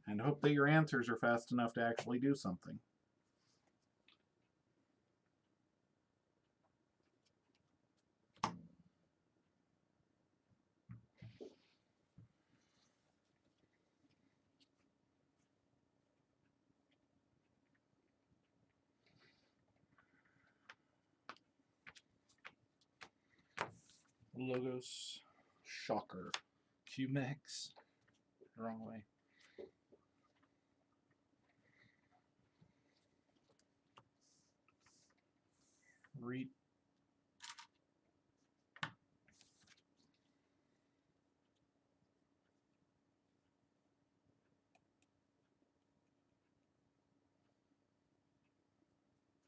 and hope that your answers are fast enough to actually do something. Logos. Shocker. Q-Max. Wrong way. Reap.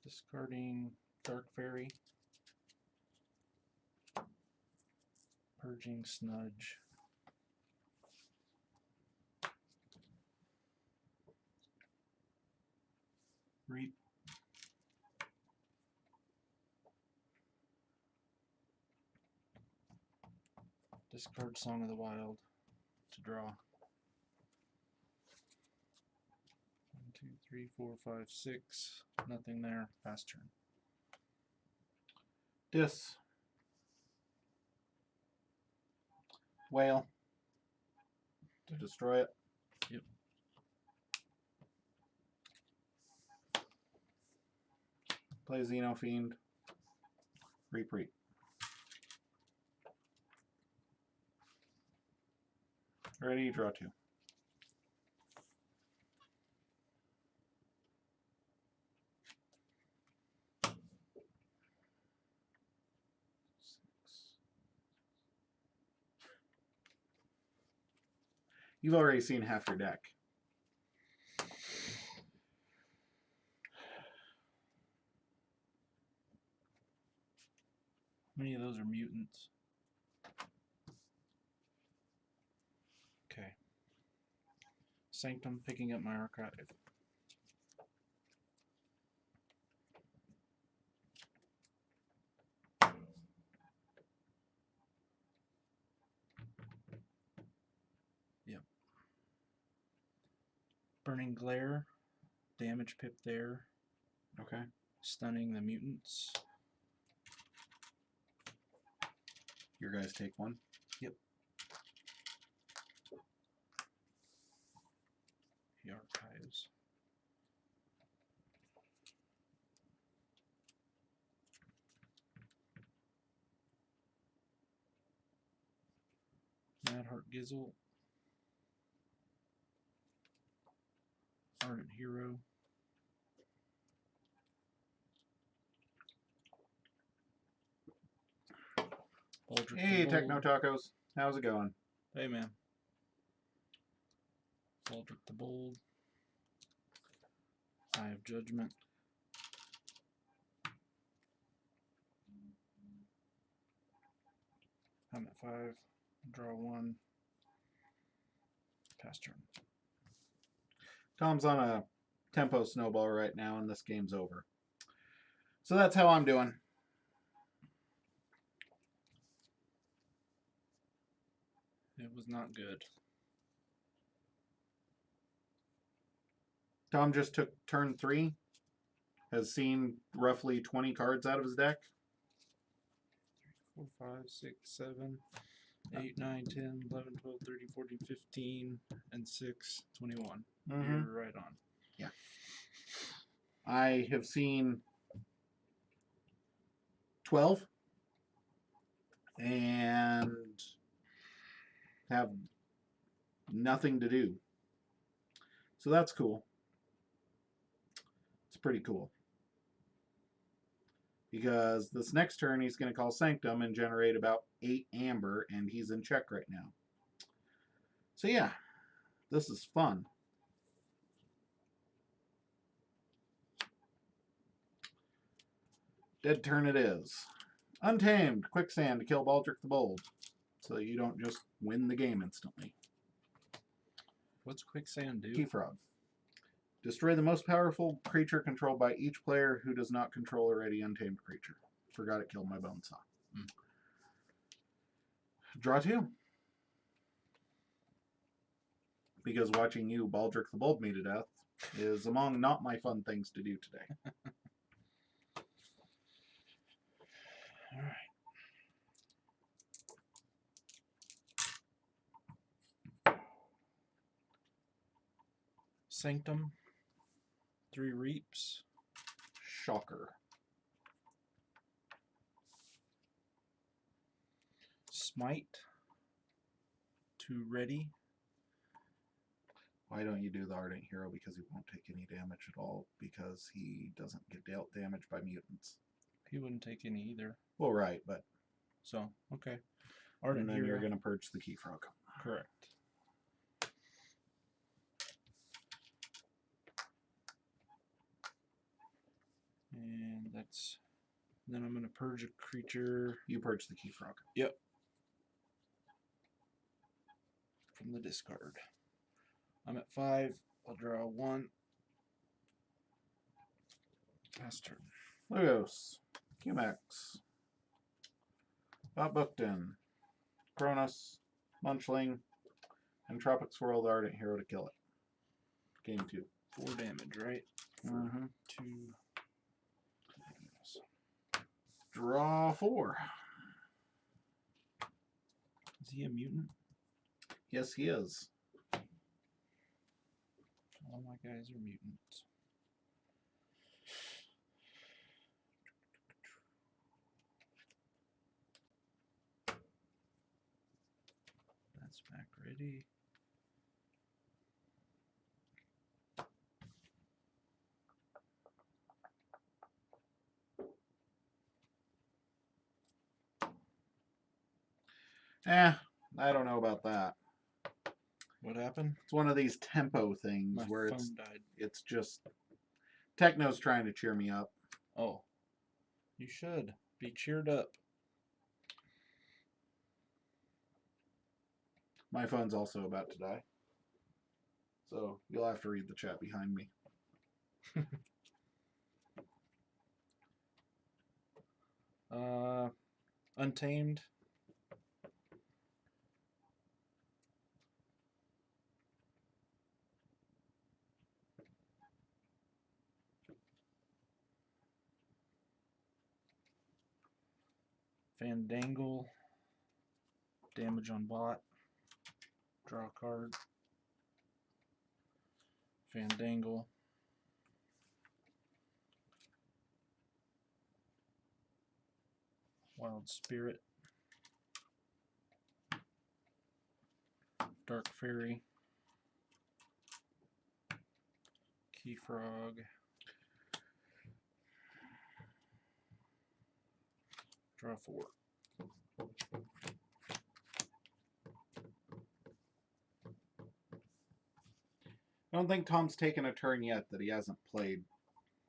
Discarding Dark Fairy. Purging Snudge. Reap. Discard Song of the Wild to draw. 1, 2, 3, 4, 5, 6. Nothing there. Pass turn. Dis. Whale. To destroy it. Yep. Play Xenofiend. Reprete. Ready, draw 2. You've already seen half your deck. How many of those are mutants? Okay. Sanctum, picking up my archive. Yep. Burning Glare, damage pip there. Okay. Stunning the mutants. Your guys take 1. Yep. The archives. Madheart Gizzle. Ardent Hero. Ullrich Hey, the Techno Bold. Tacos. How's it going? Hey, man. Ullrich the Bold. Eye of Judgment. I'm at 5. Draw 1. Pass turn. Tom's on a tempo snowball right now, and this game's over. So that's how I'm doing. It was not good. Tom just took turn 3. Has seen roughly 20 cards out of his deck. 4, 5, 6, 7, 8, 9, 10, 11, 12, 13, 14, 15, and 6, 21. You're right on. Yeah. I have seen 12 and have nothing to do. So that's cool. It's pretty cool. Because this next turn he's going to call Sanctum and generate about 8 amber, and he's in check right now. So yeah, this is fun. Dead turn it is. Untamed, Quicksand to kill Ullrich the Bold, so that you don't just win the game instantly. What's Quicksand do? Keyfrog. Destroy the most powerful creature controlled by each player who does not control already untamed creature. Forgot it killed my Bonesaw. Draw 2. Because watching you Ullrich the Bold me to death is among not my fun things to do today. All right. Sanctum. 3 Reaps. Shocker. Smite. 2 Ready. Why don't you do the Ardent Hero? Because he won't take any damage at all, because he doesn't get dealt damage by mutants. He wouldn't take any either. Well, right, but... So, okay. Ardent and then Hero. You're going to purge the Keyfrog. Correct. And that's... Then I'm going to purge a creature. You purge the Keyfrog. Yep. From the discard. I'm at 5. I'll draw 1. Pass turn. Logos. QMax. Bob Bookton. Kronos, Munchling, and Tropic Swirl the Ardent Hero to kill it. Game 2. 4 damage, right? Mm-hmm. 2. Draw 4. Is he a mutant? Yes, he is. All my guys are mutants. That's back ready. I don't know about that. What happened? It's one of these tempo things My where phone died. it's just Techno's trying to cheer me up. Oh, you should be cheered up. My phone's also about to die. So you'll have to read the chat behind me. Untamed. Fandangle. Damage on bot. Draw a card. Fandangle. Wild Spirit. Dark Fairy. Keyfrog. Draw 4. I don't think Tom's taken a turn yet that he hasn't played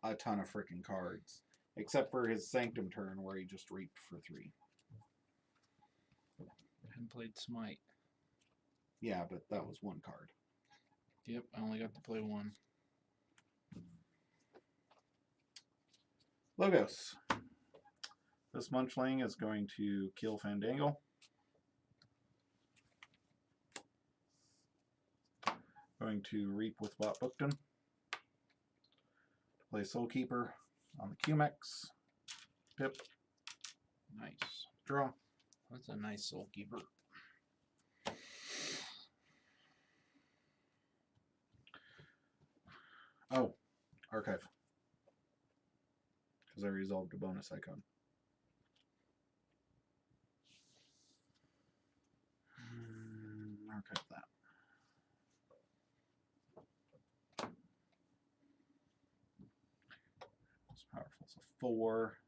a ton of freaking cards. Except for his Sanctum turn where he just reaped for 3. And played Smite. Yeah, but that was 1 card. Yep, I only got to play 1. Logos. This Munchling is going to kill Fandangle. Going to reap with Bot Bookton. Play Soulkeeper on the QMX. Pip. Nice. Draw. That's a nice Soulkeeper. Oh, Archive. Because I resolved a bonus icon. Archive that. It's powerful. So 4.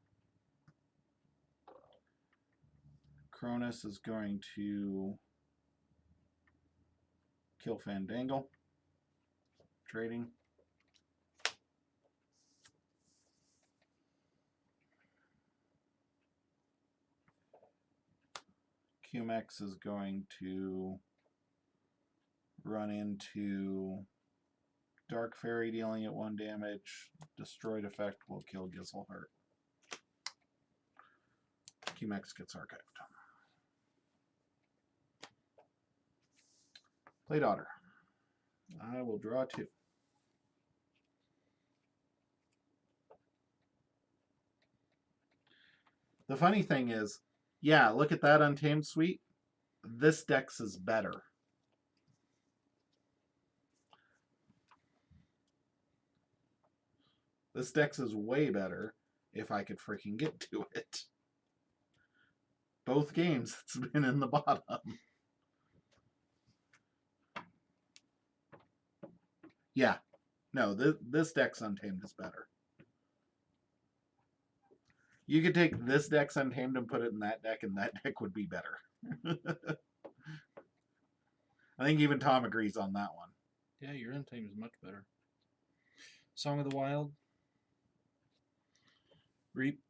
Cronus is going to kill Fandangle. Trading. QMX is going to run into Dark Fairy, dealing it 1 damage. Destroyed effect will kill Gizzleheart. QMX gets archived. Play Daughter. I will draw 2. The funny thing is, yeah, look at that Untamed Suite. This Dex is better. This Dex is way better if I could freaking get to it. Both games, it's been in the bottom. Yeah. No, this Dex Untamed is better. You could take this Dex Untamed and put it in that deck, and that deck would be better. I think even Tom agrees on that one. Yeah, your Untamed is much better. Song of the Wild. Reap.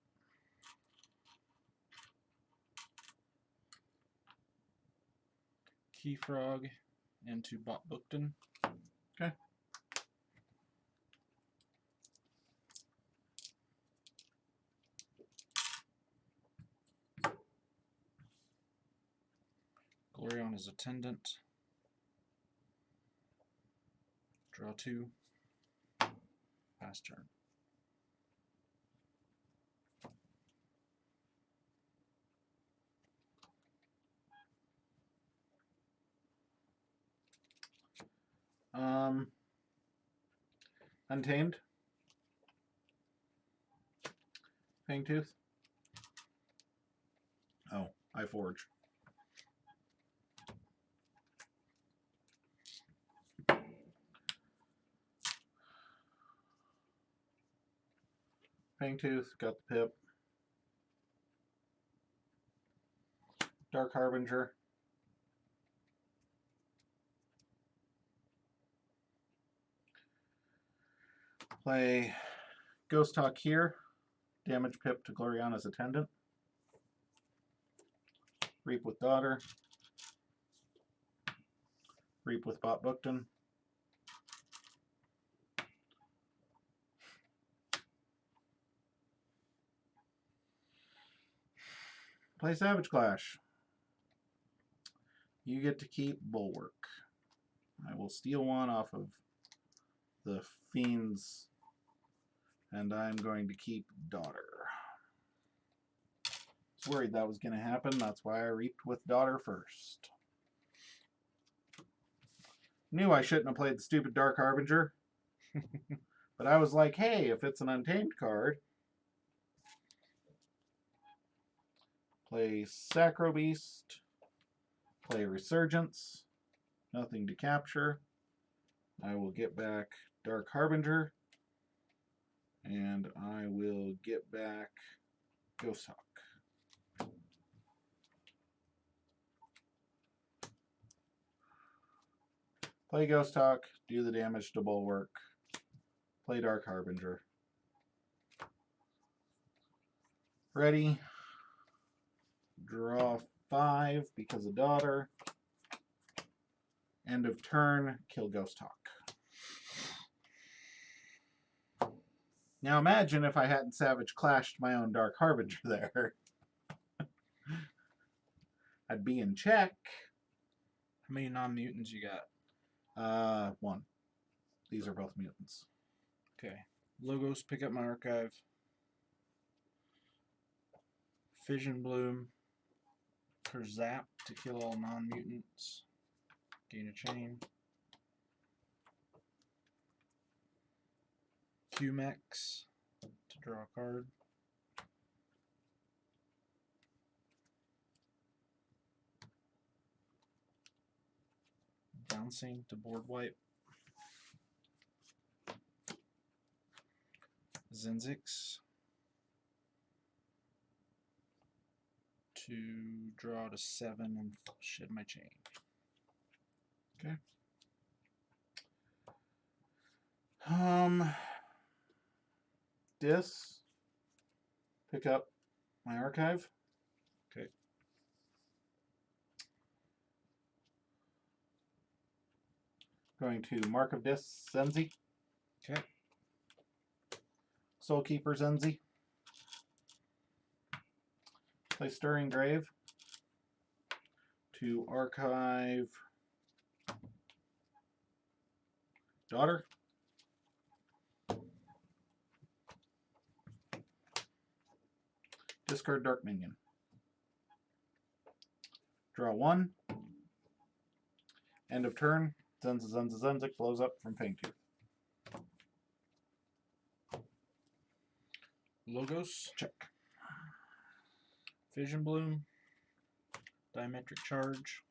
Keyfrog into Bot Bookton. Okay. Glorion as Attendant. Draw 2. Pass turn. Untamed. Fangtooth. Oh, I forge. Fangtooth, got the pip. Dark Harbinger. Play Ghost Talk here. Damage pip to Gloriana's Attendant. Reap with Daughter. Reap with Bot Bookton. Play Savage Clash. You get to keep Bulwark. I will steal one off of the Fiend's, and I'm going to keep Daughter. I was worried that was going to happen. That's why I reaped with Daughter first. Knew I shouldn't have played the stupid Dark Harbinger. But I was like, hey, if it's an Untamed card, play Sacro Beast, play Resurgence, nothing to capture. I will get back Dark Harbinger, and I will get back Ghost Hawk. Play Ghost Hawk, do the damage to Bulwark. Play Dark Harbinger. Ready. Draw 5 because of Daughter. End of turn, kill Ghost Hawk. Now imagine if I hadn't Savage Clashed my own Dark Harbinger there. I'd be in check. How many non-mutants you got? 1. These are both mutants. Okay. Logos, pick up my archive. Fission Bloom. Zap to kill all non-mutants. Gain a chain. Qmex to draw a card. Bouncing to board wipe. Zenzix to draw to 7 and shed my chain. Okay. Pick up my archive. Okay. Going to Mark of Dis, Zenzi. Okay. Soulkeeper Zenzi. Play Stirring Grave to archive Daughter. Discard Dark Minion. Draw 1. End of turn. Zenzik blows up from Fangtooth. Logos. Check. Fission Bloom. Diametric Charge.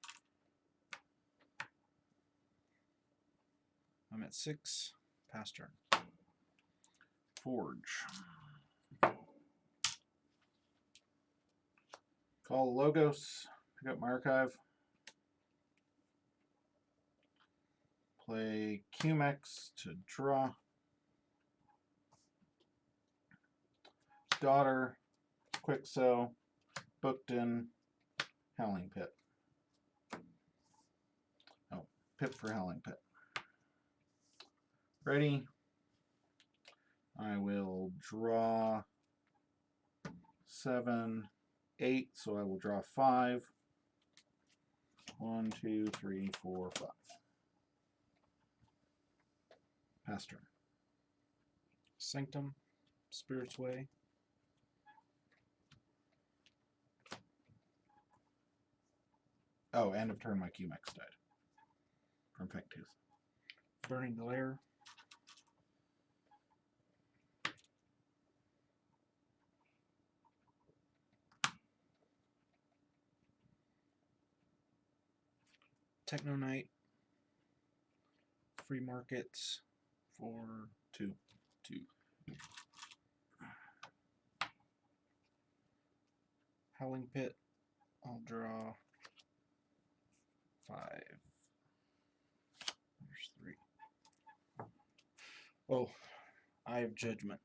I'm at 6. Pass turn. Forge. Call Logos. Pick up my archive. Play Qmex to draw. Daughter. Quixo. Bookton. Howling Pit. Oh, Pip for Howling Pit. Ready. I will draw 7, 8, so I will draw 5. 1, 2, 3, 4, 5. Pass turn. Sanctum, Spirit's Way. Oh, end of turn, my QMX died. From Fecktooth. Burning Glare. Techno Knight. Free Markets for 2. 2. Howling Pit. I'll draw 5. There's 3. Oh, Eye of Judgment.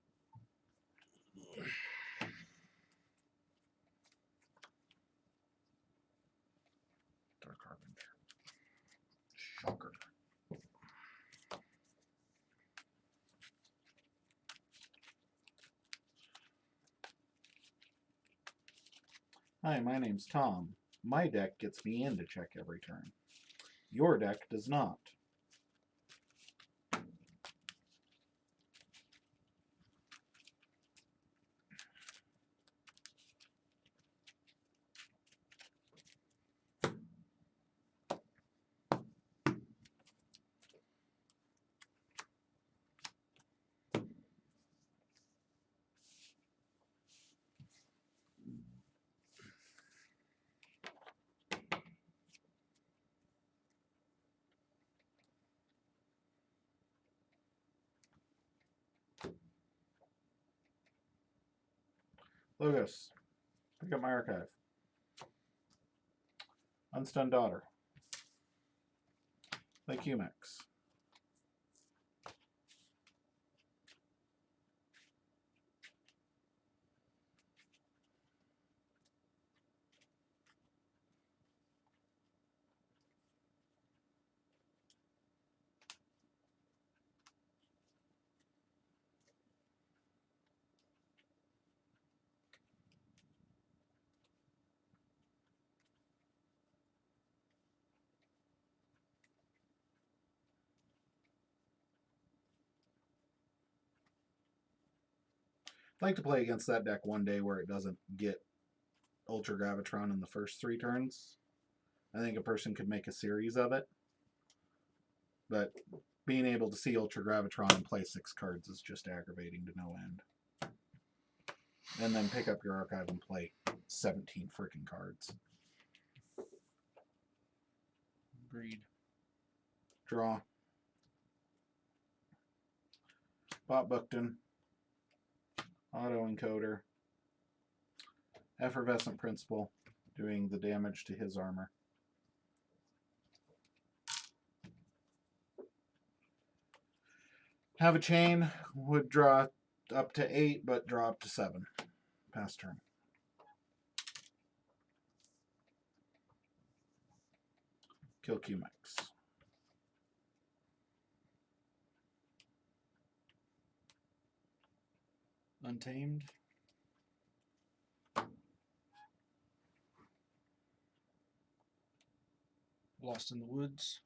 Dark Harbinger. Shocker. Hi, my name's Tom. My deck gets me in to check every turn. Your deck does not. Logos. Pick up my archive. Unstunned Daughter. Play QMX. I'd like to play against that deck one day where it doesn't get Ultra Gravitron in the first 3 turns. I think a person could make a series of it. But being able to see Ultra Gravitron and play 6 cards is just aggravating to no end. And then pick up your archive and play 17 freaking cards. Agreed. Draw. Bob Buckton. Auto-encoder. Effervescent Principle, doing the damage to his armor. Have a chain, would draw up to 8, but draw up to 7. Pass turn. Kill QMX. Untamed. Lost in the Woods.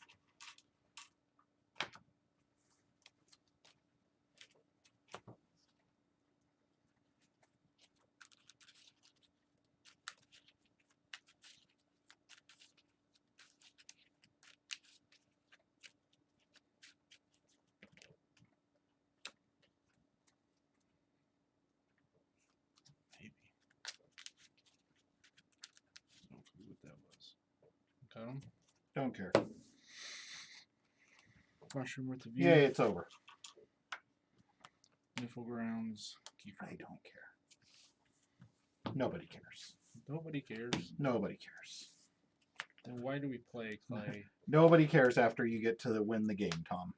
Maybe. Don't know what that was. Got him. Don't care. Mushroom with the View. Yay, it's over. Niffle Grounds. I don't care. Nobody cares. Nobody cares. Nobody cares. Then why do we play, Clay? Nobody cares after you get to win the game, Tom.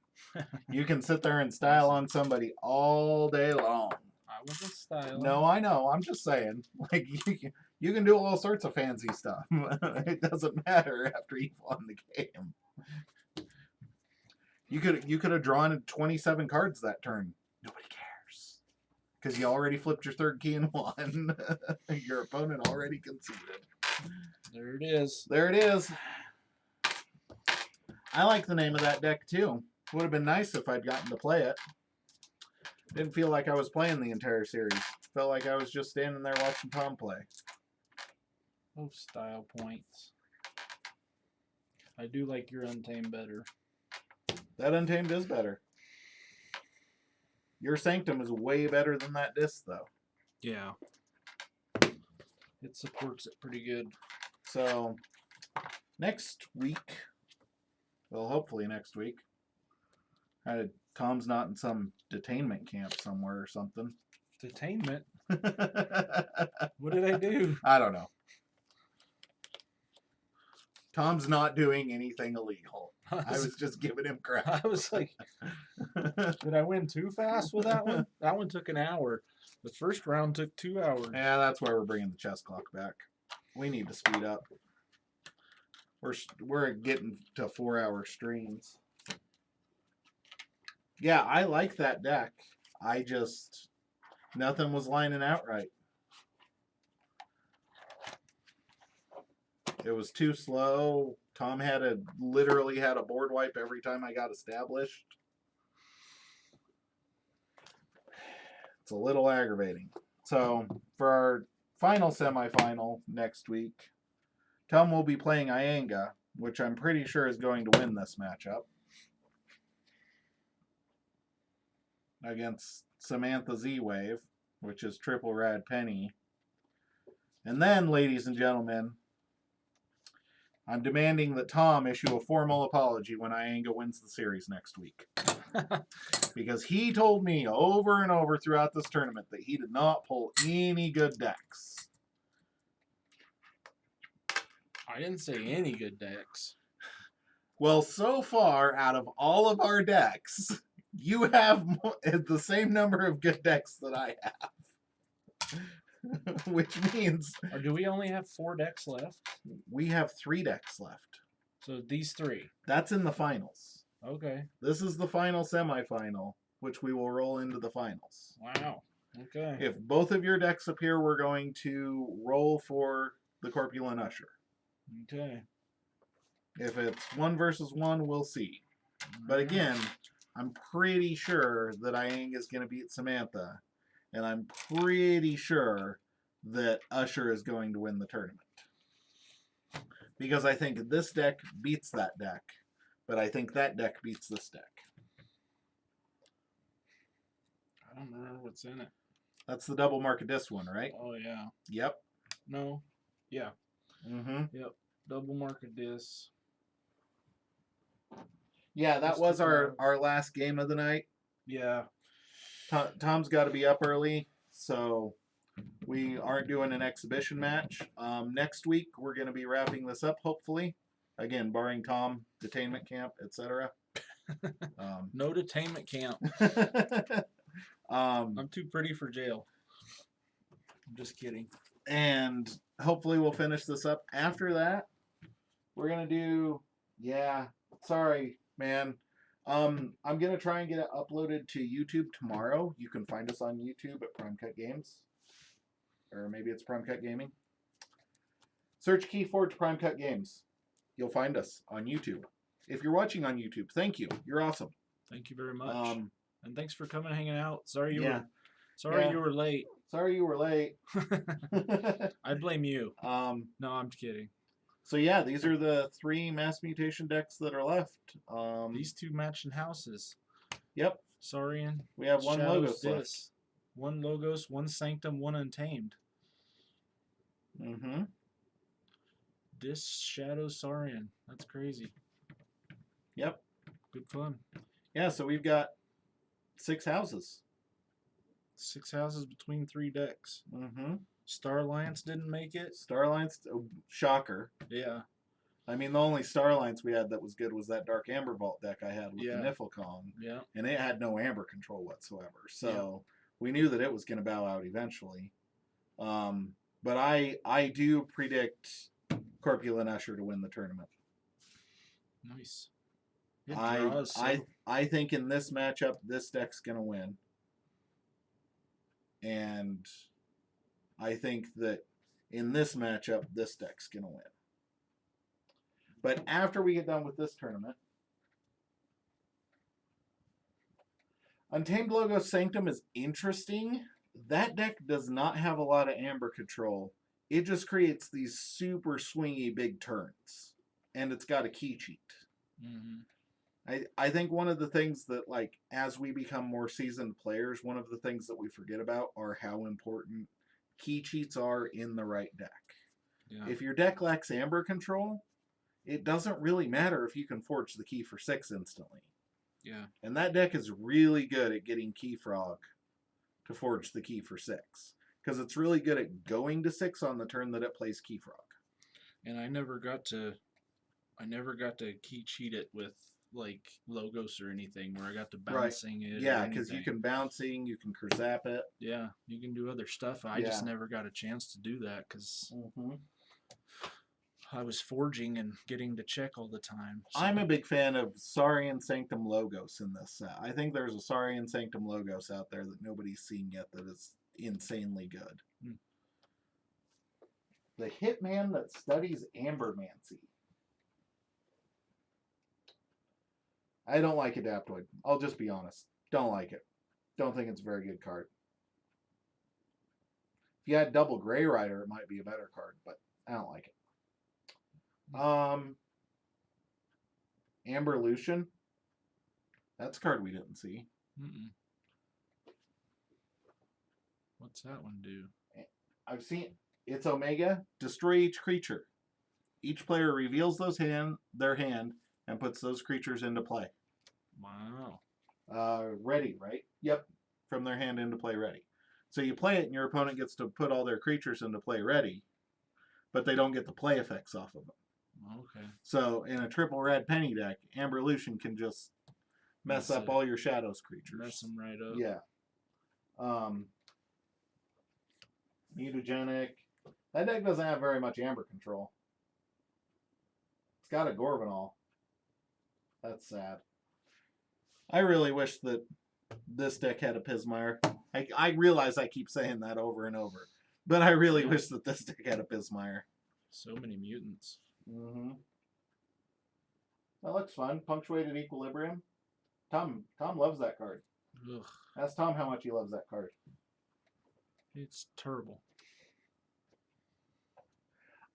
You can sit there and style on somebody all day long. I wasn't styling. No, I know. I'm just saying. Like you can do all sorts of fancy stuff. It doesn't matter after you've won the game. You could have drawn 27 cards that turn. Nobody cares. Because you already flipped your third key and won. Your opponent already conceded. There it is. There it is. I like the name of that deck too. Would have been nice if I'd gotten to play it. Didn't feel like I was playing the entire series. Felt like I was just standing there watching Tom play. Oh, style points. I do like your Untamed better. That Untamed is better. Your Sanctum is way better than that disc, though. Yeah. It supports it pretty good. So, next week, well, hopefully next week, Tom's not in some detainment camp somewhere or something. Detainment? What did I do? I don't know. Tom's not doing anything illegal. I was just giving him crap. I was like, did I win too fast with that one? That one took an hour. The first round took 2 hours. Yeah, that's why we're bringing the chess clock back. We need to speed up. We're getting to 4-hour streams. Yeah, I like that deck. I just nothing was lining out right. It was too slow. Tom literally had a board wipe every time I got established. It's a little aggravating. So for our final semifinal next week, Tom will be playing Ianga, which I'm pretty sure is going to win this matchup against Samantha Z-Wave, which is Triple Rad Penny. And then, ladies and gentlemen, I'm demanding that Tom issue a formal apology when Ianga wins the series next week. Because he told me over and over throughout this tournament that he did not pull any good decks. I didn't say any good decks. Well, so far, out of all of our decks, you have the same number of good decks that I have. Which means... Or do we only have 4 decks left? We have 3 decks left. So these 3. That's in the finals. Okay. This is the final semifinal, which we will roll into the finals. Wow. Okay. If both of your decks appear, we're going to roll for the Corpulent Usher. Okay. If it's 1 versus 1, we'll see. But again, I'm pretty sure that Ianga is going to beat Samantha. And I'm pretty sure that Usher is going to win the tournament. Because I think this deck beats that deck. But I think that deck beats this deck. I don't remember what's in it. That's the double market disc one, right? Oh, yeah. Yep. No. Yeah. Mm-hmm. Yep. Double market disc. Yeah, that was our last game of the night. Yeah. Tom's got to be up early, so we aren't doing an exhibition match. Next week, we're going to be wrapping this up, hopefully. Again, barring Tom, detainment camp, etc. No detainment camp. I'm too pretty for jail. I'm just kidding. And hopefully we'll finish this up. After that, we're going to do... Yeah, sorry, man. I'm going to try and get it uploaded to YouTube tomorrow. You can find us on YouTube at PrimeCutGames. Or maybe it's PrimeCut Gaming. Search Keyforge PrimeCutGames. You'll find us on YouTube. If you're watching on YouTube, thank you. You're awesome. Thank you very much. And thanks for coming and hanging out. Sorry you were late. Sorry you were late. I blame you. No, I'm kidding. So yeah, these are the 3 mass mutation decks that are left. These 2 matching houses. Yep. Saurian. We have 1 Logos left. 1 Logos, 1 Sanctum, 1 Untamed. Mm-hmm. This Shadow Saurian. That's crazy. Yep. Good fun. Yeah, so we've got 6 houses. 6 houses between 3 decks. Mm-hmm. Star Alliance didn't make it. Star Alliance, shocker. Yeah. I mean, the only Star Alliance we had that was good was that Dark Amber Vault deck I had with the Niflcon. Yeah. And it had no Amber control whatsoever. So we knew that it was going to bow out eventually. But I do predict Corpulent Usher to win the tournament. Nice. I think in this matchup, this deck's going to win. And I think that in this matchup, this deck's going to win. But after we get done with this tournament, Untamed Logos Sanctum is interesting. That deck does not have a lot of amber control. It just creates these super swingy big turns. And it's got a key cheat. I think one of the things that, like, as we become more seasoned players, one of the things that we forget about are how important key cheats are in the right deck. Yeah. If your deck lacks amber control, it doesn't really matter if you can forge the key for 6 instantly. Yeah. And that deck is really good at getting Keyfrog to forge the key for 6. Because it's really good at going to 6 on the turn that it plays Keyfrog. And I never got to key cheat it with like Logos or anything where I got to bouncing it. Yeah, because you can bouncing, you can Kerzap it. Yeah, you can do other stuff. I just never got a chance to do that because I was forging and getting to check all the time. So. I'm a big fan of Saurian Sanctum Logos in this set. I think there's a Saurian Sanctum Logos out there that nobody's seen yet that is insanely good. The Hitman that studies Ambermancy. I don't like Adaptoid. I'll just be honest. Don't like it. Don't think it's a very good card. If you had Double Grey Rider, it might be a better card, but I don't like it. Amber Lucian. That's a card we didn't see. What's that one do? I've seen it's Omega. Destroy each creature. Each player reveals their hand and puts those creatures into play. Wow. Ready, right? Yep. From their hand into play ready. So you play it and your opponent gets to put all their creatures into play ready, but they don't get the play effects off of them. Okay. So in a triple red penny deck, Amber Lucian can just mess up all your Shadows creatures. Mess them right up. Yeah. Mutagenic. That deck doesn't have very much Amber control. It's got a Gorvenal. That's sad. I really wish that this deck had a Pismire. I realize I keep saying that over and over, but I really wish that this deck had a Pismire. So many mutants. That looks fun. Punctuated Equilibrium. Tom loves that card. Ugh. Ask Tom how much he loves that card. It's terrible.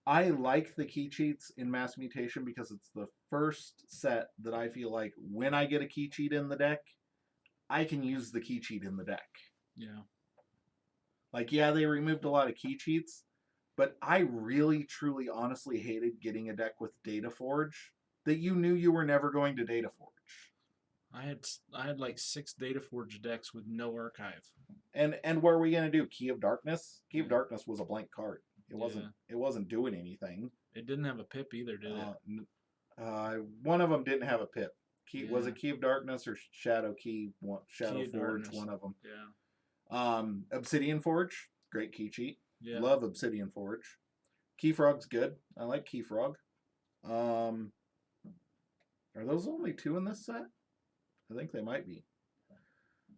I like the key cheats in Mass Mutation because it's the first set that I feel like when I get a key cheat in the deck, I can use the key cheat in the deck. Yeah. Like, yeah, they removed a lot of key cheats, but I really, truly, honestly hated getting a deck with Data Forge that you knew you were never going to Data Forge. I had like 6 Data Forge decks with no archive. And what are we gonna do? Key of Darkness? Key of Darkness was a blank card. It wasn't doing anything. It didn't have a pip either, did it? One of them didn't have a pip. Was it Key of Darkness or Shadow Key? Shadow Key Forge, Darkness. one of them. Yeah. Obsidian Forge, great key cheat. Yeah. Love Obsidian Forge. Keyfrog's good. I like Keyfrog. Are those only 2 in this set? I think they might be.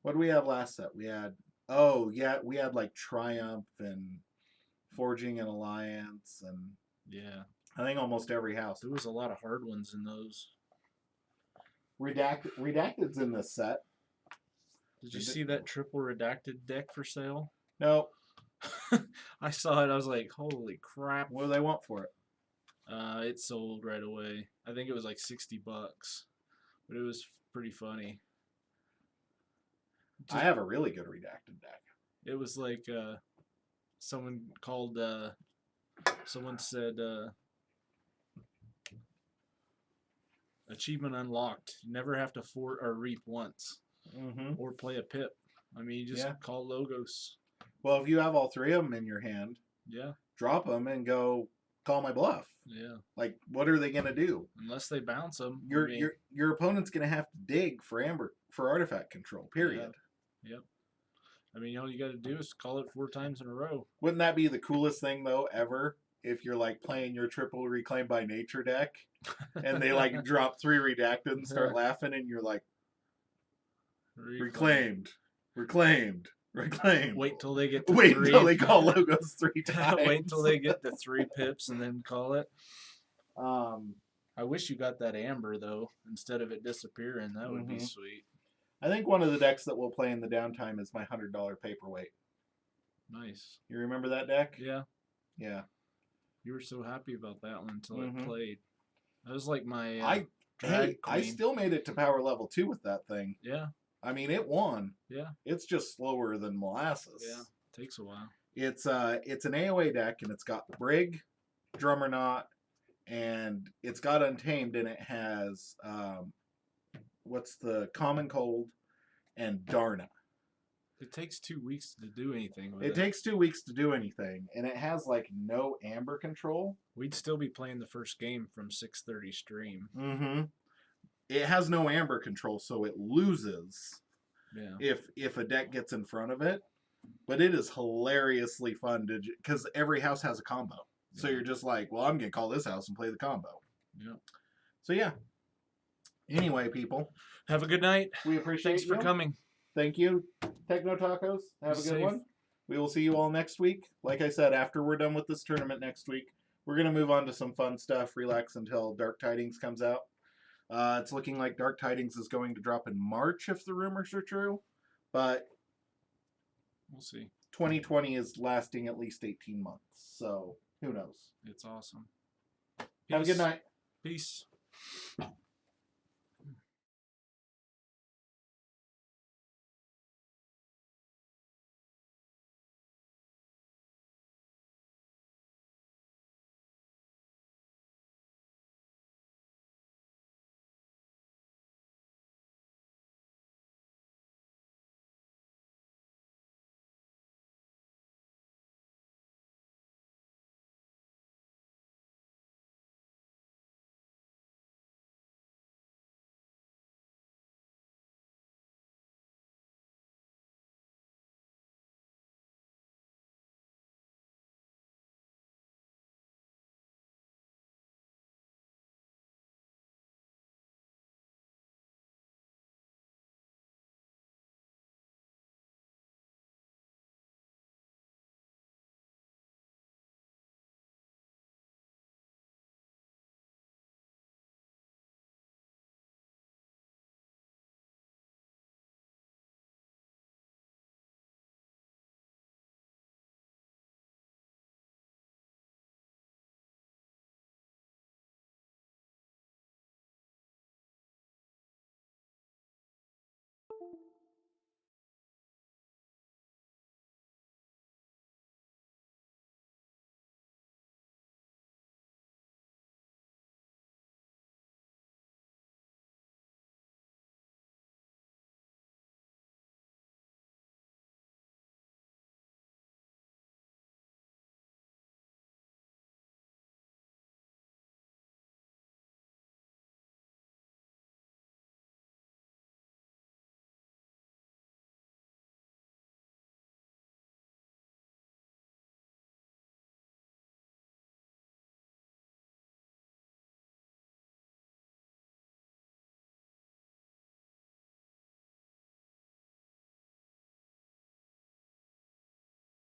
What did we have last set? We had like Triumph and Forging an Alliance and I think almost every house. There was a lot of hard ones in those. Redacted's in this set. Did you see that triple redacted deck for sale? No. I saw it. I was like, holy crap. What do they want for it? It sold right away. I think it was like $60, but it was pretty funny. I have a really good redacted deck. It was like someone said achievement unlocked. You never have to reap once or play a pip. I mean, you just call Logos. Well, if you have all 3 of them in your hand, drop them and go call my bluff. Yeah. Like, what are they gonna do? Unless they bounce them. Your opponent's gonna have to dig for artifact control. Period. Yeah. Yep. I mean, all you got to do is call it 4 times in a row. Wouldn't that be the coolest thing though ever? If you're like playing your triple Reclaim by Nature deck, and they like drop 3 redacted and start laughing, and you're like, reclaimed. Wait till they get till they call Logos 3 times. Wait till they get the 3 pips and then call it. I wish you got that amber though instead of it disappearing. That would be sweet. I think one of the decks that we'll play in the downtime is my $100 paperweight. Nice. You remember that deck? Yeah. Yeah. You were so happy about that one until Mhm. it played. That was like my I drag I queen. still made it to power level 2 with that thing. Yeah. I mean, it won. Yeah. It's just slower than molasses. Yeah. Takes a while. It's an AOA deck, and it's got Brig, Drummer Knot, and it's got Untamed, and it has what's the Common Cold and Darna. It takes 2 weeks to do anything with It it. takes 2 weeks to do anything, and it has like no amber control. We'd still be playing the first game from 6:30 stream. Mm-hmm. It has no amber control, so it loses Yeah. if a deck gets in front of it. But it is hilariously fun to because every house has a combo. So Yeah. you're just like, well, I'm gonna call this house and play the combo. Yeah. So yeah. Anyway, people, Have a good night. we appreciate Thanks for you. coming. Thank you, Techno Tacos. Have Be a good safe. one. We will see you all next week. Like I said, after we're done with this tournament next week, we're gonna move on to some fun stuff. Relax until Dark Tidings comes out. It's looking like Dark Tidings is going to drop in March if the rumors are true, but We'll see. 2020 is lasting at least 18 months, so who knows? It's awesome. Have a good night. Peace.